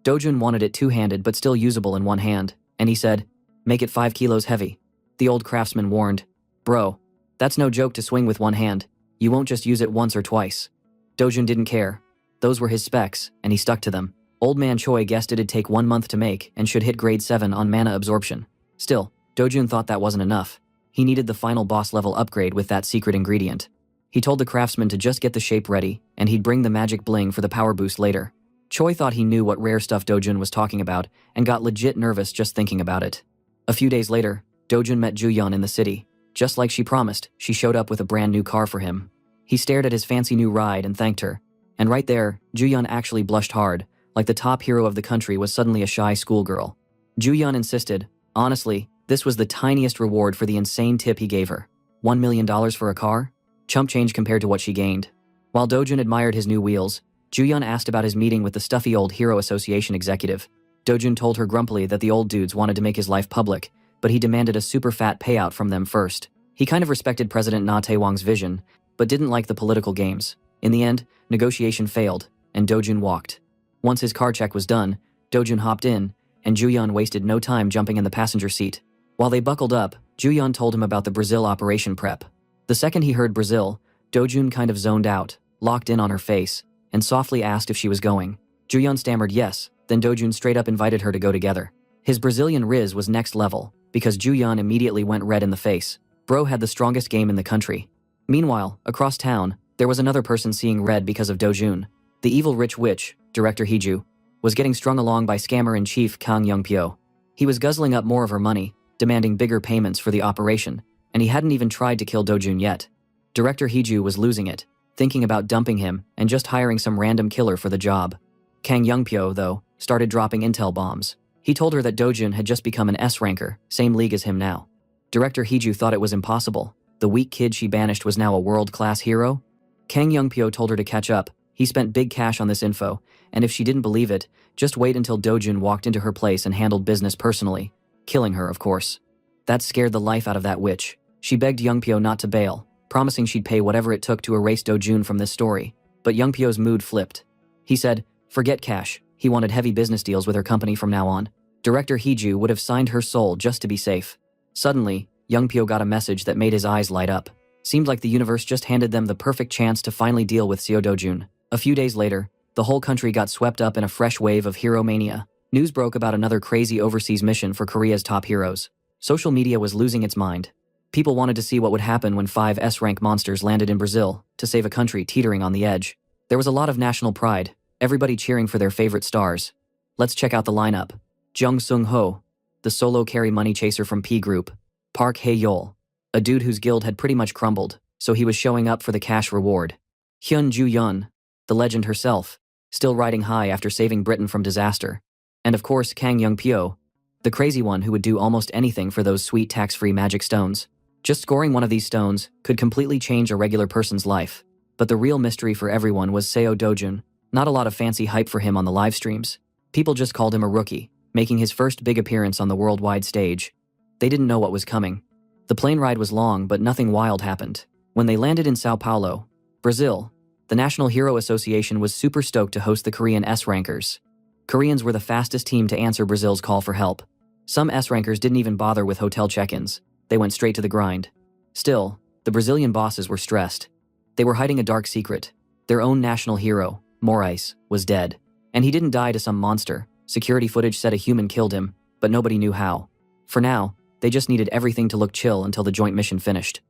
Dojun wanted it two-handed but still usable in one hand, and he said, "Make it 5 kilos heavy." The old craftsman warned, "Bro, that's no joke to swing with one hand. You won't just use it once or twice." Dojun didn't care. Those were his specs, and he stuck to them. Old Man Choi guessed it'd take 1 month to make and should hit grade 7 on mana absorption. Still, Dojun thought that wasn't enough. He needed the final boss level upgrade with that secret ingredient. He told the craftsman to just get the shape ready, and he'd bring the magic bling for the power boost later. Choi thought he knew what rare stuff Dojun was talking about and got legit nervous just thinking about it. A few days later, Dojun met Juyeon in the city. Just like she promised, she showed up with a brand new car for him. He stared at his fancy new ride and thanked her. And right there, Juyeon actually blushed hard, like the top hero of the country was suddenly a shy schoolgirl. Juyeon insisted, honestly, this was the tiniest reward for the insane tip he gave her. $1 million for a car? Chump change compared to what she gained. While Dojun admired his new wheels, Juyeon asked about his meeting with the stuffy old Hero Association executive. Dojun told her grumpily that the old dudes wanted to make his life public, but he demanded a super fat payout from them first. He kind of respected President Na Taewong's vision, but didn't like the political games. In the end, negotiation failed, and Dojun walked. Once his car check was done, Dojun hopped in, and Juyeon wasted no time jumping in the passenger seat. While they buckled up, Juyeon told him about the Brazil operation prep. The second he heard Brazil, Dojun kind of zoned out, locked in on her face, and softly asked if she was going. Juyeon stammered yes, then Dojun straight up invited her to go together. His Brazilian riz was next level, because Juyeon immediately went red in the face. Bro had the strongest game in the country. Meanwhile, across town, there was another person seeing red because of Dojun. The evil rich witch, Director Heju, was getting strung along by scammer-in-chief Kang Young-pyo. He was guzzling up more of her money, demanding bigger payments for the operation, and he hadn't even tried to kill Dojun yet. Director Heju was losing it, thinking about dumping him and just hiring some random killer for the job. Kang Young-pyo, though, started dropping intel bombs. He told her that Dojun had just become an S-ranker, same league as him now. Director Heju thought it was impossible. The weak kid she banished was now a world-class hero? Kang Young-pyo told her to catch up. He spent big cash on this info, and if she didn't believe it, just wait until Dojun walked into her place and handled business personally. Killing her, of course. That scared the life out of that witch. She begged Young-pyo not to bail, promising she'd pay whatever it took to erase Dojun from this story. But Young-pyo's mood flipped. He said, forget cash. He wanted heavy business deals with her company from now on. Director Heju would have signed her soul just to be safe. Suddenly, Young-pyo got a message that made his eyes light up. Seemed like the universe just handed them the perfect chance to finally deal with Seo Dojun. A few days later, the whole country got swept up in a fresh wave of hero mania. News broke about another crazy overseas mission for Korea's top heroes. Social media was losing its mind. People wanted to see what would happen when 5 S-rank monsters landed in Brazil to save a country teetering on the edge. There was a lot of national pride, everybody cheering for their favorite stars. Let's check out the lineup. Jung Sung-ho, the solo carry money chaser from P Group. Park Hae-yeol, a dude whose guild had pretty much crumbled, so he was showing up for the cash reward. Hyun Ju-yeon, the legend herself, still riding high after saving Britain from disaster. And of course Kang Young-pyo, the crazy one who would do almost anything for those sweet tax-free magic stones. Just scoring one of these stones could completely change a regular person's life. But the real mystery for everyone was Seo Dojun. Not a lot of fancy hype for him on the live streams. People just called him a rookie, making his first big appearance on the worldwide stage. They didn't know what was coming. The plane ride was long, but nothing wild happened. When they landed in Sao Paulo, Brazil, the National Hero Association was super stoked to host the Korean S-rankers. Koreans were the fastest team to answer Brazil's call for help. Some S-rankers didn't even bother with hotel check-ins. They went straight to the grind. Still, the Brazilian bosses were stressed. They were hiding a dark secret. Their own national hero, Morais, was dead. And he didn't die to some monster. Security footage said a human killed him, but nobody knew how. For now, they just needed everything to look chill until the joint mission finished.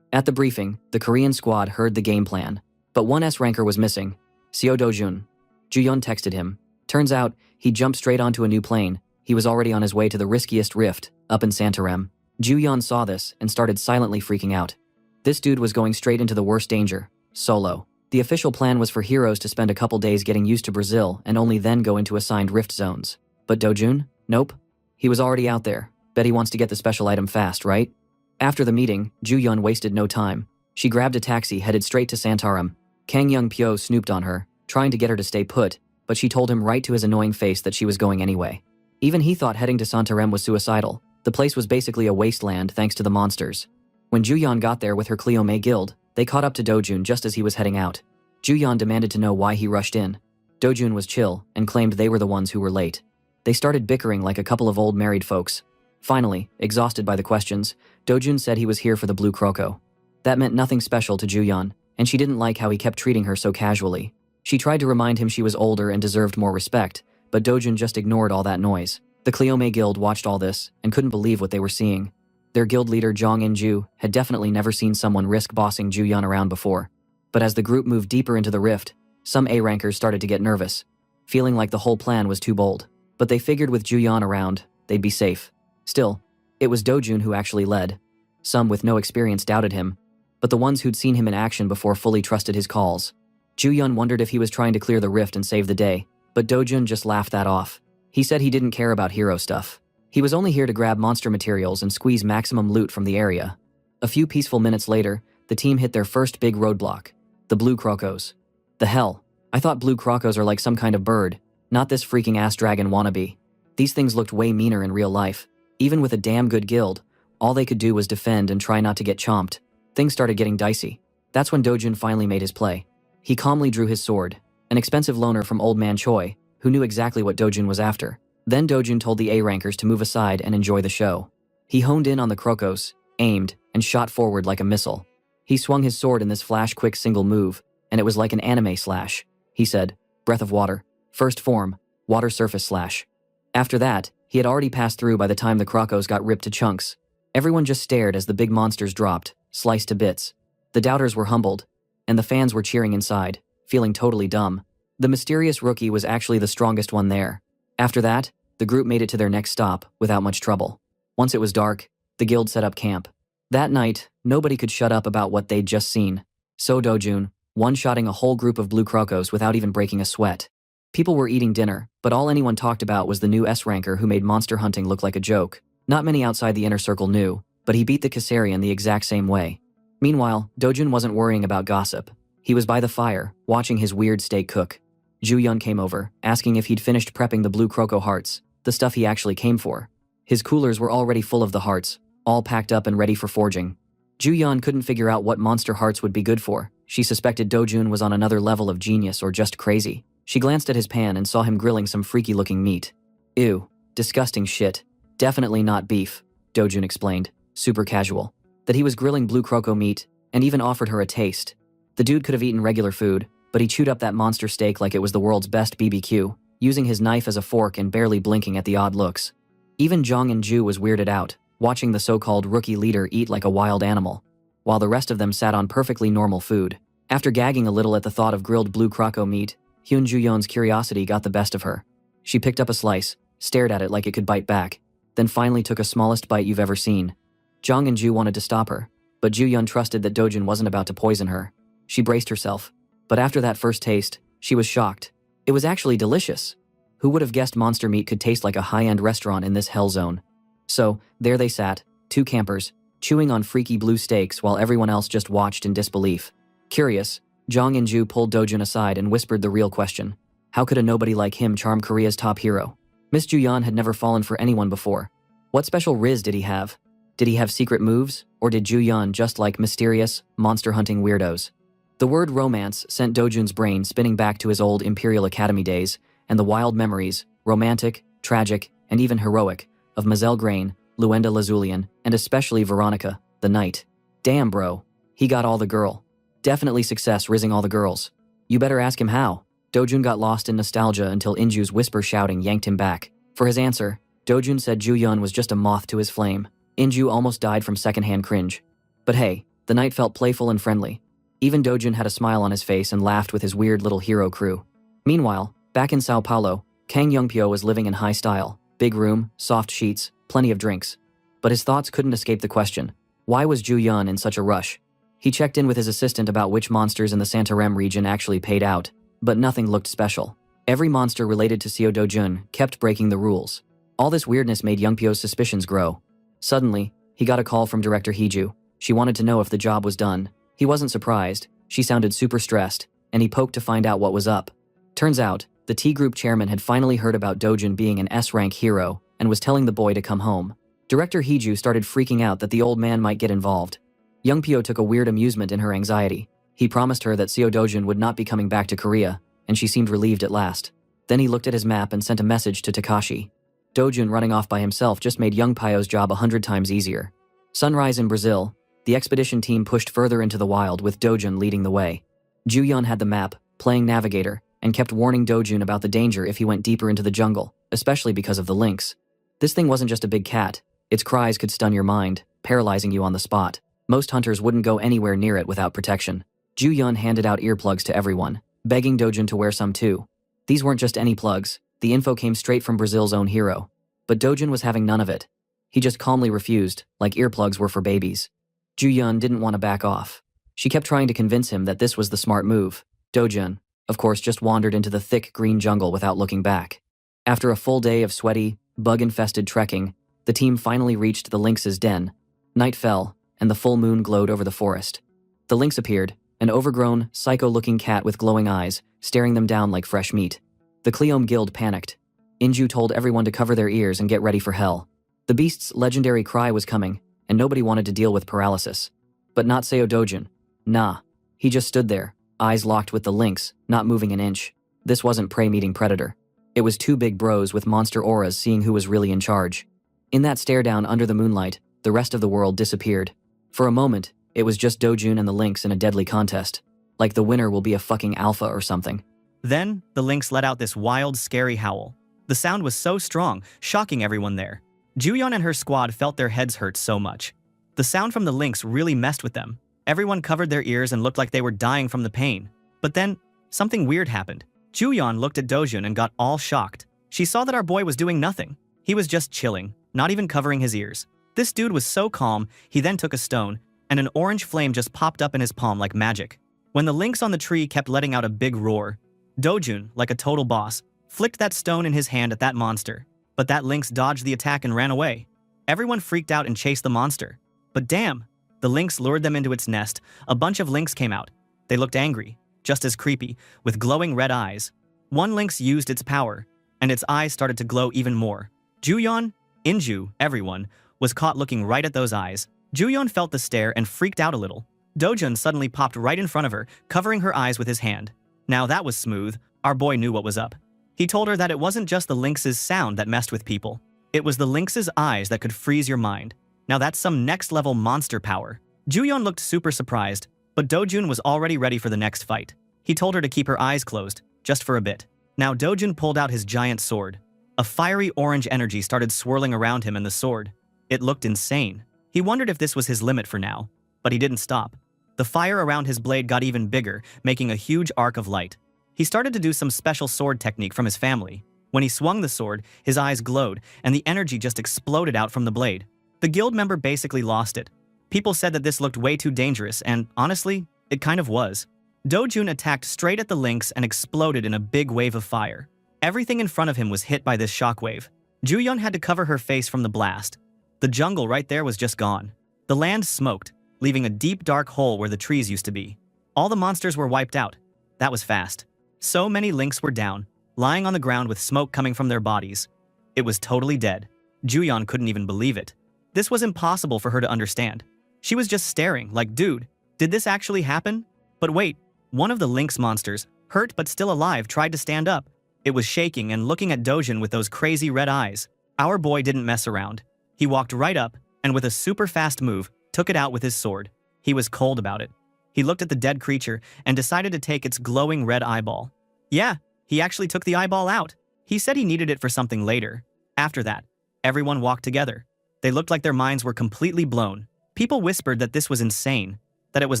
At the briefing, the Korean squad heard the game plan. But one S-ranker was missing, Seo Dojun. Juyeon texted him. Turns out, he jumped straight onto a new plane. He was already on his way to the riskiest rift, up in Santarem. Juyeon saw this and started silently freaking out. This dude was going straight into the worst danger, solo. The official plan was for heroes to spend a couple days getting used to Brazil and only then go into assigned rift zones. But Dojun? Nope. He was already out there. Bet he wants to get the special item fast, right? After the meeting, Ju-yeon wasted no time. She grabbed a taxi headed straight to Santaram. Kang Young-pyo snooped on her, trying to get her to stay put, but she told him right to his annoying face that she was going anyway. Even he thought heading to Santarem was suicidal. The place was basically a wasteland thanks to the monsters. When Ju-yeon got there with her Cleome guild, they caught up to Dojun just as he was heading out. Ju-yeon demanded to know why he rushed in. Dojun was chill and claimed they were the ones who were late. They started bickering like a couple of old married folks. Finally, exhausted by the questions, Dojun said he was here for the blue croco. That meant nothing special to Ju-yeon, and she didn't like how he kept treating her so casually. She tried to remind him she was older and deserved more respect, but Dojun just ignored all that noise. The Cleome guild watched all this and couldn't believe what they were seeing. Their guild leader Jong In-ju had definitely never seen someone risk bossing Ju-yeon around before. But as the group moved deeper into the rift, some A-rankers started to get nervous, feeling like the whole plan was too bold. But they figured with Ju-yeon around, they'd be safe. Still, it was Dojun who actually led. Some with no experience doubted him, but the ones who'd seen him in action before fully trusted his calls. Ju-yeon wondered if he was trying to clear the rift and save the day, but Dojun just laughed that off. He said he didn't care about hero stuff. He was only here to grab monster materials and squeeze maximum loot from the area. A few peaceful minutes later, the team hit their first big roadblock. The blue crocos. The hell? I thought blue crocos are like some kind of bird, not this freaking ass dragon wannabe. These things looked way meaner in real life. Even with a damn good guild, all they could do was defend and try not to get chomped. Things started getting dicey. That's when Dojun finally made his play. He calmly drew his sword, an expensive loaner from Old Man Choi, who knew exactly what Dojun was after. Then Dojun told the A-rankers to move aside and enjoy the show. He honed in on the crocos, aimed, and shot forward like a missile. He swung his sword in this flash-quick single move, and it was like an anime slash. He said, "Breath of water. First form, water surface slash." After that, he had already passed through by the time the crocos got ripped to chunks. Everyone just stared as the big monsters dropped, sliced to bits. The doubters were humbled, and the fans were cheering inside, feeling totally dumb. The mysterious rookie was actually the strongest one there. After that, the group made it to their next stop without much trouble. Once it was dark, the guild set up camp. That night, nobody could shut up about what they'd just seen. So Dojun, one-shotting a whole group of blue crocos without even breaking a sweat. People were eating dinner, but all anyone talked about was the new S-ranker who made monster hunting look like a joke. Not many outside the inner circle knew, but he beat the Kassarian the exact same way. Meanwhile, Dojun wasn't worrying about gossip. He was by the fire, watching his weird steak cook. Ju-yeon came over, asking if he'd finished prepping the blue croco hearts, the stuff he actually came for. His coolers were already full of the hearts, all packed up and ready for forging. Ju-yeon couldn't figure out what monster hearts would be good for. She suspected Dojun was on another level of genius or just crazy. She glanced at his pan and saw him grilling some freaky-looking meat. "Ew, disgusting shit. Definitely not beef," Dojun explained, super casual. That he was grilling blue croco meat, and even offered her a taste. The dude could have eaten regular food, but he chewed up that monster steak like it was the world's best BBQ, using his knife as a fork and barely blinking at the odd looks. Even Jong In-ju was weirded out, watching the so-called rookie leader eat like a wild animal, while the rest of them sat on perfectly normal food. After gagging a little at the thought of grilled blue croco meat, Hyun Ju-yeon's curiosity got the best of her. She picked up a slice, stared at it like it could bite back, then finally took a smallest bite you've ever seen. Jong In-ju wanted to stop her, but Ju-yeon trusted that Dojun wasn't about to poison her. She braced herself, but after that first taste, she was shocked. It was actually delicious. Who would have guessed monster meat could taste like a high-end restaurant in this hell zone? So, there they sat, two campers, chewing on freaky blue steaks while everyone else just watched in disbelief. Curious, Jong In-ju pulled Dojun aside and whispered the real question. How could a nobody like him charm Korea's top hero? Miss Ju-yeon had never fallen for anyone before. What special riz did he have? Did he have secret moves, or did Ju-yeon just like mysterious, monster-hunting weirdos? The word romance sent Dojun's brain spinning back to his old Imperial Academy days, and the wild memories, romantic, tragic, and even heroic, of Mazel Grain, Luenda Lazulian, and especially Veronica, the knight. Damn bro, he got all the girl. Definitely success rizzing all the girls. You better ask him how. Dojun got lost in nostalgia until In-ju's whisper shouting yanked him back. For his answer, Dojun said Ju-yeon was just a moth to his flame. In-ju almost died from secondhand cringe. But hey, the knight felt playful and friendly. Even Dojun had a smile on his face and laughed with his weird little hero crew. Meanwhile, back in Sao Paulo, Kang Young-pyo was living in high style. Big room, soft sheets, plenty of drinks. But his thoughts couldn't escape the question. Why was Ju-yeon in such a rush? He checked in with his assistant about which monsters in the Santarem region actually paid out, but nothing looked special. Every monster related to Seo Dojun kept breaking the rules. All this weirdness made Young-pyo's suspicions grow. Suddenly, he got a call from Director Hiju. She wanted to know if the job was done. He wasn't surprised. She sounded super stressed, and he poked to find out what was up. Turns out, the T-Group chairman had finally heard about Dojun being an S-rank hero and was telling the boy to come home. Director Hiju started freaking out that the old man might get involved. Young Pyo took a weird amusement in her anxiety. He promised her that Seo Dojun would not be coming back to Korea, and she seemed relieved at last. Then he looked at his map and sent a message to Takashi. Dojun running off by himself just made young Pyo's job 100 times easier. Sunrise in Brazil, the expedition team pushed further into the wild with Dojun leading the way. Ju-yeon had the map, playing navigator, and kept warning Dojun about the danger if he went deeper into the jungle, especially because of the lynx. This thing wasn't just a big cat. Its cries could stun your mind, paralyzing you on the spot. Most hunters wouldn't go anywhere near it without protection. Ju-yeon handed out earplugs to everyone, begging Dojun to wear some too. These weren't just any plugs. The info came straight from Brazil's own hero. But Dojun was having none of it. He just calmly refused, like earplugs were for babies. Ju-yeon didn't want to back off. She kept trying to convince him that this was the smart move. Dojun, of course, just wandered into the thick green jungle without looking back. After a full day of sweaty, bug-infested trekking, the team finally reached the lynx's den. Night fell, and the full moon glowed over the forest. The lynx appeared, an overgrown, psycho-looking cat with glowing eyes, staring them down like fresh meat. The Cleome Guild panicked. Inju told everyone to cover their ears and get ready for hell. The beast's legendary cry was coming, and nobody wanted to deal with paralysis. But not Seo Dojun. Nah. He just stood there, eyes locked with the lynx, not moving an inch. This wasn't prey meeting predator. It was two big bros with monster auras seeing who was really in charge. In that stare down under the moonlight, the rest of the world disappeared. For a moment, it was just Dojun and the lynx in a deadly contest. Like the winner will be a fucking alpha or something. Then, the lynx let out this wild, scary howl. The sound was so strong, shocking everyone there. Ju-yeon and her squad felt their heads hurt so much. The sound from the lynx really messed with them. Everyone covered their ears and looked like they were dying from the pain. But then, something weird happened. Ju-yeon looked at Dojun and got all shocked. She saw that our boy was doing nothing. He was just chilling, not even covering his ears. This dude was so calm, he then took a stone, and an orange flame just popped up in his palm like magic. When the lynx on the tree kept letting out a big roar, Dojun, like a total boss, flicked that stone in his hand at that monster. But that lynx dodged the attack and ran away. Everyone freaked out and chased the monster. But damn, the lynx lured them into its nest. A bunch of lynx came out. They looked angry, just as creepy, with glowing red eyes. One lynx used its power, and its eyes started to glow even more. Ju-yeon, Inju, everyone, was caught looking right at those eyes. Ju-yeon felt the stare and freaked out a little. Dojun suddenly popped right in front of her, covering her eyes with his hand. Now that was smooth. Our boy knew what was up. He told her that it wasn't just the lynx's sound that messed with people. It was the lynx's eyes that could freeze your mind. Now that's some next-level monster power. Ju-yeon looked super surprised, but Dojun was already ready for the next fight. He told her to keep her eyes closed, just for a bit. Now Dojun pulled out his giant sword. A fiery orange energy started swirling around him and the sword. It looked insane. He wondered if this was his limit for now, but he didn't stop. The fire around his blade got even bigger, making a huge arc of light. He started to do some special sword technique from his family. When he swung the sword, his eyes glowed, and the energy just exploded out from the blade. The guild member basically lost it. People said that this looked way too dangerous, and honestly, it kind of was. Dojun attacked straight at the lynx and exploded in a big wave of fire. Everything in front of him was hit by this shockwave. Ju-yeon had to cover her face from the blast. The jungle right there was just gone. The land smoked, leaving a deep dark hole where the trees used to be. All the monsters were wiped out. That was fast. So many lynx were down, lying on the ground with smoke coming from their bodies. It was totally dead. Ju-yeon couldn't even believe it. This was impossible for her to understand. She was just staring, like, dude, did this actually happen? But wait, one of the lynx monsters, hurt but still alive, tried to stand up. It was shaking and looking at Dojun with those crazy red eyes. Our boy didn't mess around. He walked right up, and with a super fast move, took it out with his sword. He was cold about it. He looked at the dead creature and decided to take its glowing red eyeball. Yeah, he actually took the eyeball out. He said he needed it for something later. After that, everyone walked together. They looked like their minds were completely blown. People whispered that this was insane, that it was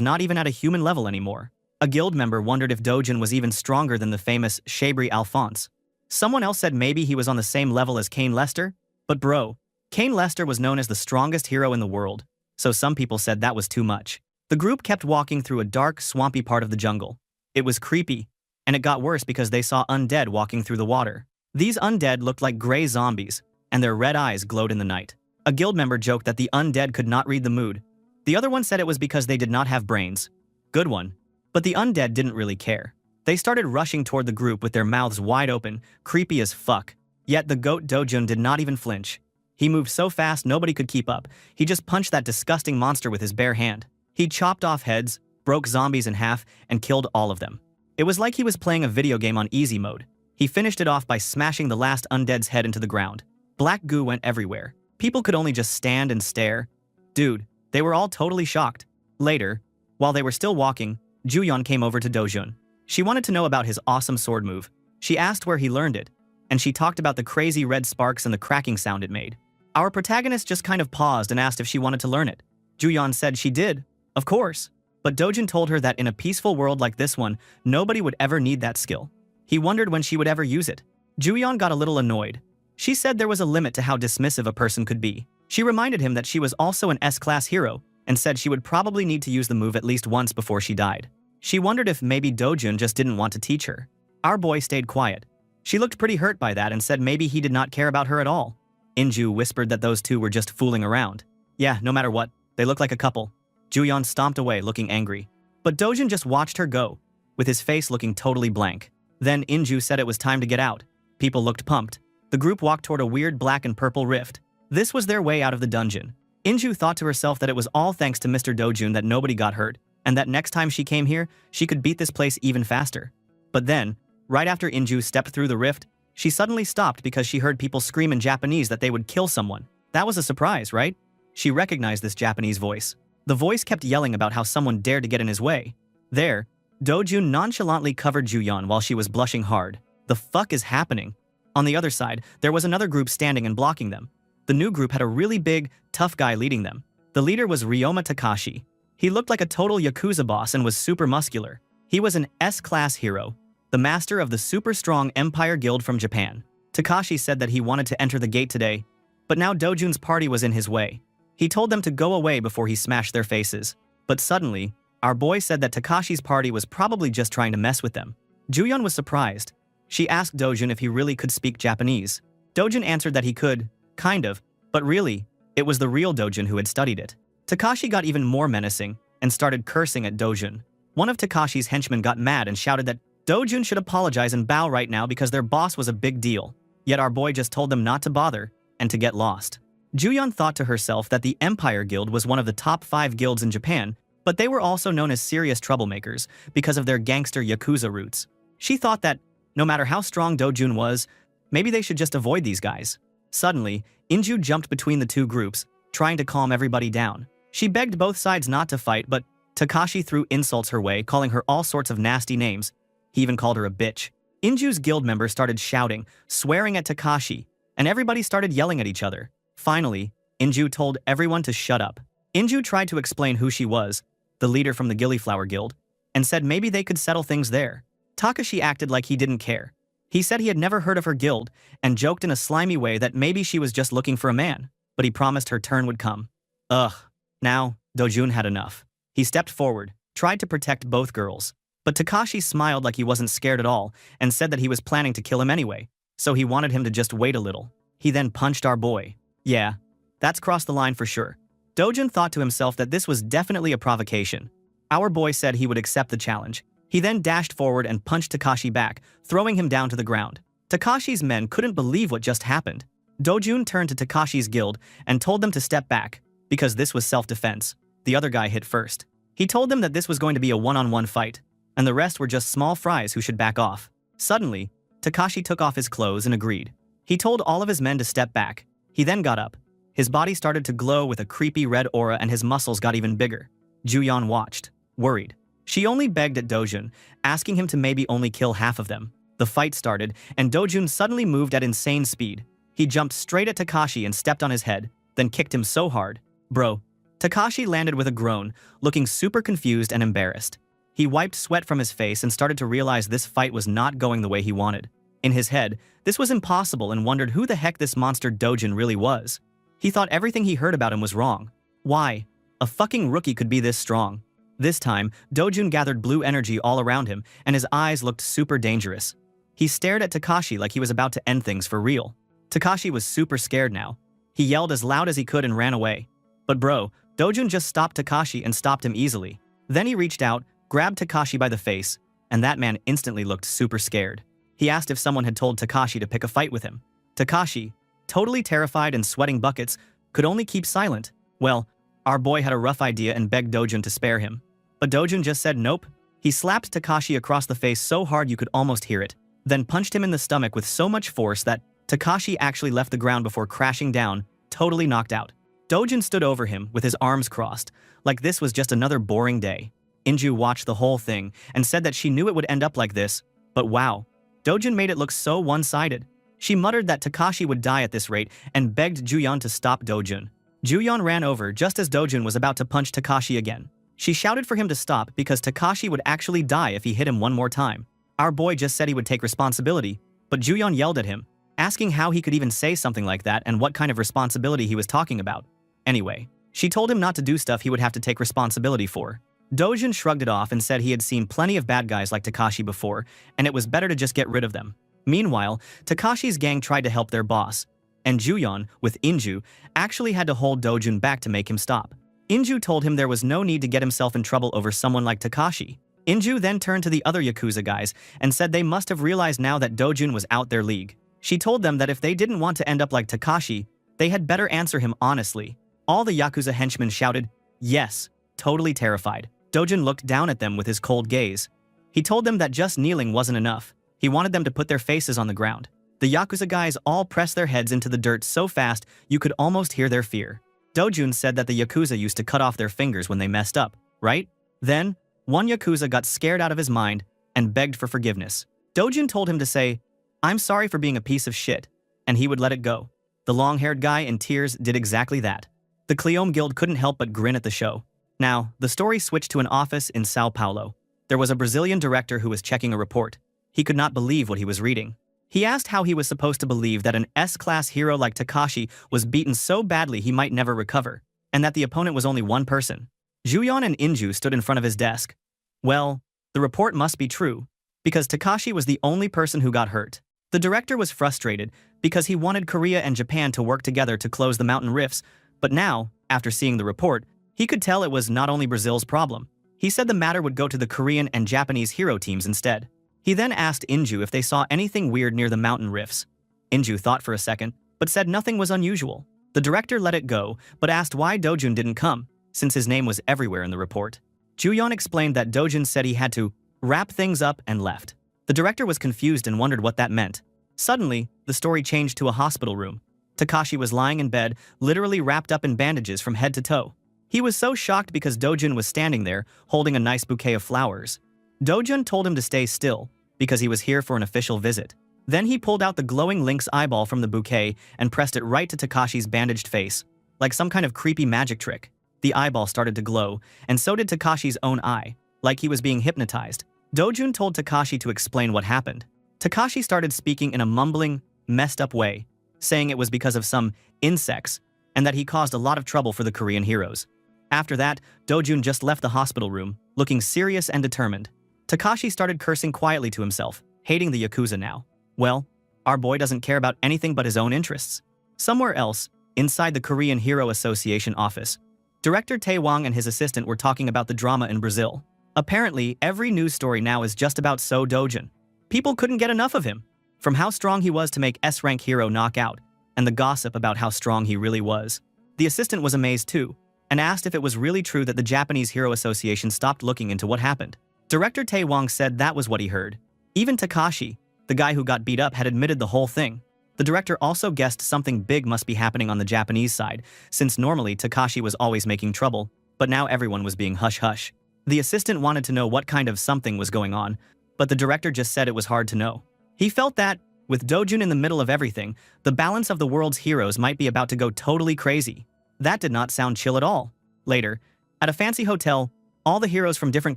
not even at a human level anymore. A guild member wondered if Dojun was even stronger than the famous Shabri Alphonse. Someone else said maybe he was on the same level as Cain Lester. But bro, Cain Lester was known as the strongest hero in the world, so some people said that was too much. The group kept walking through a dark, swampy part of the jungle. It was creepy, and it got worse because they saw undead walking through the water. These undead looked like gray zombies, and their red eyes glowed in the night. A guild member joked that the undead could not read the mood. The other one said it was because they did not have brains. Good one. But the undead didn't really care. They started rushing toward the group with their mouths wide open, creepy as fuck. Yet the goat Dojun did not even flinch. He moved so fast nobody could keep up. He just punched that disgusting monster with his bare hand. He chopped off heads, broke zombies in half, and killed all of them. It was like he was playing a video game on easy mode. He finished it off by smashing the last undead's head into the ground. Black goo went everywhere. People could only just stand and stare. Dude, they were all totally shocked. Later, while they were still walking, Juyeon came over to Dojun. She wanted to know about his awesome sword move. She asked where he learned it, and she talked about the crazy red sparks and the cracking sound it made. Our protagonist just kind of paused and asked if she wanted to learn it. Juyeon said she did, of course. But Dojun told her that in a peaceful world like this one, nobody would ever need that skill. He wondered when she would ever use it. Juyeon got a little annoyed. She said there was a limit to how dismissive a person could be. She reminded him that she was also an S-class hero and said she would probably need to use the move at least once before she died. She wondered if maybe Dojun just didn't want to teach her. Our boy stayed quiet. She looked pretty hurt by that and said maybe he did not care about her at all. Inju whispered that those two were just fooling around. Yeah, no matter what, they look like a couple. Juyeon stomped away looking angry. But Dojun just watched her go, with his face looking totally blank. Then Inju said it was time to get out. People looked pumped. The group walked toward a weird black and purple rift. This was their way out of the dungeon. Inju thought to herself that it was all thanks to Mr. Dojun that nobody got hurt, and that next time she came here, she could beat this place even faster. But then, right after Inju stepped through the rift, she suddenly stopped because she heard people scream in Japanese that they would kill someone. That was a surprise, right? She recognized this Japanese voice. The voice kept yelling about how someone dared to get in his way. There, Dojun nonchalantly covered Juyeon while she was blushing hard. The fuck is happening? On the other side, there was another group standing and blocking them. The new group had a really big, tough guy leading them. The leader was Ryoma Takashi. He looked like a total Yakuza boss and was super muscular. He was an S-class hero, the master of the super strong Empire Guild from Japan. Takashi said that he wanted to enter the gate today, but now Dojun's party was in his way. He told them to go away before he smashed their faces. But suddenly, our boy said that Takashi's party was probably just trying to mess with them. Juyeon was surprised. She asked Dojun if he really could speak Japanese. Dojun answered that he could, kind of, but really, it was the real Dojun who had studied it. Takashi got even more menacing and started cursing at Dojun. One of Takashi's henchmen got mad and shouted that Dojun should apologize and bow right now because their boss was a big deal. Yet our boy just told them not to bother and to get lost. Juyeon thought to herself that the Empire Guild was one of the top 5 guilds in Japan, but they were also known as serious troublemakers because of their gangster Yakuza roots. She thought that, no matter how strong Dojun was, maybe they should just avoid these guys. Suddenly, Inju jumped between the two groups, trying to calm everybody down. She begged both sides not to fight, but Takashi threw insults her way, calling her all sorts of nasty names. He even called her a bitch. Inju's guild members started shouting, swearing at Takashi, and everybody started yelling at each other. Finally, Inju told everyone to shut up. Inju tried to explain who she was, the leader from the Gillyflower Guild, and said maybe they could settle things there. Takashi acted like he didn't care. He said he had never heard of her guild, and joked in a slimy way that maybe she was just looking for a man, but he promised her turn would come. Ugh. Now, Dojun had enough. He stepped forward, tried to protect both girls, but Takashi smiled like he wasn't scared at all and said that he was planning to kill him anyway, so he wanted him to just wait a little. He then punched our boy. Yeah, that's crossed the line for sure. Dojun thought to himself that this was definitely a provocation. Our boy said he would accept the challenge. He then dashed forward and punched Takashi back, throwing him down to the ground. Takashi's men couldn't believe what just happened. Dojun turned to Takashi's guild and told them to step back, because this was self-defense. The other guy hit first. He told them that this was going to be a one-on-one fight, and the rest were just small fries who should back off. Suddenly, Takashi took off his clothes and agreed. He told all of his men to step back. He then got up. His body started to glow with a creepy red aura and his muscles got even bigger. Juyeon watched, worried. She only begged at Dojun, asking him to maybe only kill half of them. The fight started, and Dojun suddenly moved at insane speed. He jumped straight at Takashi and stepped on his head, then kicked him so hard. Bro. Takashi landed with a groan, looking super confused and embarrassed. He wiped sweat from his face and started to realize this fight was not going the way he wanted. In his head, this was impossible and wondered who the heck this monster Dojun really was. He thought everything he heard about him was wrong. Why? A fucking rookie could be this strong. This time, Dojun gathered blue energy all around him and his eyes looked super dangerous. He stared at Takashi like he was about to end things for real. Takashi was super scared now. He yelled as loud as he could and ran away. But bro, Dojun just stopped Takashi and stopped him easily. Then he reached out, grabbed Takashi by the face, and that man instantly looked super scared. He asked if someone had told Takashi to pick a fight with him. Takashi, totally terrified and sweating buckets, could only keep silent. Well, our boy had a rough idea and begged Dojun to spare him. But Dojun just said nope. He slapped Takashi across the face so hard you could almost hear it, then punched him in the stomach with so much force that Takashi actually left the ground before crashing down, totally knocked out. Dojun stood over him with his arms crossed, like this was just another boring day. Inju watched the whole thing and said that she knew it would end up like this, but wow, Dojun made it look so one-sided. She muttered that Takashi would die at this rate and begged Juyeon to stop Dojun. Juyeon ran over just as Dojun was about to punch Takashi again. She shouted for him to stop because Takashi would actually die if he hit him one more time. Our boy just said he would take responsibility, but Juyeon yelled at him, asking how he could even say something like that and what kind of responsibility he was talking about. Anyway, she told him not to do stuff he would have to take responsibility for. Dojun shrugged it off and said he had seen plenty of bad guys like Takashi before, and it was better to just get rid of them. Meanwhile, Takashi's gang tried to help their boss, and Juyeon, with Inju, actually had to hold Dojun back to make him stop. Inju told him there was no need to get himself in trouble over someone like Takashi. Inju then turned to the other Yakuza guys and said they must have realized now that Dojun was out their league. She told them that if they didn't want to end up like Takashi, they had better answer him honestly. All the Yakuza henchmen shouted, yes, totally terrified. Dojun looked down at them with his cold gaze. He told them that just kneeling wasn't enough. He wanted them to put their faces on the ground. The Yakuza guys all pressed their heads into the dirt so fast you could almost hear their fear. Dojun said that the Yakuza used to cut off their fingers when they messed up, right? Then, one Yakuza got scared out of his mind and begged for forgiveness. Dojun told him to say, I'm sorry for being a piece of shit, and he would let it go. The long-haired guy in tears did exactly that. The Cleome Guild couldn't help but grin at the show. Now, the story switched to an office in Sao Paulo. There was a Brazilian director who was checking a report. He could not believe what he was reading. He asked how he was supposed to believe that an S-class hero like Takashi was beaten so badly he might never recover, and that the opponent was only one person. Juyeon and Inju stood in front of his desk. Well, the report must be true, because Takashi was the only person who got hurt. The director was frustrated because he wanted Korea and Japan to work together to close the mountain rifts, but now, after seeing the report, he could tell it was not only Brazil's problem. He said the matter would go to the Korean and Japanese hero teams instead. He then asked Inju if they saw anything weird near the mountain rifts. Inju thought for a second, but said nothing was unusual. The director let it go, but asked why Dojun didn't come, since his name was everywhere in the report. Juyeon explained that Dojun said he had to wrap things up and left. The director was confused and wondered what that meant. Suddenly, the story changed to a hospital room. Takashi was lying in bed, literally wrapped up in bandages from head to toe. He was so shocked because Dojun was standing there, holding a nice bouquet of flowers. Dojun told him to stay still, because he was here for an official visit. Then he pulled out the glowing lynx eyeball from the bouquet and pressed it right to Takashi's bandaged face, like some kind of creepy magic trick. The eyeball started to glow, and so did Takashi's own eye, like he was being hypnotized. Dojun told Takashi to explain what happened. Takashi started speaking in a mumbling, messed up way, saying it was because of some insects, and that he caused a lot of trouble for the Korean heroes. After that, Dojun just left the hospital room, looking serious and determined. Takashi started cursing quietly to himself, hating the Yakuza now. Well, our boy doesn't care about anything but his own interests. Somewhere else, inside the Korean Hero Association office, Director Tae Wang and his assistant were talking about the drama in Brazil. Apparently, every news story now is just about So Dojun. People couldn't get enough of him, from how strong he was to make S-rank hero knock out, and the gossip about how strong he really was. The assistant was amazed too, and asked if it was really true that the Japanese Hero Association stopped looking into what happened. Director Tae Wang said that was what he heard. Even Takashi, the guy who got beat up, had admitted the whole thing. The director also guessed something big must be happening on the Japanese side, since normally Takashi was always making trouble, but now everyone was being hush-hush. The assistant wanted to know what kind of something was going on, but the director just said it was hard to know. He felt that, with Dojun in the middle of everything, the balance of the world's heroes might be about to go totally crazy. That did not sound chill at all. Later, at a fancy hotel, all the heroes from different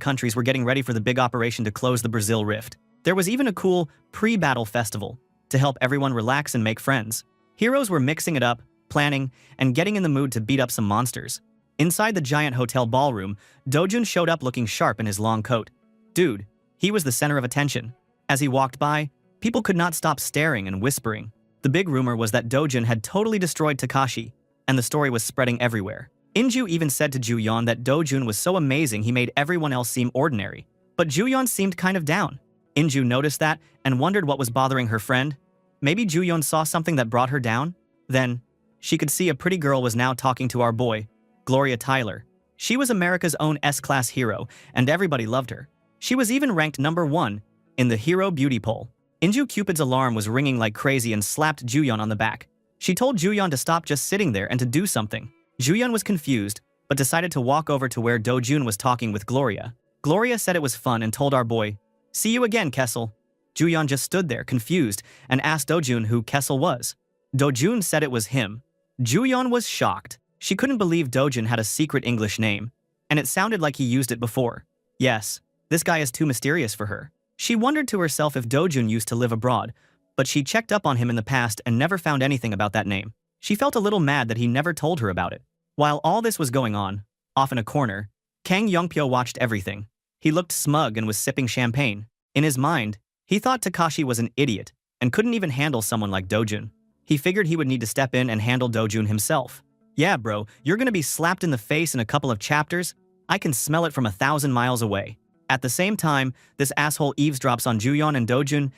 countries were getting ready for the big operation to close the Brazil rift. There was even a cool pre-battle festival to help everyone relax and make friends. Heroes were mixing it up, planning, and getting in the mood to beat up some monsters. Inside the giant hotel ballroom, Dojun showed up looking sharp in his long coat. Dude, he was the center of attention. As he walked by, people could not stop staring and whispering. The big rumor was that Dojun had totally destroyed Takashi, and the story was spreading everywhere. Inju even said to Juyeon that Dojun was so amazing he made everyone else seem ordinary. But Juyeon seemed kind of down. Inju noticed that and wondered what was bothering her friend. Maybe Juyeon saw something that brought her down? Then, she could see a pretty girl was now talking to our boy, Gloria Tyler. She was America's own S-class hero, and everybody loved her. She was even ranked #1 in the Hero Beauty Poll. Inju Cupid's alarm was ringing like crazy and slapped Juyeon on the back. She told Juyeon to stop just sitting there and to do something. Juyeon was confused, but decided to walk over to where Dojun was talking with Gloria. Gloria said it was fun and told our boy, "See you again, Kessel." Juyeon just stood there, confused, and asked Dojun who Kessel was. Dojun said it was him. Juyeon was shocked. She couldn't believe Dojun had a secret English name, and it sounded like he used it before. Yes, this guy is too mysterious for her. She wondered to herself if Dojun used to live abroad, but she checked up on him in the past and never found anything about that name. She felt a little mad that he never told her about it. While all this was going on, off in a corner, Kang Yongpyo watched everything. He looked smug and was sipping champagne. In his mind, he thought Takashi was an idiot and couldn't even handle someone like Dojun. He figured he would need to step in and handle Dojun himself. "Yeah, bro, you're gonna be slapped in the face in a couple of chapters. I can smell it from 1,000 miles away." At the same time, this asshole eavesdrops on Juyeon and Dojun,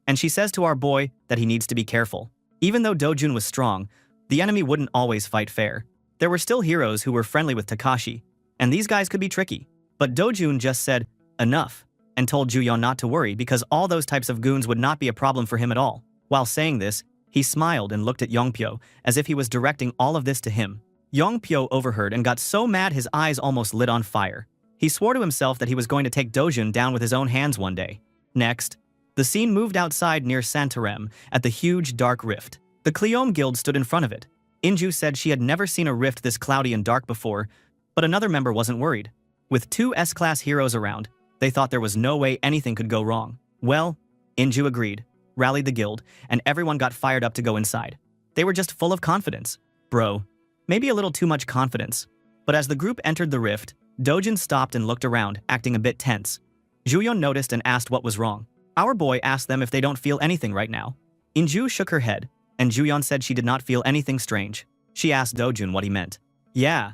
and she says to our boy that he needs to be careful. Even though Dojun was strong, the enemy wouldn't always fight fair. There were still heroes who were friendly with Takashi, and these guys could be tricky. But Dojun just said, "Enough," and told Juyeon not to worry because all those types of goons would not be a problem for him at all. While saying this, he smiled and looked at Yongpyo as if he was directing all of this to him. Yongpyo overheard and got so mad his eyes almost lit on fire. He swore to himself that he was going to take Dojun down with his own hands one day. Next, the scene moved outside near Santarem at the huge dark rift. The Cleome Guild stood in front of it. Inju said she had never seen a rift this cloudy and dark before, but another member wasn't worried. With 2 S-class heroes around, they thought there was no way anything could go wrong. Well, Inju agreed, rallied the guild, and everyone got fired up to go inside. They were just full of confidence. Bro, maybe a little too much confidence. But as the group entered the rift, Dojun stopped and looked around, acting a bit tense. Juyeon noticed and asked what was wrong. Our boy asked them if they don't feel anything right now. Inju shook her head, and Juyeon said she did not feel anything strange. She asked Dojun what he meant. Yeah,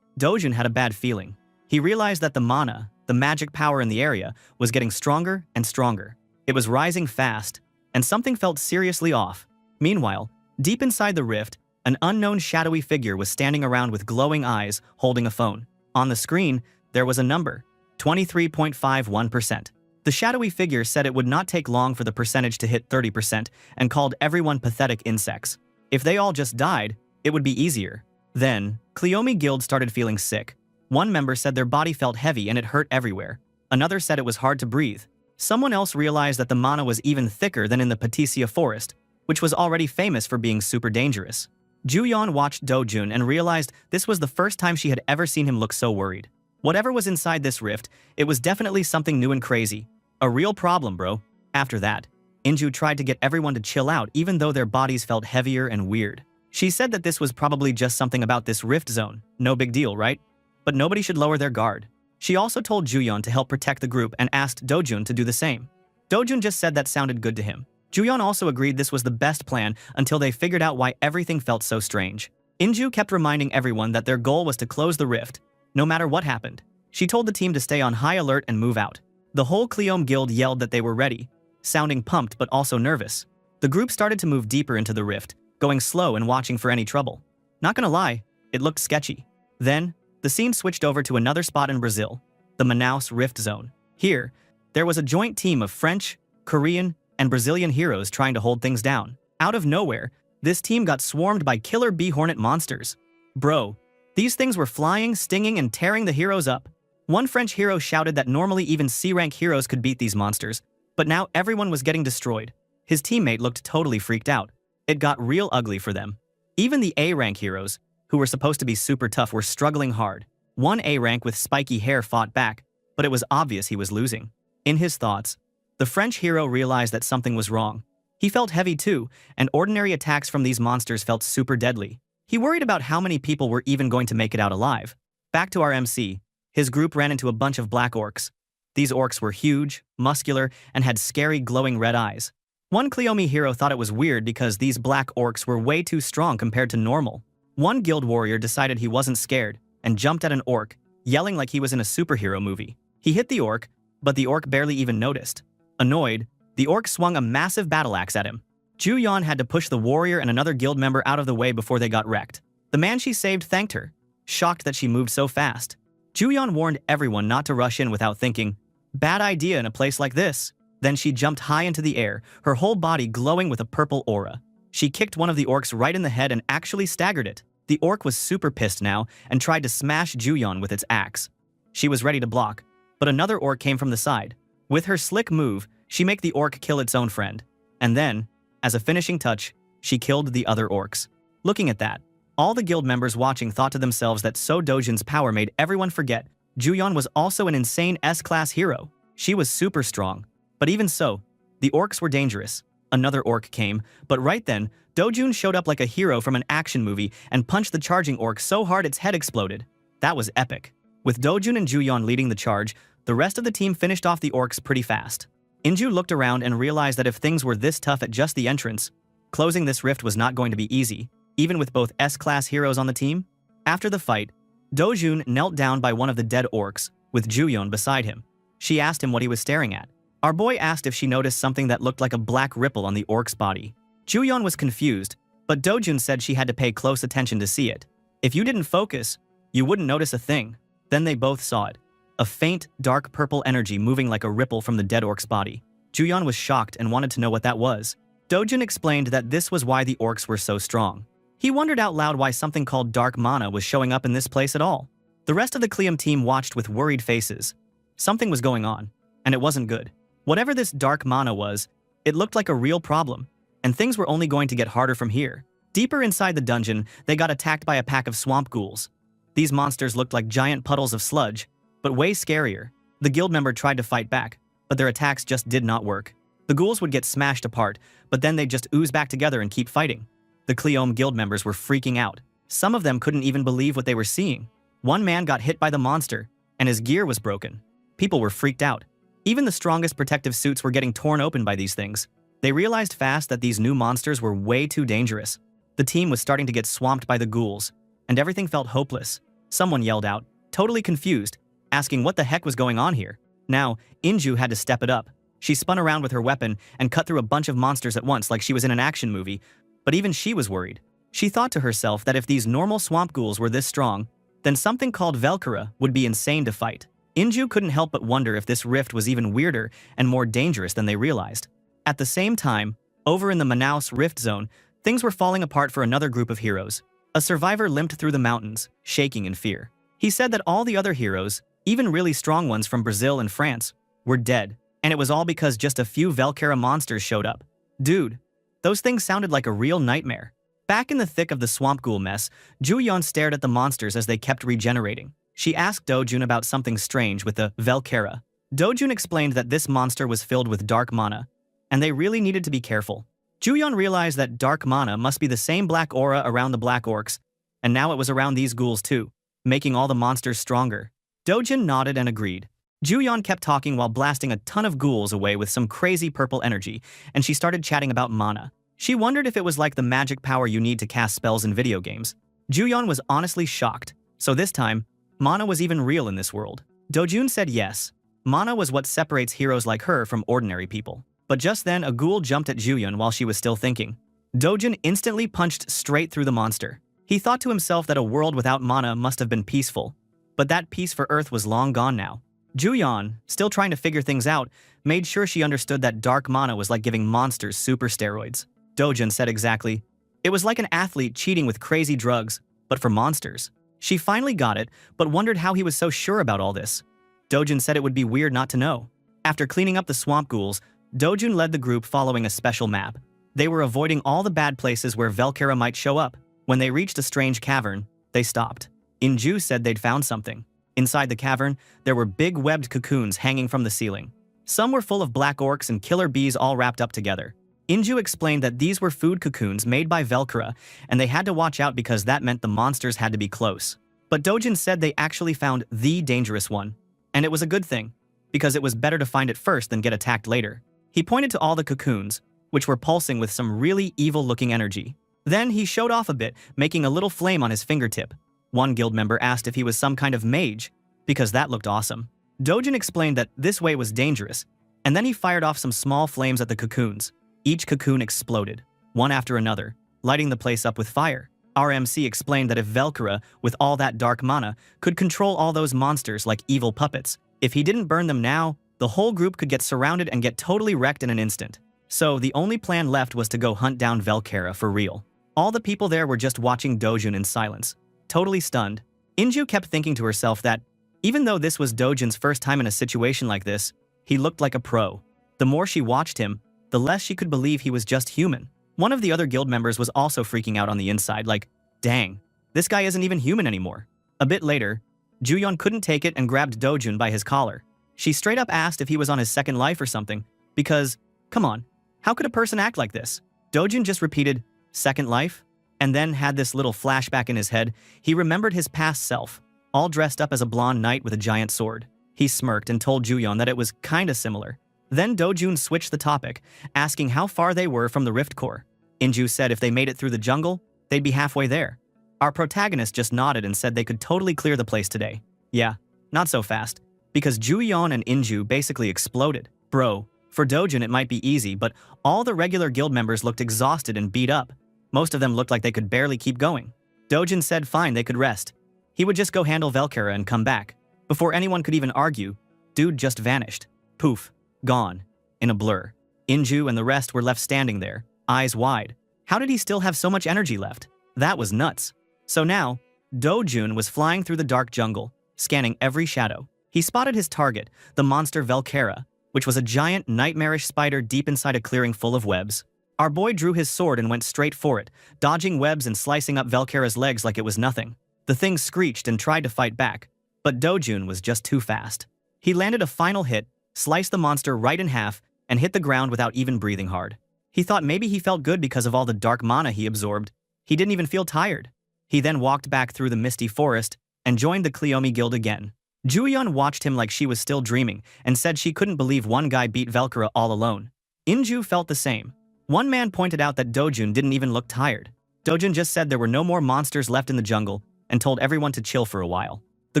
Dojun had a bad feeling. He realized that the mana, the magic power in the area, was getting stronger and stronger. It was rising fast, and something felt seriously off. Meanwhile, deep inside the rift, an unknown shadowy figure was standing around with glowing eyes, holding a phone. On the screen, there was a number, 23.51%. The shadowy figure said it would not take long for the percentage to hit 30% and called everyone pathetic insects. If they all just died, it would be easier. Then, Cleome Guild started feeling sick. One member said their body felt heavy and it hurt everywhere. Another said it was hard to breathe. Someone else realized that the mana was even thicker than in the Patesia forest, which was already famous for being super dangerous. Juyeon watched Dojun and realized this was the first time she had ever seen him look so worried. Whatever was inside this rift, it was definitely something new and crazy. A real problem, bro. After that, Inju tried to get everyone to chill out even though their bodies felt heavier and weird. She said that this was probably just something about this rift zone. No big deal, right? But nobody should lower their guard. She also told Juyeon to help protect the group and asked Dojun to do the same. Dojun just said that sounded good to him. Juyeon also agreed this was the best plan until they figured out why everything felt so strange. Inju kept reminding everyone that their goal was to close the rift, no matter what happened. She told the team to stay on high alert and move out. The whole Cleome Guild yelled that they were ready, sounding pumped but also nervous. The group started to move deeper into the rift, going slow and watching for any trouble. Not gonna lie, it looked sketchy. Then, the scene switched over to another spot in Brazil, the Manaus Rift Zone. Here, there was a joint team of French, Korean, and Brazilian heroes trying to hold things down. Out of nowhere, this team got swarmed by killer bee hornet monsters. Bro, these things were flying, stinging, and tearing the heroes up. One French hero shouted that normally even C-rank heroes could beat these monsters, but now everyone was getting destroyed. His teammate looked totally freaked out. It got real ugly for them. Even the A-rank heroes, who were supposed to be super tough, were struggling hard. One A-rank with spiky hair fought back, but it was obvious he was losing. In his thoughts, the French hero realized that something was wrong. He felt heavy too, and ordinary attacks from these monsters felt super deadly. He worried about how many people were even going to make it out alive. Back to our MC, his group ran into a bunch of black orcs. These orcs were huge, muscular, and had scary glowing red eyes. One Cleome hero thought it was weird because these black orcs were way too strong compared to normal. One guild warrior decided he wasn't scared and jumped at an orc, yelling like he was in a superhero movie. He hit the orc, but the orc barely even noticed. Annoyed, the orc swung a massive battle axe at him. Juyeon had to push the warrior and another guild member out of the way before they got wrecked. The man she saved thanked her, shocked that she moved so fast. Juyeon warned everyone not to rush in without thinking, "Bad idea in a place like this." Then she jumped high into the air, her whole body glowing with a purple aura. She kicked one of the orcs right in the head and actually staggered it. The orc was super pissed now and tried to smash Juyeon with its axe. She was ready to block, but another orc came from the side. With her slick move, she made the orc kill its own friend. And then, as a finishing touch, she killed the other orcs. Looking at that, all the guild members watching thought to themselves that So Dojin's power made everyone forget Juyeon was also an insane S-class hero. She was super strong. But even so, the orcs were dangerous. Another orc came, but right then, Dojun showed up like a hero from an action movie and punched the charging orc so hard its head exploded. That was epic. With Dojun and Juyeon leading the charge, the rest of the team finished off the orcs pretty fast. Inju looked around and realized that if things were this tough at just the entrance, closing this rift was not going to be easy, even with both S-class heroes on the team. After the fight, Dojun knelt down by one of the dead orcs, with Juyeon beside him. She asked him what he was staring at. Our boy asked if she noticed something that looked like a black ripple on the orc's body. Juyeon was confused, but Dojun said she had to pay close attention to see it. If you didn't focus, you wouldn't notice a thing. Then they both saw it. A faint, dark purple energy moving like a ripple from the dead orc's body. Juyeon was shocked and wanted to know what that was. Dojun explained that this was why the orcs were so strong. He wondered out loud why something called dark mana was showing up in this place at all. The rest of the Cleum team watched with worried faces. Something was going on, and it wasn't good. Whatever this dark mana was, it looked like a real problem, and things were only going to get harder from here. Deeper inside the dungeon, they got attacked by a pack of swamp ghouls. These monsters looked like giant puddles of sludge, but way scarier. The guild member tried to fight back, but their attacks just did not work. The ghouls would get smashed apart, but then they'd just ooze back together and keep fighting. The Cleome guild members were freaking out. Some of them couldn't even believe what they were seeing. One man got hit by the monster, and his gear was broken. People were freaked out. Even the strongest protective suits were getting torn open by these things. They realized fast that these new monsters were way too dangerous. The team was starting to get swamped by the ghouls, and everything felt hopeless. Someone yelled out, totally confused, asking what the heck was going on here. Now, Inju had to step it up. She spun around with her weapon and cut through a bunch of monsters at once like she was in an action movie, but even she was worried. She thought to herself that if these normal swamp ghouls were this strong, then something called Velkara would be insane to fight. Inju couldn't help but wonder if this rift was even weirder and more dangerous than they realized. At the same time, over in the Manaus Rift Zone, things were falling apart for another group of heroes. A survivor limped through the mountains, shaking in fear. He said that all the other heroes, even really strong ones from Brazil and France, were dead, and it was all because just a few Velkara monsters showed up. Dude, those things sounded like a real nightmare. Back in the thick of the swamp ghoul mess, Juyeon stared at the monsters as they kept regenerating. She asked Dojun about something strange with the Velkara. Dojun explained that this monster was filled with dark mana, and they really needed to be careful. Juyeon realized that dark mana must be the same black aura around the black orcs, and now it was around these ghouls too, making all the monsters stronger. Dojun nodded and agreed. Juyeon kept talking while blasting a ton of ghouls away with some crazy purple energy, and she started chatting about mana. She wondered if it was like the magic power you need to cast spells in video games. Juyeon was honestly shocked, so this time, mana was even real in this world. Dojun said yes. Mana was what separates heroes like her from ordinary people. But just then, a ghoul jumped at Juyeon while she was still thinking. Dojun instantly punched straight through the monster. He thought to himself that a world without mana must have been peaceful. But that peace for Earth was long gone now. Juyeon, still trying to figure things out, made sure she understood that dark mana was like giving monsters super steroids. Dojun said exactly. It was like an athlete cheating with crazy drugs, but for monsters. She finally got it, but wondered how he was so sure about all this. Dojun said it would be weird not to know. After cleaning up the swamp ghouls, Dojun led the group following a special map. They were avoiding all the bad places where Velkara might show up. When they reached a strange cavern, they stopped. Inju said they'd found something. Inside the cavern, there were big webbed cocoons hanging from the ceiling. Some were full of black orcs and killer bees all wrapped up together. Inju explained that these were food cocoons made by Velkara, and they had to watch out because that meant the monsters had to be close. But Dojin said they actually found the dangerous one. And it was a good thing, because it was better to find it first than get attacked later. He pointed to all the cocoons, which were pulsing with some really evil-looking energy. Then he showed off a bit, making a little flame on his fingertip. One guild member asked if he was some kind of mage, because that looked awesome. Dojin explained that this way was dangerous, and then he fired off some small flames at the cocoons. Each cocoon exploded, one after another, lighting the place up with fire. Our MC explained that if Velkara, with all that dark mana, could control all those monsters like evil puppets, if he didn't burn them now, the whole group could get surrounded and get totally wrecked in an instant. So the only plan left was to go hunt down Velkara for real. All the people there were just watching Dojin in silence, totally stunned. Inju kept thinking to herself that, even though this was Dojin's first time in a situation like this, he looked like a pro. The more she watched him, the less she could believe he was just human. One of the other guild members was also freaking out on the inside, like, dang, this guy isn't even human anymore. A bit later, Juyeon couldn't take it and grabbed Dojun by his collar. She straight up asked if he was on his second life or something, because, come on, how could a person act like this? Dojun just repeated, second life? And then had this little flashback in his head. He remembered his past self, all dressed up as a blonde knight with a giant sword. He smirked and told Juyeon that it was kinda similar. Then Dojun switched the topic, asking how far they were from the Rift Core. Inju said if they made it through the jungle, they'd be halfway there. Our protagonist just nodded and said they could totally clear the place today. Yeah, not so fast, because Juyeon and Inju basically exploded. Bro, for Dojun it might be easy, but all the regular guild members looked exhausted and beat up. Most of them looked like they could barely keep going. Dojun said fine, they could rest. He would just go handle Velkara and come back. Before anyone could even argue, dude just vanished. Poof. Gone. In a blur. Inju and the rest were left standing there, eyes wide. How did he still have so much energy left? That was nuts. So now, Dojun was flying through the dark jungle, scanning every shadow. He spotted his target, the monster Velkara, which was a giant, nightmarish spider deep inside a clearing full of webs. Our boy drew his sword and went straight for it, dodging webs and slicing up Velkara's legs like it was nothing. The thing screeched and tried to fight back, but Dojun was just too fast. He landed a final hit, sliced the monster right in half, and hit the ground without even breathing hard. He thought maybe he felt good because of all the dark mana he absorbed. He didn't even feel tired. He then walked back through the misty forest and joined the Cleomi Guild again. Juyeon watched him like she was still dreaming and said she couldn't believe one guy beat Velkara all alone. Inju felt the same. One man pointed out that Dojun didn't even look tired. Dojun just said there were no more monsters left in the jungle and told everyone to chill for a while. The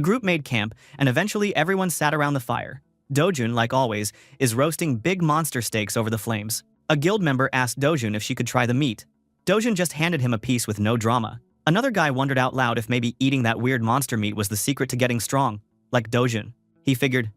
group made camp, and eventually everyone sat around the fire. Dojun, like always, is roasting big monster steaks over the flames. A guild member asked Dojun if she could try the meat. Dojun just handed him a piece with no drama. Another guy wondered out loud if maybe eating that weird monster meat was the secret to getting strong, like Dojun. He figured,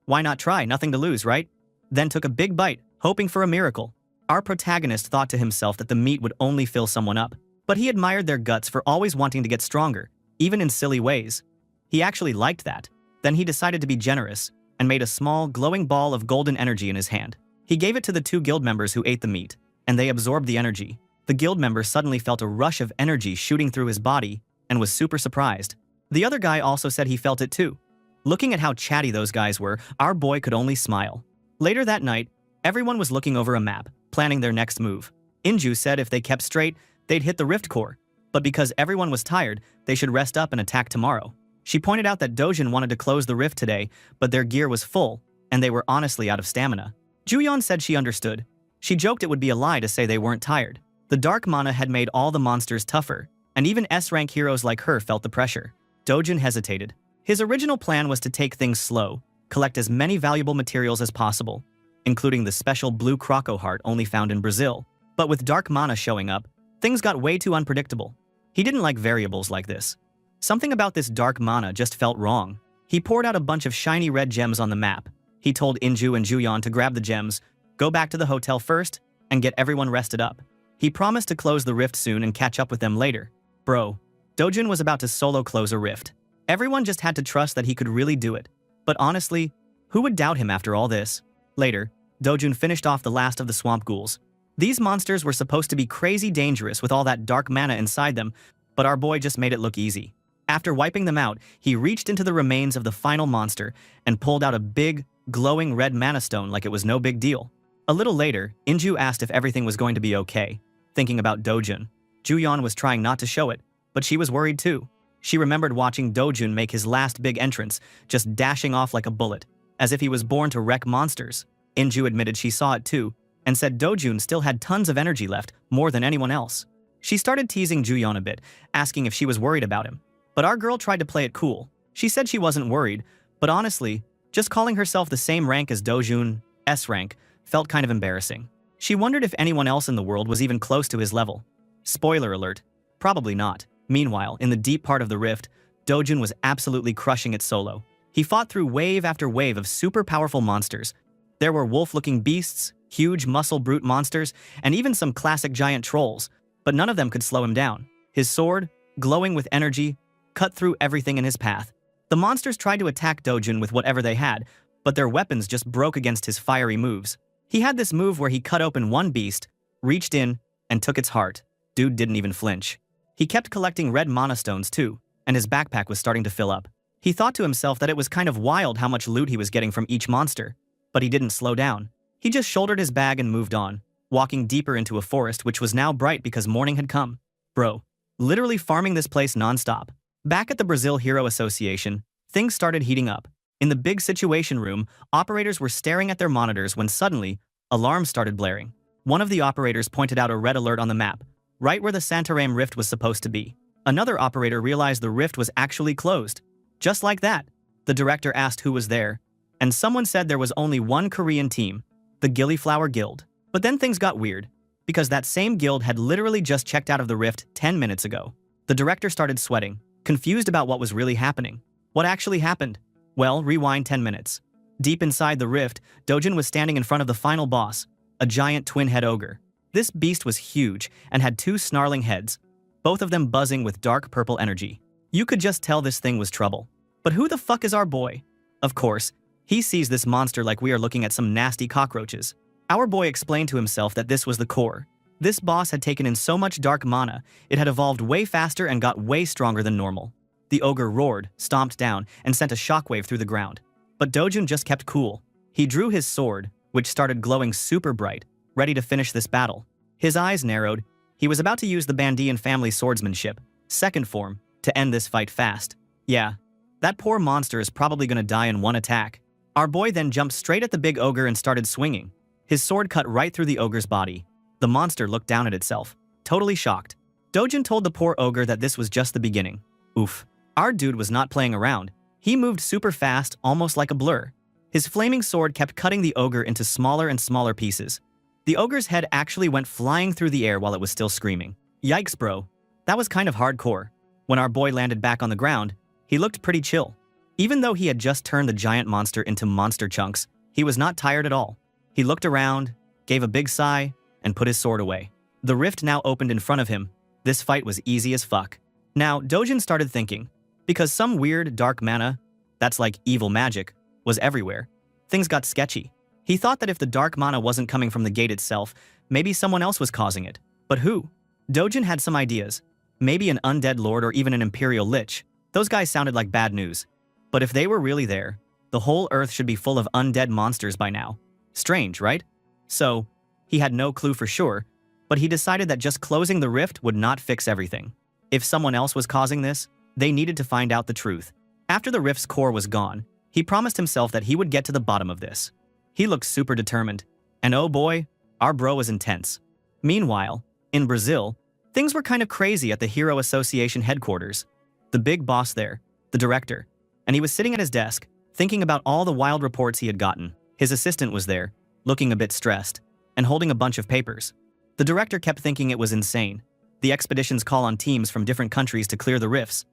why not try, nothing to lose, right? Then took a big bite, hoping for a miracle. Our protagonist thought to himself that the meat would only fill someone up, but he admired their guts for always wanting to get stronger, even in silly ways. He actually liked that. Then he decided to be generous and made a small, glowing ball of golden energy in his hand. He gave it to the two guild members who ate the meat, and they absorbed the energy. The guild member suddenly felt a rush of energy shooting through his body and was super surprised. The other guy also said he felt it too. Looking at how chatty those guys were, our boy could only smile. Later that night, everyone was looking over a map, planning their next move. Inju said if they kept straight, they'd hit the Rift Core, but because everyone was tired, they should rest up and attack tomorrow. She pointed out that Dojin wanted to close the rift today, but their gear was full, and they were honestly out of stamina. Juyeon said she understood. She joked it would be a lie to say they weren't tired. The dark mana had made all the monsters tougher, and even S-rank heroes like her felt the pressure. Dojin hesitated. His original plan was to take things slow, collect as many valuable materials as possible, including the special blue croco heart only found in Brazil. But with dark mana showing up, things got way too unpredictable. He didn't like variables like this. Something about this dark mana just felt wrong. He poured out a bunch of shiny red gems on the map. He told Inju and Juyeon to grab the gems, go back to the hotel first, and get everyone rested up. He promised to close the rift soon and catch up with them later. Bro, Dojin was about to solo close a rift. Everyone just had to trust that he could really do it. But honestly, who would doubt him after all this? Later, Dojun finished off the last of the swamp ghouls. These monsters were supposed to be crazy dangerous with all that dark mana inside them, but our boy just made it look easy. After wiping them out, he reached into the remains of the final monster and pulled out a big, glowing red mana stone like it was no big deal. A little later, Inju asked if everything was going to be okay, thinking about Dojun. Juyeon was trying not to show it, but she was worried too. She remembered watching Dojun make his last big entrance, just dashing off like a bullet, as if he was born to wreck monsters. Inju admitted she saw it too, and said Dojun still had tons of energy left, more than anyone else. She started teasing Juyeon a bit, asking if she was worried about him. But our girl tried to play it cool. She said she wasn't worried, but honestly, just calling herself the same rank as Dojun, S rank, felt kind of embarrassing. She wondered if anyone else in the world was even close to his level. Spoiler alert, probably not. Meanwhile, in the deep part of the rift, Dojun was absolutely crushing it solo. He fought through wave after wave of super powerful monsters. There were wolf-looking beasts, huge muscle brute monsters, and even some classic giant trolls, but none of them could slow him down. His sword, glowing with energy, cut through everything in his path. The monsters tried to attack Dojun with whatever they had, but their weapons just broke against his fiery moves. He had this move where he cut open one beast, reached in, and took its heart. Dude didn't even flinch. He kept collecting red mana stones too, and his backpack was starting to fill up. He thought to himself that it was kind of wild how much loot he was getting from each monster, but he didn't slow down. He just shouldered his bag and moved on, walking deeper into a forest which was now bright because morning had come. Bro, literally farming this place nonstop. Back at the Brazil Hero Association, things started heating up. In the big situation room, operators were staring at their monitors when suddenly, alarms started blaring. One of the operators pointed out a red alert on the map, right where the Santarém rift was supposed to be. Another operator realized the rift was actually closed. Just like that, the director asked who was there, and someone said there was only one Korean team, the Gillyflower Guild. But then things got weird, because that same guild had literally just checked out of the rift 10 minutes ago. The director started sweating, confused about what was really happening. What actually happened? Well, rewind 10 minutes. Deep inside the rift, Dojun was standing in front of the final boss, a giant twin-head ogre. This beast was huge and had two snarling heads, both of them buzzing with dark purple energy. You could just tell this thing was trouble. But who the fuck is our boy? Of course, he sees this monster like we are looking at some nasty cockroaches. Our boy explained to himself that this was the core. This boss had taken in so much dark mana, it had evolved way faster and got way stronger than normal. The ogre roared, stomped down, and sent a shockwave through the ground. But Dojun just kept cool. He drew his sword, which started glowing super bright, ready to finish this battle. His eyes narrowed. He was about to use the Bandian family swordsmanship, second form, to end this fight fast. Yeah, that poor monster is probably gonna die in one attack. Our boy then jumped straight at the big ogre and started swinging. His sword cut right through the ogre's body. The monster looked down at itself, totally shocked. Dojun told the poor ogre that this was just the beginning. Oof. Our dude was not playing around. He moved super fast, almost like a blur. His flaming sword kept cutting the ogre into smaller and smaller pieces. The ogre's head actually went flying through the air while it was still screaming. Yikes, bro. That was kind of hardcore. When our boy landed back on the ground, he looked pretty chill. Even though he had just turned the giant monster into monster chunks, he was not tired at all. He looked around, gave a big sigh, and put his sword away. The rift now opened in front of him. This fight was easy as fuck. Now, Dojun started thinking, because some weird dark mana, that's like evil magic, was everywhere, things got sketchy. He thought that if the dark mana wasn't coming from the gate itself, maybe someone else was causing it. But who? Dojun had some ideas. Maybe an undead lord or even an imperial lich. Those guys sounded like bad news. But if they were really there, the whole earth should be full of undead monsters by now. Strange, right? So, he had no clue for sure, but he decided that just closing the rift would not fix everything. If someone else was causing this, they needed to find out the truth. After the rift's core was gone, he promised himself that he would get to the bottom of this. He looked super determined, and oh boy, our bro was intense. Meanwhile, in Brazil, things were kind of crazy at the Hero Association headquarters. The big boss there, the director, and he was sitting at his desk, thinking about all the wild reports he had gotten. His assistant was there, looking a bit stressed, and holding a bunch of papers. The director kept thinking it was insane. The expeditions call on teams from different countries to clear the rifts.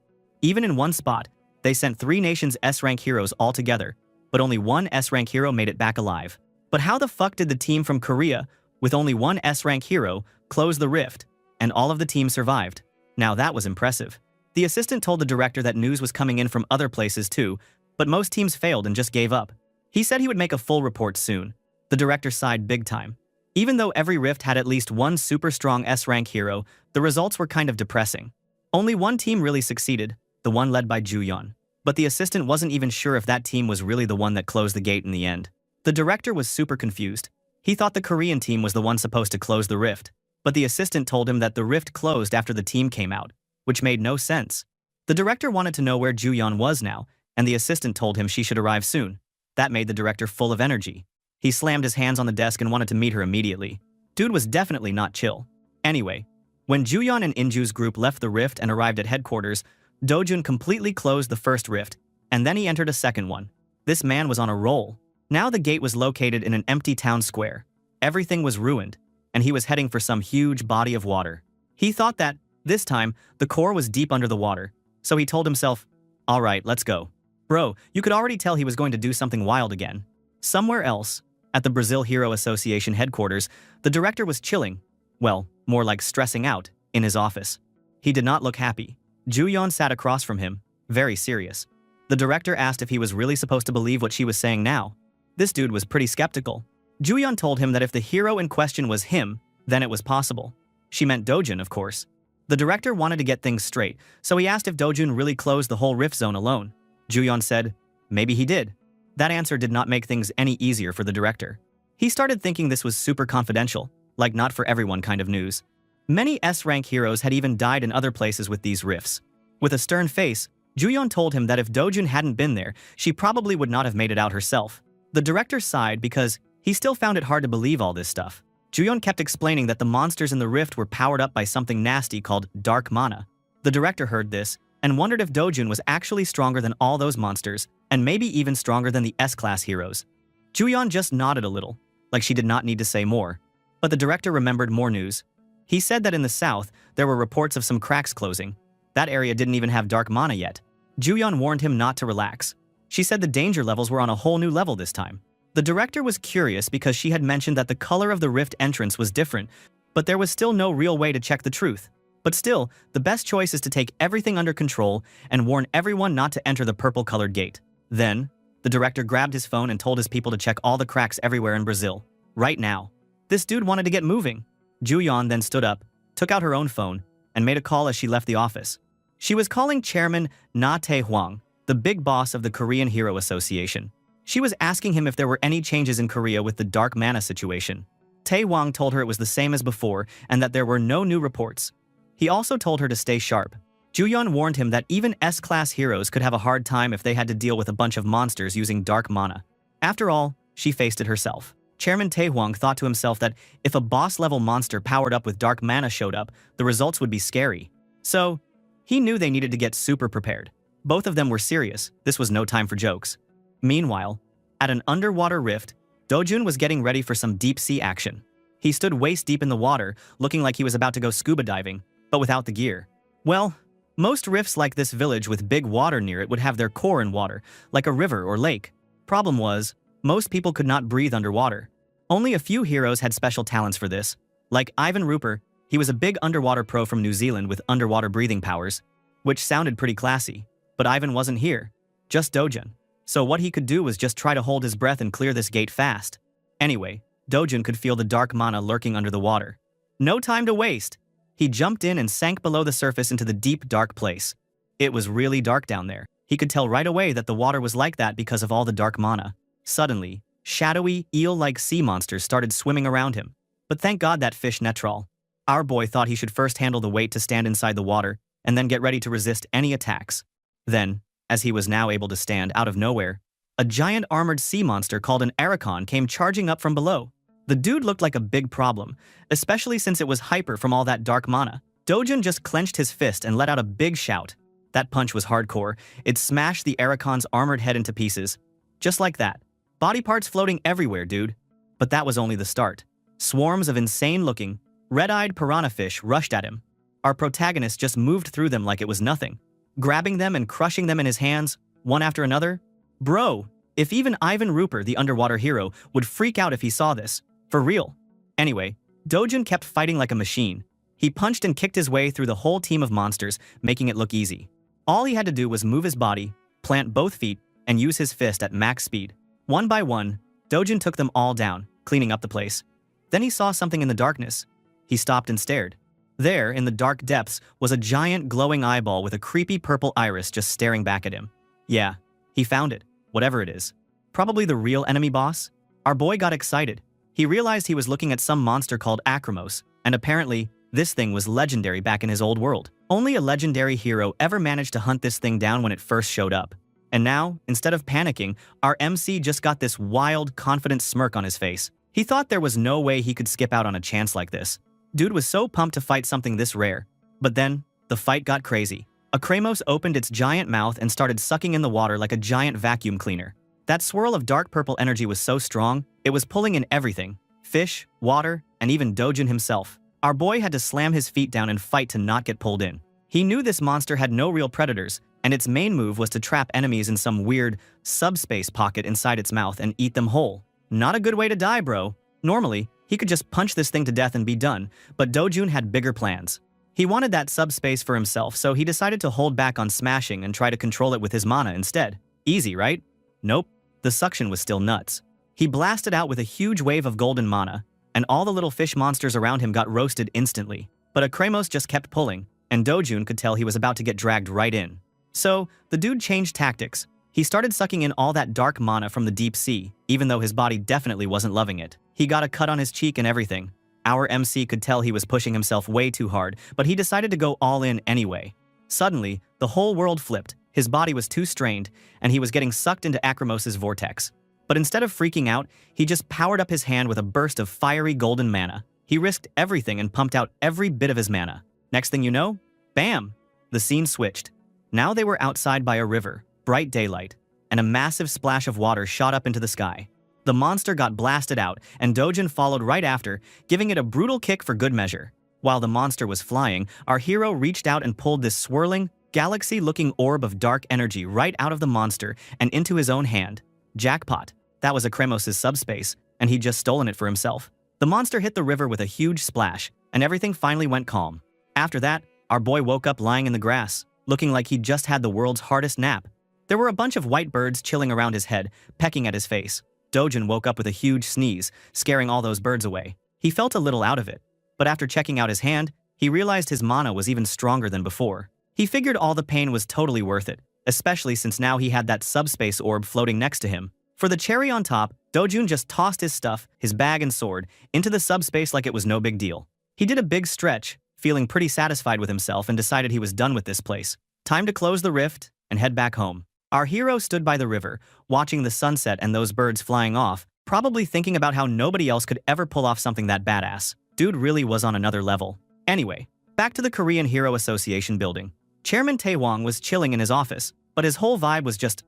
Even in one spot, they sent 3 nations S-rank heroes all together, but only one S-rank hero made it back alive. But how the fuck did the team from Korea, with only one S-rank hero, close the rift, and all of the team survived? Now that was impressive. The assistant told the director that news was coming in from other places too, but most teams failed and just gave up. He said he would make a full report soon. The director sighed big time. Even though every rift had at least one super strong S-rank hero, the results were kind of depressing. Only one team really succeeded, the one led by Juyeon. But the assistant wasn't even sure if that team was really the one that closed the gate in the end. The director was super confused. He thought the Korean team was the one supposed to close the rift, but the assistant told him that the rift closed after the team came out, which made no sense. The director wanted to know where Juyeon was now, and the assistant told him she should arrive soon. That made the director full of energy. He slammed his hands on the desk and wanted to meet her immediately. Dude was definitely not chill. Anyway, when Juyeon and Inju's group left the rift and arrived at headquarters, Dojun completely closed the first rift, and then he entered a second one. This man was on a roll. Now the gate was located in an empty town square. Everything was ruined, and he was heading for some huge body of water. He thought that, this time, the core was deep under the water, so he told himself, "Alright, let's go." Bro, you could already tell he was going to do something wild again. Somewhere else, at the Brazil Hero Association headquarters, the director was chilling, well, more like stressing out, in his office. He did not look happy. Juyeon sat across from him, very serious. The director asked if he was really supposed to believe what she was saying now. This dude was pretty skeptical. Juyeon told him that if the hero in question was him, then it was possible. She meant Dojun, of course. The director wanted to get things straight, so he asked if Dojun really closed the whole rift zone alone. Juyeon said, maybe he did. That answer did not make things any easier for the director. He started thinking this was super confidential, like not for everyone kind of news. Many S-rank heroes had even died in other places with these rifts. With a stern face, Juyeon told him that if Dojun hadn't been there, she probably would not have made it out herself. The director sighed because he still found it hard to believe all this stuff. Juyeon kept explaining that the monsters in the rift were powered up by something nasty called dark mana. The director heard this and wondered if Dojun was actually stronger than all those monsters, and maybe even stronger than the S-class heroes. Juyeon just nodded a little, like she did not need to say more. But the director remembered more news. He said that in the south, there were reports of some cracks closing. That area didn't even have dark mana yet. Juyeon warned him not to relax. She said the danger levels were on a whole new level this time. The director was curious because she had mentioned that the color of the rift entrance was different, but there was still no real way to check the truth. But still, the best choice is to take everything under control and warn everyone not to enter the purple-colored gate. Then, the director grabbed his phone and told his people to check all the cracks everywhere in Brazil. Right now. This dude wanted to get moving. Juyeon then stood up, took out her own phone, and made a call as she left the office. She was calling Chairman Na Tae-hwang, the big boss of the Korean Hero Association. She was asking him if there were any changes in Korea with the dark mana situation. Tae-hwang told her it was the same as before and that there were no new reports. He also told her to stay sharp. Juyeon warned him that even S-class heroes could have a hard time if they had to deal with a bunch of monsters using dark mana. After all, she faced it herself. Chairman Tae-hwang thought to himself that if a boss-level monster powered up with dark mana showed up, the results would be scary. So, he knew they needed to get super prepared. Both of them were serious. This was no time for jokes. Meanwhile, at an underwater rift, Dojun was getting ready for some deep-sea action. He stood waist-deep in the water, looking like he was about to go scuba diving, but without the gear. Well, most rifts like this village with big water near it would have their core in water, like a river or lake. Problem was, most people could not breathe underwater. Only a few heroes had special talents for this. Like Ivan Rupert, he was a big underwater pro from New Zealand with underwater breathing powers, which sounded pretty classy. But Ivan wasn't here, just Dojun. So what he could do was just try to hold his breath and clear this gate fast. Anyway, Dojun could feel the dark mana lurking under the water. No time to waste! He jumped in and sank below the surface into the deep, dark place. It was really dark down there. He could tell right away that the water was like that because of all the dark mana. Suddenly, shadowy, eel-like sea monsters started swimming around him. But thank God that fish Netrol. Our boy thought he should first handle the weight to stand inside the water, and then get ready to resist any attacks. Then, as he was now able to stand out of nowhere, a giant armored sea monster called an Arachon came charging up from below. The dude looked like a big problem, especially since it was hyper from all that dark mana. Dojun just clenched his fist and let out a big shout. That punch was hardcore. It smashed the Aracon's armored head into pieces. Just like that. Body parts floating everywhere, dude. But that was only the start. Swarms of insane-looking, red-eyed piranha fish rushed at him. Our protagonist just moved through them like it was nothing, grabbing them and crushing them in his hands, one after another. Bro, if even Ivan Rupert, the underwater hero, would freak out if he saw this. For real. Anyway, Dojun kept fighting like a machine. He punched and kicked his way through the whole team of monsters, making it look easy. All he had to do was move his body, plant both feet, and use his fist at max speed. One by one, Dojun took them all down, cleaning up the place. Then he saw something in the darkness. He stopped and stared. There, in the dark depths, was a giant glowing eyeball with a creepy purple iris just staring back at him. Yeah, he found it, whatever it is. Probably the real enemy boss? Our boy got excited. He realized he was looking at some monster called Acromos, and apparently, this thing was legendary back in his old world. Only a legendary hero ever managed to hunt this thing down when it first showed up. And now, instead of panicking, our MC just got this wild, confident smirk on his face. He thought there was no way he could skip out on a chance like this. Dude was so pumped to fight something this rare. But then, the fight got crazy. A Kramos opened its giant mouth and started sucking in the water like a giant vacuum cleaner. That swirl of dark purple energy was so strong, it was pulling in everything. Fish, water, and even Dojun himself. Our boy had to slam his feet down and fight to not get pulled in. He knew this monster had no real predators, and its main move was to trap enemies in some weird, subspace pocket inside its mouth and eat them whole. Not a good way to die, bro. Normally, he could just punch this thing to death and be done, but Dojun had bigger plans. He wanted that subspace for himself, so he decided to hold back on smashing and try to control it with his mana instead. Easy, right? Nope. The suction was still nuts. He blasted out with a huge wave of golden mana, and all the little fish monsters around him got roasted instantly. But Akramos just kept pulling, and Dojun could tell he was about to get dragged right in. So, the dude changed tactics. He started sucking in all that dark mana from the deep sea, even though his body definitely wasn't loving it. He got a cut on his cheek and everything. Our MC could tell he was pushing himself way too hard, but he decided to go all in anyway. Suddenly, the whole world flipped. His body was too strained, and he was getting sucked into Akramos' vortex. But instead of freaking out, he just powered up his hand with a burst of fiery golden mana. He risked everything and pumped out every bit of his mana. Next thing you know, bam! The scene switched. Now they were outside by a river, bright daylight, and a massive splash of water shot up into the sky. The monster got blasted out, and Dojun followed right after, giving it a brutal kick for good measure. While the monster was flying, our hero reached out and pulled this swirling, galaxy-looking orb of dark energy right out of the monster and into his own hand. Jackpot. That was Akramos' subspace, and he'd just stolen it for himself. The monster hit the river with a huge splash, and everything finally went calm. After that, our boy woke up lying in the grass, looking like he'd just had the world's hardest nap. There were a bunch of white birds chilling around his head, pecking at his face. Dojun woke up with a huge sneeze, scaring all those birds away. He felt a little out of it, but after checking out his hand, he realized his mana was even stronger than before. He figured all the pain was totally worth it, especially since now he had that subspace orb floating next to him. For the cherry on top, Dojun just tossed his stuff, his bag and sword, into the subspace like it was no big deal. He did a big stretch, feeling pretty satisfied with himself, and decided he was done with this place. Time to close the rift and head back home. Our hero stood by the river, watching the sunset and those birds flying off, probably thinking about how nobody else could ever pull off something that badass. Dude really was on another level. Anyway, back to the Korean Hero Association building. Chairman Taewong was chilling in his office, but his whole vibe was just,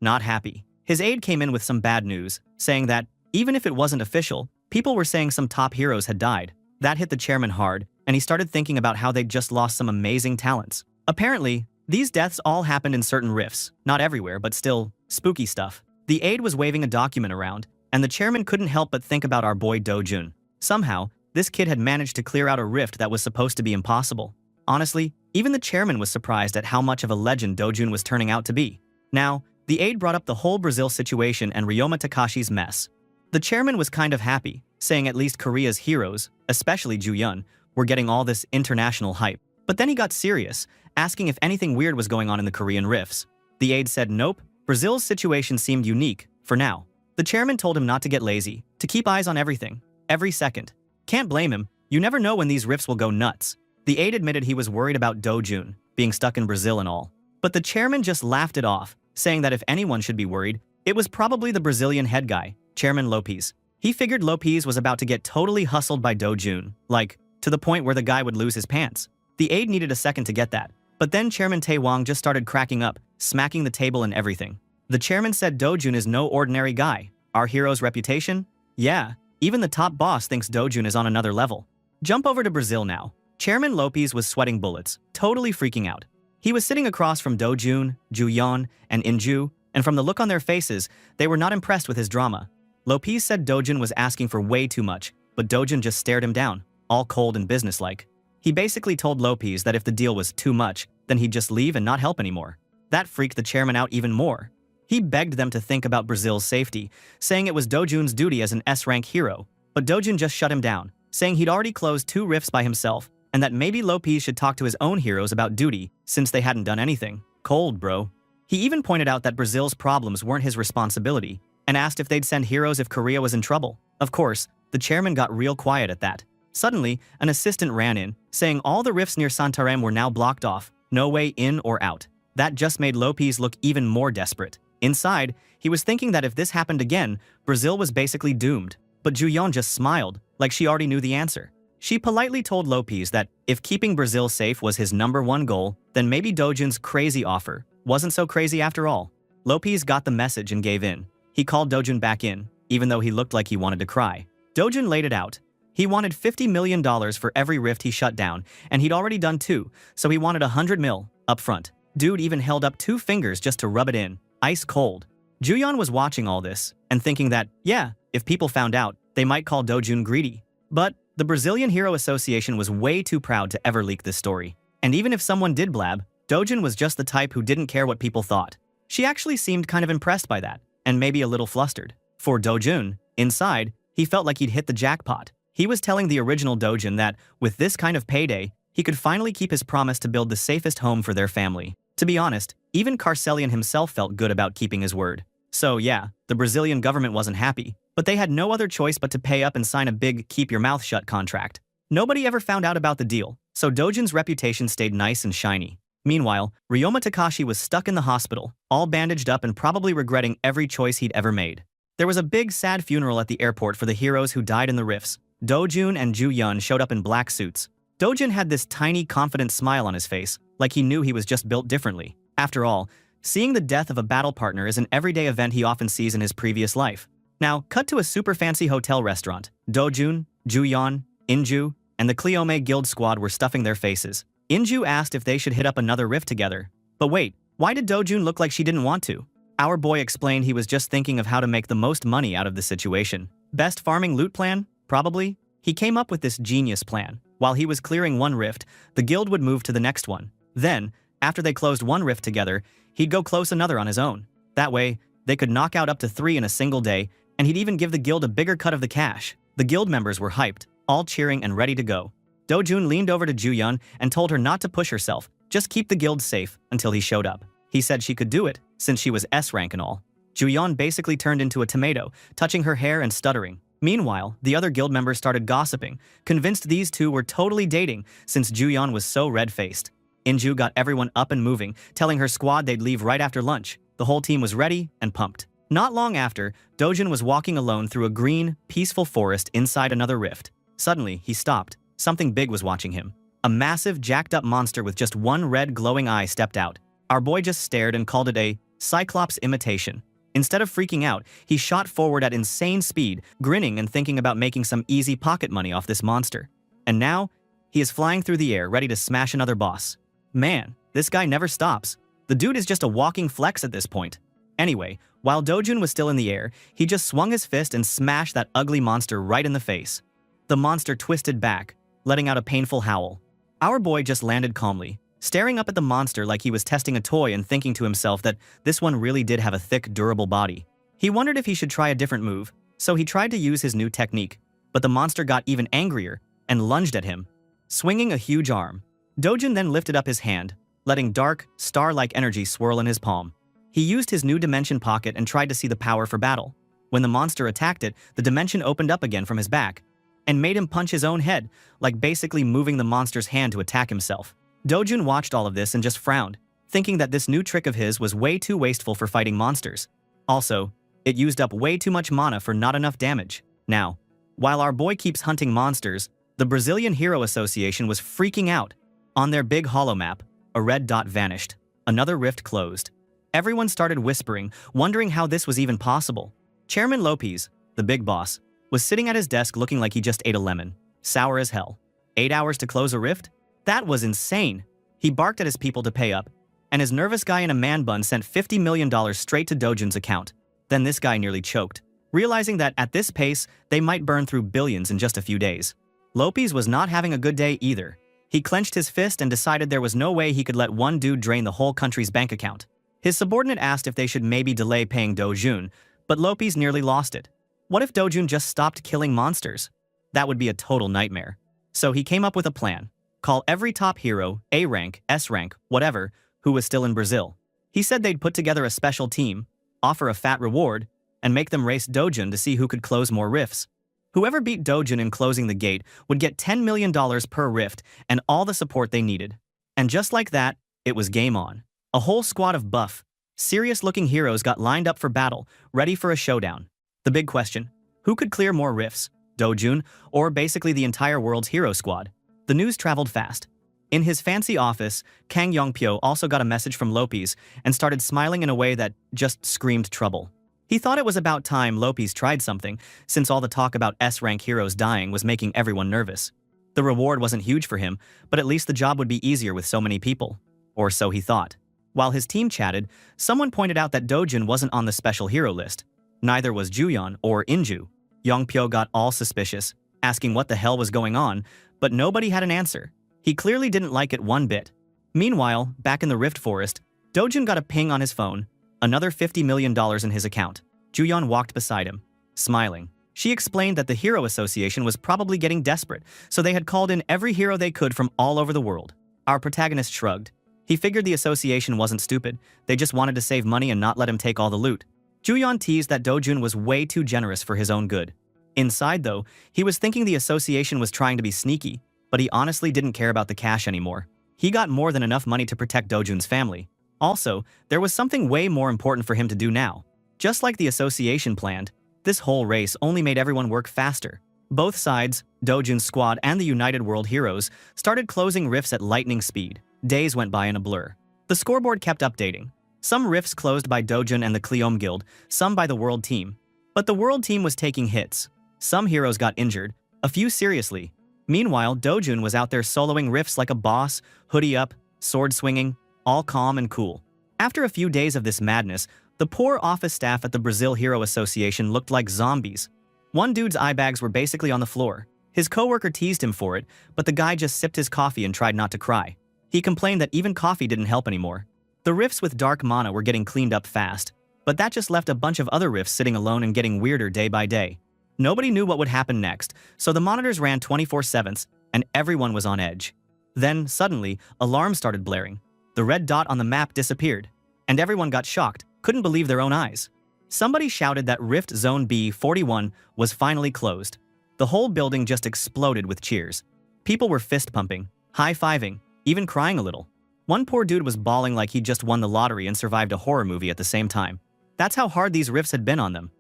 not happy. His aide came in with some bad news, saying that, even if it wasn't official, people were saying some top heroes had died. That hit the chairman hard, and he started thinking about how they'd just lost some amazing talents. Apparently, these deaths all happened in certain rifts, not everywhere, but still, spooky stuff. The aide was waving a document around, and the chairman couldn't help but think about our boy Dojun. Somehow, this kid had managed to clear out a rift that was supposed to be impossible. Honestly, even the chairman was surprised at how much of a legend Dojun was turning out to be. Now, the aide brought up the whole Brazil situation and Ryoma Takashi's mess. The chairman was kind of happy, saying at least Korea's heroes, especially Ju-yun, were getting all this international hype. But then he got serious, asking if anything weird was going on in the Korean rifts. The aide said nope, Brazil's situation seemed unique, for now. The chairman told him not to get lazy, to keep eyes on everything, every second. Can't blame him, you never know when these rifts will go nuts. The aide admitted he was worried about Dojun, being stuck in Brazil and all. But the chairman just laughed it off, saying that if anyone should be worried, it was probably the Brazilian head guy, Chairman Lopez. He figured Lopez was about to get totally hustled by Dojun, like, to the point where the guy would lose his pants. The aide needed a second to get that. But then Chairman Taewong just started cracking up, smacking the table and everything. The chairman said Dojun is no ordinary guy. Our hero's reputation? Yeah, even the top boss thinks Dojun is on another level. Jump over to Brazil now. Chairman Lopez was sweating bullets, totally freaking out. He was sitting across from Dojun, Ju-yeon, and Inju, and from the look on their faces, they were not impressed with his drama. Lopez said Dojun was asking for way too much, but Dojun just stared him down, all cold and businesslike. He basically told Lopez that if the deal was too much, then he'd just leave and not help anymore. That freaked the chairman out even more. He begged them to think about Brazil's safety, saying it was Dojun's duty as an S-rank hero, but Dojun just shut him down, saying he'd already closed 2 rifts by himself, and that maybe Lopez should talk to his own heroes about duty, since they hadn't done anything. Cold, bro. He even pointed out that Brazil's problems weren't his responsibility, and asked if they'd send heroes if Korea was in trouble. Of course, the chairman got real quiet at that. Suddenly, an assistant ran in, saying all the rifts near Santarém were now blocked off, no way in or out. That just made Lopez look even more desperate. Inside, he was thinking that if this happened again, Brazil was basically doomed. But Juyeon just smiled, like she already knew the answer. She politely told Lopez that if keeping Brazil safe was his #1 goal, then maybe Dojun's crazy offer wasn't so crazy after all. Lopez got the message and gave in. He called Dojun back in, even though he looked like he wanted to cry. Dojun laid it out. He wanted $50 million for every rift he shut down, and he'd already done 2, so he wanted $100 mil up front. Dude even held up 2 fingers just to rub it in, ice cold. Juyeon was watching all this and thinking that, yeah, if people found out, they might call Dojun greedy. But the Brazilian Hero Association was way too proud to ever leak this story. And even if someone did blab, Dojun was just the type who didn't care what people thought. She actually seemed kind of impressed by that, and maybe a little flustered. For Dojun, inside, he felt like he'd hit the jackpot. He was telling the original Dojun that, with this kind of payday, he could finally keep his promise to build the safest home for their family. To be honest, even Carcelian himself felt good about keeping his word. So yeah, the Brazilian government wasn't happy, but they had no other choice but to pay up and sign a big keep your mouth shut contract. Nobody ever found out about the deal, so Dojun's reputation stayed nice and shiny. Meanwhile, Ryoma Takashi was stuck in the hospital, all bandaged up and probably regretting every choice he'd ever made. There was a big sad funeral at the airport for the heroes who died in the rifts. Dojun and Juyeon showed up in black suits. Dojun had this tiny, confident smile on his face, like he knew he was just built differently. After all, seeing the death of a battle partner is an everyday event he often sees in his previous life. Now, cut to a super fancy hotel restaurant. Dojun, Juyeon, Inju, and the Cleome Guild squad were stuffing their faces. Inju asked if they should hit up another rift together. But wait, why did Dojun look like she didn't want to? Our boy explained he was just thinking of how to make the most money out of the situation. Best farming loot plan? Probably. He came up with this genius plan. While he was clearing one rift, the guild would move to the next one. Then, after they closed one rift together, he'd go close another on his own. That way, they could knock out up to 3 in a single day, and he'd even give the guild a bigger cut of the cash. The guild members were hyped, all cheering and ready to go. Dojun leaned over to Juyeon and told her not to push herself, just keep the guild safe until he showed up. He said she could do it, since she was S rank and all. Juyeon basically turned into a tomato, touching her hair and stuttering. Meanwhile, the other guild members started gossiping, convinced these two were totally dating since Juyeon was so red-faced. Inju got everyone up and moving, telling her squad they'd leave right after lunch. The whole team was ready and pumped. Not long after, Dojun was walking alone through a green, peaceful forest inside another rift. Suddenly, he stopped. Something big was watching him. A massive, jacked-up monster with just one red glowing eye stepped out. Our boy just stared and called it a Cyclops imitation. Instead of freaking out, he shot forward at insane speed, grinning and thinking about making some easy pocket money off this monster. And now, he is flying through the air, ready to smash another boss. Man, this guy never stops. The dude is just a walking flex at this point. Anyway, while Dojun was still in the air, he just swung his fist and smashed that ugly monster right in the face. The monster twisted back, letting out a painful howl. Our boy just landed calmly, staring up at the monster like he was testing a toy and thinking to himself that this one really did have a thick, durable body. He wondered if he should try a different move, so he tried to use his new technique, but the monster got even angrier and lunged at him, swinging a huge arm. Dojun then lifted up his hand, letting dark, star-like energy swirl in his palm. He used his new dimension pocket and tried to see the power for battle. When the monster attacked it, the dimension opened up again from his back and made him punch his own head, like basically moving the monster's hand to attack himself. Dojun watched all of this and just frowned, thinking that this new trick of his was way too wasteful for fighting monsters. Also, it used up way too much mana for not enough damage. Now, while our boy keeps hunting monsters, the Brazilian Hero Association was freaking out. On their big holo map, a red dot vanished. Another rift closed. Everyone started whispering, wondering how this was even possible. Chairman Lopez, the big boss, was sitting at his desk looking like he just ate a lemon. Sour as hell. 8 hours to close a rift? That was insane. He barked at his people to pay up, and his nervous guy in a man bun sent $50 million straight to Dojun's account. Then this guy nearly choked, realizing that at this pace, they might burn through billions in just a few days. Lopez was not having a good day either. He clenched his fist and decided there was no way he could let one dude drain the whole country's bank account. His subordinate asked if they should maybe delay paying Dojun, but Lopez nearly lost it. What if Dojun just stopped killing monsters? That would be a total nightmare. So he came up with a plan. Call every top hero, A rank, S rank, whatever, who was still in Brazil. He said they'd put together a special team, offer a fat reward, and make them race Dojun to see who could close more rifts. Whoever beat Dojun in closing the gate would get $10 million per rift and all the support they needed. And just like that, it was game on. A whole squad of buff, serious-looking heroes got lined up for battle, ready for a showdown. The big question: who could clear more rifts, Dojun, or basically the entire world's hero squad? The news traveled fast. In his fancy office, Kang Yongpyo also got a message from Lopez and started smiling in a way that just screamed trouble. He thought it was about time Lopez tried something, since all the talk about S-rank heroes dying was making everyone nervous. The reward wasn't huge for him, but at least the job would be easier with so many people. Or so he thought. While his team chatted, someone pointed out that Dojun wasn't on the special hero list. Neither was Juyeon or Inju. Yongpyo got all suspicious, asking what the hell was going on, but nobody had an answer. He clearly didn't like it one bit. Meanwhile, back in the Rift Forest, Dojun got a ping on his phone, another $50 million in his account. Juyeon walked beside him, smiling. She explained that the Hero Association was probably getting desperate, so they had called in every hero they could from all over the world. Our protagonist shrugged. He figured the association wasn't stupid, they just wanted to save money and not let him take all the loot. Juyeon teased that Dojun was way too generous for his own good. Inside, though, he was thinking the association was trying to be sneaky, but he honestly didn't care about the cash anymore. He got more than enough money to protect Dojun's family. Also, there was something way more important for him to do now. Just like the association planned, this whole race only made everyone work faster. Both sides, Dojun's squad and the United World Heroes, started closing rifts at lightning speed. Days went by in a blur. The scoreboard kept updating. Some rifts closed by Dojun and the Cleome Guild, some by the World Team. But the World Team was taking hits. Some heroes got injured, a few seriously. Meanwhile, Dojun was out there soloing rifts like a boss, hoodie up, sword swinging, all calm and cool. After a few days of this madness, the poor office staff at the Brazil Hero Association looked like zombies. One dude's eye bags were basically on the floor. His coworker teased him for it, but the guy just sipped his coffee and tried not to cry. He complained that even coffee didn't help anymore. The rifts with dark mana were getting cleaned up fast, but that just left a bunch of other rifts sitting alone and getting weirder day by day. Nobody knew what would happen next, so the monitors ran 24/7, and everyone was on edge. Then, suddenly, alarms started blaring. The red dot on the map disappeared, and everyone got shocked, couldn't believe their own eyes. Somebody shouted that Rift Zone B41 was finally closed. The whole building just exploded with cheers. People were fist-pumping, high-fiving, even crying a little. One poor dude was bawling like he'd just won the lottery and survived a horror movie at the same time. That's how hard these rifts had been on them.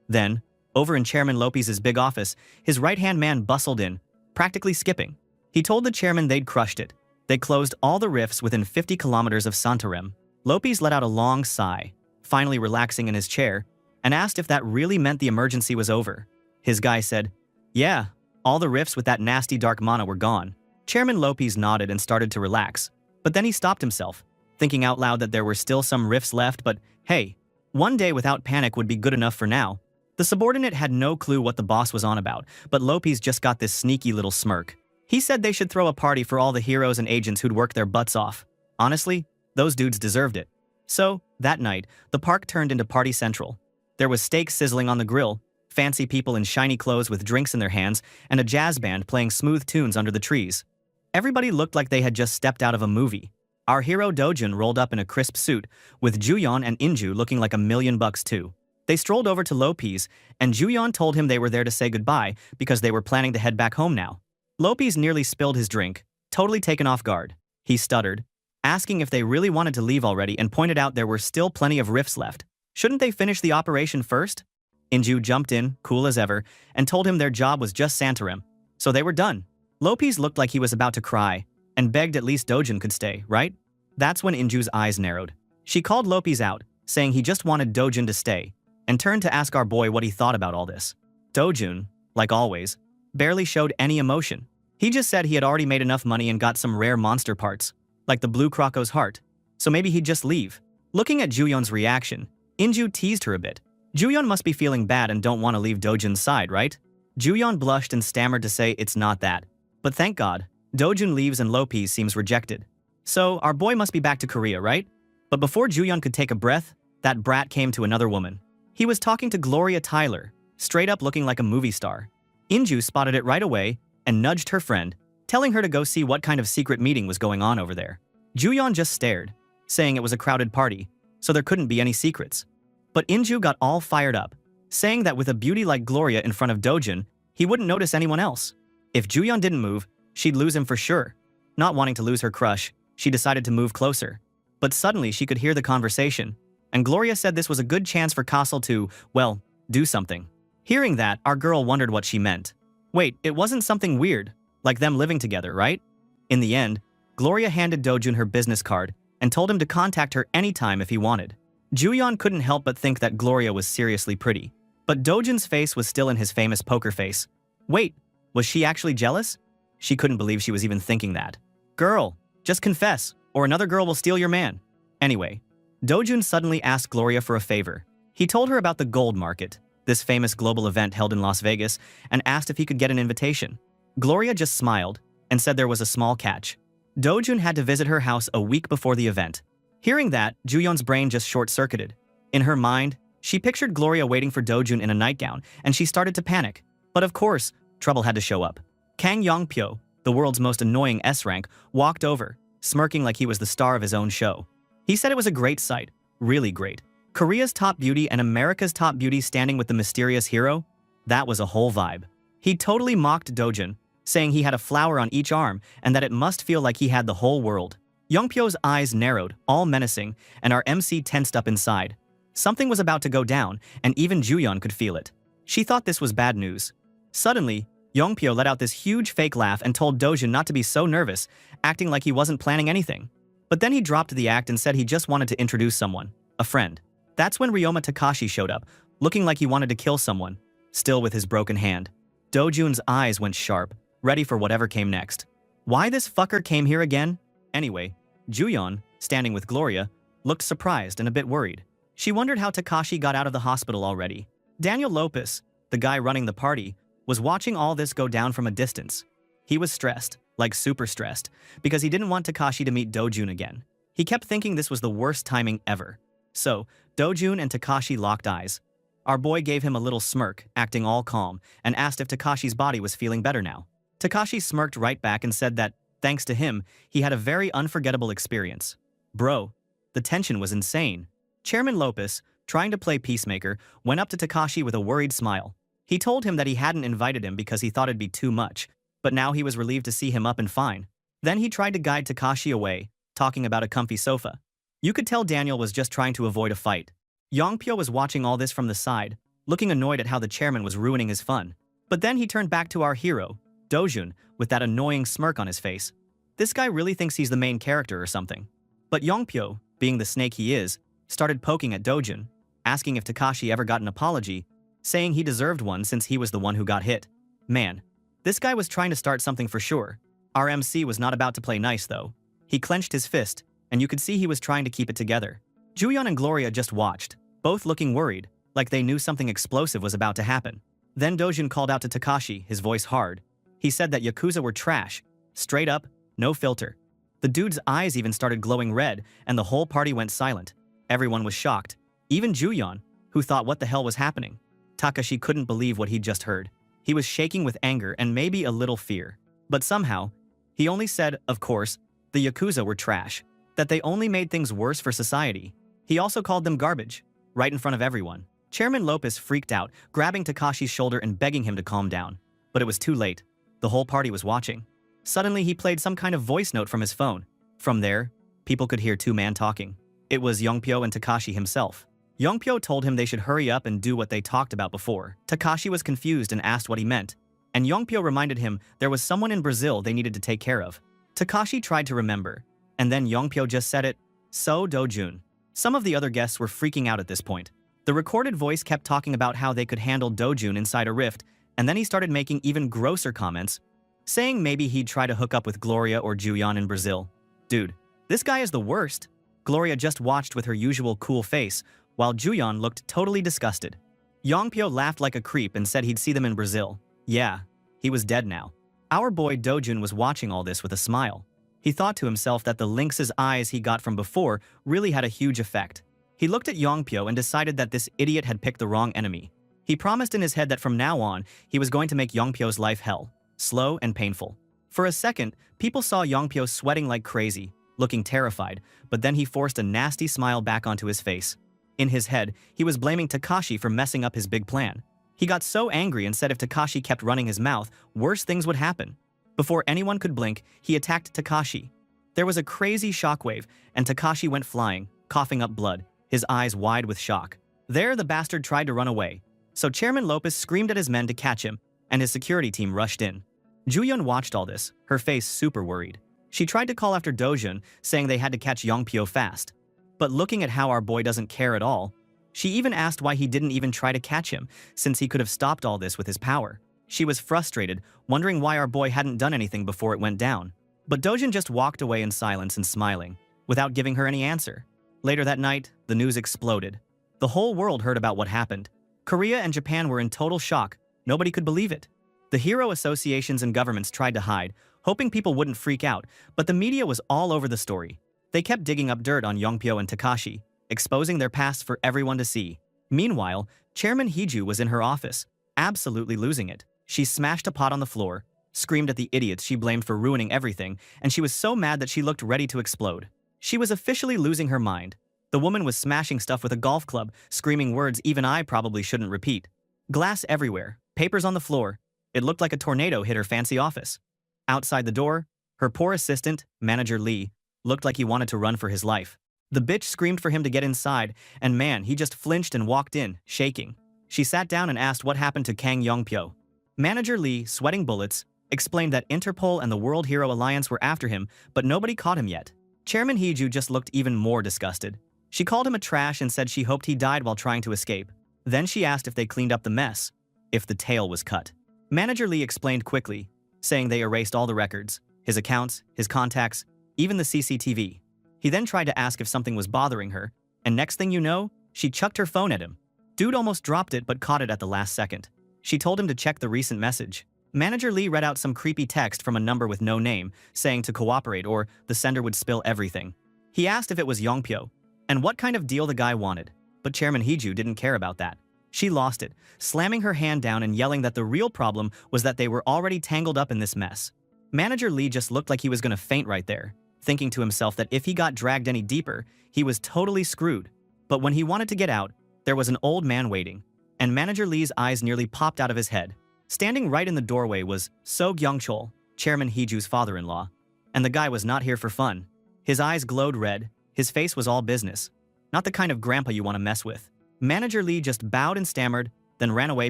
Then, over in Chairman Lopez's big office, his right-hand man bustled in, practically skipping. He told the chairman they'd crushed it. They closed all the rifts within 50 kilometers of Santarem. Lopez let out a long sigh, finally relaxing in his chair, and asked if that really meant the emergency was over. His guy said, "Yeah, all the rifts with that nasty dark mana were gone." Chairman Lopez nodded and started to relax, but then he stopped himself, thinking out loud that there were still some rifts left, but hey, one day without panic would be good enough for now. The subordinate had no clue what the boss was on about, but Lopez just got this sneaky little smirk. He said they should throw a party for all the heroes and agents who'd worked their butts off. Honestly, those dudes deserved it. So, that night, the park turned into Party Central. There was steaks sizzling on the grill, fancy people in shiny clothes with drinks in their hands, and a jazz band playing smooth tunes under the trees. Everybody looked like they had just stepped out of a movie. Our hero Dojun rolled up in a crisp suit, with Juyeon and Inju looking like $1,000,000 too. They strolled over to Lopez, and Juyeon told him they were there to say goodbye because they were planning to head back home now. Lopez nearly spilled his drink, totally taken off guard. He stuttered, asking if they really wanted to leave already, and pointed out there were still plenty of rifts left. Shouldn't they finish the operation first? Inju jumped in, cool as ever, and told him their job was just Santarem, so they were done. Lopez looked like he was about to cry, and begged at least Dojun could stay, right? That's when Inju's eyes narrowed. She called Lopez out, saying he just wanted Dojun to stay, and turned to ask our boy what he thought about all this. Dojun, like always, barely showed any emotion. He just said he had already made enough money and got some rare monster parts, like the blue Krako's heart, so maybe he'd just leave. Looking at Juyeon's reaction, Inju teased her a bit. Juyeon must be feeling bad and don't want to leave Dojun's side, right? Juyeon blushed and stammered to say it's not that. But thank God, Dojun leaves and Lopez seems rejected. So our boy must be back to Korea, right? But before Juyeon could take a breath, that brat came to another woman. He was talking to Gloria Tyler, straight up looking like a movie star. Inju spotted it right away and nudged her friend, telling her to go see what kind of secret meeting was going on over there. Juyeon just stared, saying it was a crowded party, so there couldn't be any secrets. But Inju got all fired up, saying that with a beauty like Gloria in front of Dojun, he wouldn't notice anyone else. If Juyeon didn't move, she'd lose him for sure. Not wanting to lose her crush, she decided to move closer. But suddenly she could hear the conversation, and Gloria said this was a good chance for Castle to, well, do something. Hearing that, our girl wondered what she meant. Wait, it wasn't something weird, like them living together, right? In the end, Gloria handed Dojun her business card and told him to contact her anytime if he wanted. Juyeon couldn't help but think that Gloria was seriously pretty. But Dojun's face was still in his famous poker face. Wait, was she actually jealous? She couldn't believe she was even thinking that. Girl, just confess, or another girl will steal your man. Anyway, Dojun suddenly asked Gloria for a favor. He told her about the gold market, this famous global event held in Las Vegas, and asked if he could get an invitation. Gloria just smiled and said there was a small catch. Dojun had to visit her house a week before the event. Hearing that, Juyeon's brain just short-circuited. In her mind, she pictured Gloria waiting for Dojun in a nightgown, and she started to panic. But of course, trouble had to show up. Kang Yongpyo, the world's most annoying S-rank, walked over, smirking like he was the star of his own show. He said it was a great sight, really great. Korea's top beauty and America's top beauty standing with the mysterious hero? That was a whole vibe. He totally mocked Dojun, saying he had a flower on each arm and that it must feel like he had the whole world. Yongpyo's eyes narrowed, all menacing, and our MC tensed up inside. Something was about to go down, and even Juyeon could feel it. She thought this was bad news. Suddenly, Yongpyo let out this huge fake laugh and told Dojun not to be so nervous, acting like he wasn't planning anything. But then he dropped the act and said he just wanted to introduce someone, a friend. That's when Ryoma Takashi showed up, looking like he wanted to kill someone, still with his broken hand. Dojun's eyes went sharp, ready for whatever came next. Why this fucker came here again? Anyway, Juyeon, standing with Gloria, looked surprised and a bit worried. She wondered how Takashi got out of the hospital already. Daniel Lopez, the guy running the party, was watching all this go down from a distance. He was stressed, like super stressed, because he didn't want Takashi to meet Dojun again. He kept thinking this was the worst timing ever. So, Dojun and Takashi locked eyes. Our boy gave him a little smirk, acting all calm, and asked if Takashi's body was feeling better now. Takashi smirked right back and said that, thanks to him, he had a very unforgettable experience. Bro, the tension was insane. Chairman Lopez, trying to play peacemaker, went up to Takashi with a worried smile. He told him that he hadn't invited him because he thought it'd be too much, but now he was relieved to see him up and fine. Then he tried to guide Takashi away, talking about a comfy sofa. You could tell Daniel was just trying to avoid a fight. Yongpyo was watching all this from the side, looking annoyed at how the chairman was ruining his fun. But then he turned back to our hero, Dojun, with that annoying smirk on his face. This guy really thinks he's the main character or something. But Yongpyo, being the snake he is, started poking at Dojun, asking if Takashi ever got an apology, saying he deserved one since he was the one who got hit. Man, this guy was trying to start something for sure. Our MC was not about to play nice though. He clenched his fist, and you could see he was trying to keep it together. Juyeon and Gloria just watched, both looking worried, like they knew something explosive was about to happen. Then Dojun called out to Takashi, his voice hard. He said that Yakuza were trash, straight up, no filter. The dude's eyes even started glowing red, and the whole party went silent. Everyone was shocked, even Juyeon, who thought what the hell was happening. Takashi couldn't believe what he'd just heard. He was shaking with anger and maybe a little fear. But somehow, he only said, of course, the Yakuza were trash, that they only made things worse for society. He also called them garbage, right in front of everyone. Chairman Lopez freaked out, grabbing Takashi's shoulder and begging him to calm down. But it was too late. The whole party was watching. Suddenly, he played some kind of voice note from his phone. From there, people could hear two men talking. It was Yongpyo and Takashi himself. Yongpyo told him they should hurry up and do what they talked about before. Takashi was confused and asked what he meant, and Yongpyo reminded him there was someone in Brazil they needed to take care of. Takashi tried to remember, and then Yongpyo just said it, so Dojun. Some of the other guests were freaking out at this point. The recorded voice kept talking about how they could handle Dojun inside a rift, and then he started making even grosser comments, saying maybe he'd try to hook up with Gloria or Juyeon in Brazil. Dude, this guy is the worst. Gloria just watched with her usual cool face, while Juyeon looked totally disgusted. Yongpyo laughed like a creep and said he'd see them in Brazil. Yeah, he was dead now. Our boy Dojun was watching all this with a smile. He thought to himself that the lynx's eyes he got from before really had a huge effect. He looked at Yongpyo and decided that this idiot had picked the wrong enemy. He promised in his head that from now on, he was going to make Yongpyo's life hell, slow and painful. For a second, people saw Yongpyo sweating like crazy, looking terrified, but then he forced a nasty smile back onto his face. In his head, he was blaming Takashi for messing up his big plan. He got so angry and said if Takashi kept running his mouth, worse things would happen. Before anyone could blink, he attacked Takashi. There was a crazy shockwave, and Takashi went flying, coughing up blood, his eyes wide with shock. There, the bastard tried to run away. So Chairman Lopez screamed at his men to catch him, and his security team rushed in. Juyeon watched all this, her face super worried. She tried to call after Dojun, saying they had to catch Yongpyo fast. But looking at how our boy doesn't care at all, she even asked why he didn't even try to catch him, since he could have stopped all this with his power. She was frustrated, wondering why our boy hadn't done anything before it went down. But Dojun just walked away in silence and smiling, without giving her any answer. Later that night, the news exploded. The whole world heard about what happened. Korea and Japan were in total shock. Nobody could believe it. The hero associations and governments tried to hide, hoping people wouldn't freak out, but the media was all over the story. They kept digging up dirt on Yongpyo and Takashi, exposing their past for everyone to see. Meanwhile, Chairman Heeju was in her office, absolutely losing it. She smashed a pot on the floor, screamed at the idiots she blamed for ruining everything, and she was so mad that she looked ready to explode. She was officially losing her mind. The woman was smashing stuff with a golf club, screaming words even I probably shouldn't repeat. Glass everywhere, papers on the floor. It looked like a tornado hit her fancy office. Outside the door, her poor assistant, Manager Lee, looked like he wanted to run for his life. The bitch screamed for him to get inside, and man, he just flinched and walked in, shaking. She sat down and asked what happened to Kang Yongpyo. Manager Lee, sweating bullets, explained that Interpol and the World Hero Alliance were after him, but nobody caught him yet. Chairman Heeju just looked even more disgusted. She called him a trash and said she hoped he died while trying to escape. Then she asked if they cleaned up the mess, if the tail was cut. Manager Lee explained quickly, saying they erased all the records, his accounts, his contacts, even the CCTV. He then tried to ask if something was bothering her, and next thing you know, she chucked her phone at him. Dude almost dropped it but caught it at the last second. She told him to check the recent message. Manager Lee read out some creepy text from a number with no name, saying to cooperate or the sender would spill everything. He asked if it was Yongpyo, and what kind of deal the guy wanted, but Chairman Heeju didn't care about that. She lost it, slamming her hand down and yelling that the real problem was that they were already tangled up in this mess. Manager Lee just looked like he was going to faint right there, thinking to himself that if he got dragged any deeper, he was totally screwed. But when he wanted to get out, there was an old man waiting, and Manager Lee's eyes nearly popped out of his head. Standing right in the doorway was So Gyung-chol, Chairman Heeju's father-in-law, and the guy was not here for fun. His eyes glowed red, his face was all business, not the kind of grandpa you want to mess with. Manager Lee just bowed and stammered, then ran away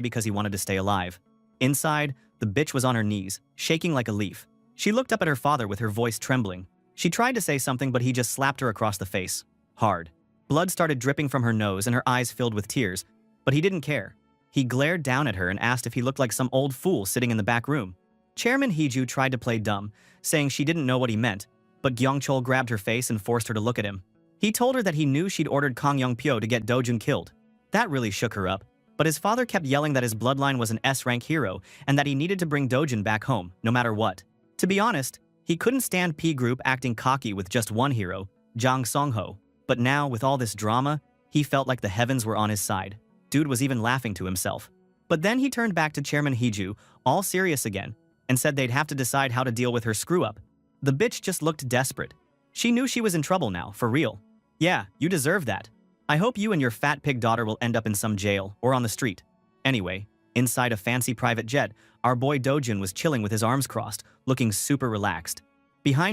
because he wanted to stay alive. Inside, the bitch was on her knees, shaking like a leaf. She looked up at her father with her voice trembling. She tried to say something, but he just slapped her across the face. Hard. Blood started dripping from her nose and her eyes filled with tears, but he didn't care. He glared down at her and asked if he looked like some old fool sitting in the back room. Chairman Heeju tried to play dumb, saying she didn't know what he meant, but Gyung-chol grabbed her face and forced her to look at him. He told her that he knew she'd ordered Kang Yongpyo to get Dojun killed. That really shook her up, but his father kept yelling that his bloodline was an S-rank hero and that he needed to bring Dojun back home, no matter what. To be honest, he couldn't stand P Group acting cocky with just one hero, Jang Song-ho. But now, with all this drama, he felt like the heavens were on his side. Dude was even laughing to himself. But then he turned back to Chairman Heeju, all serious again, and said they'd have to decide how to deal with her screw-up. The bitch just looked desperate. She knew she was in trouble now, for real. Yeah, you deserve that. I hope you and your fat pig daughter will end up in some jail or on the street. Anyway, inside a fancy private jet, our boy Dojun was chilling with his arms crossed, looking super relaxed. Behind him,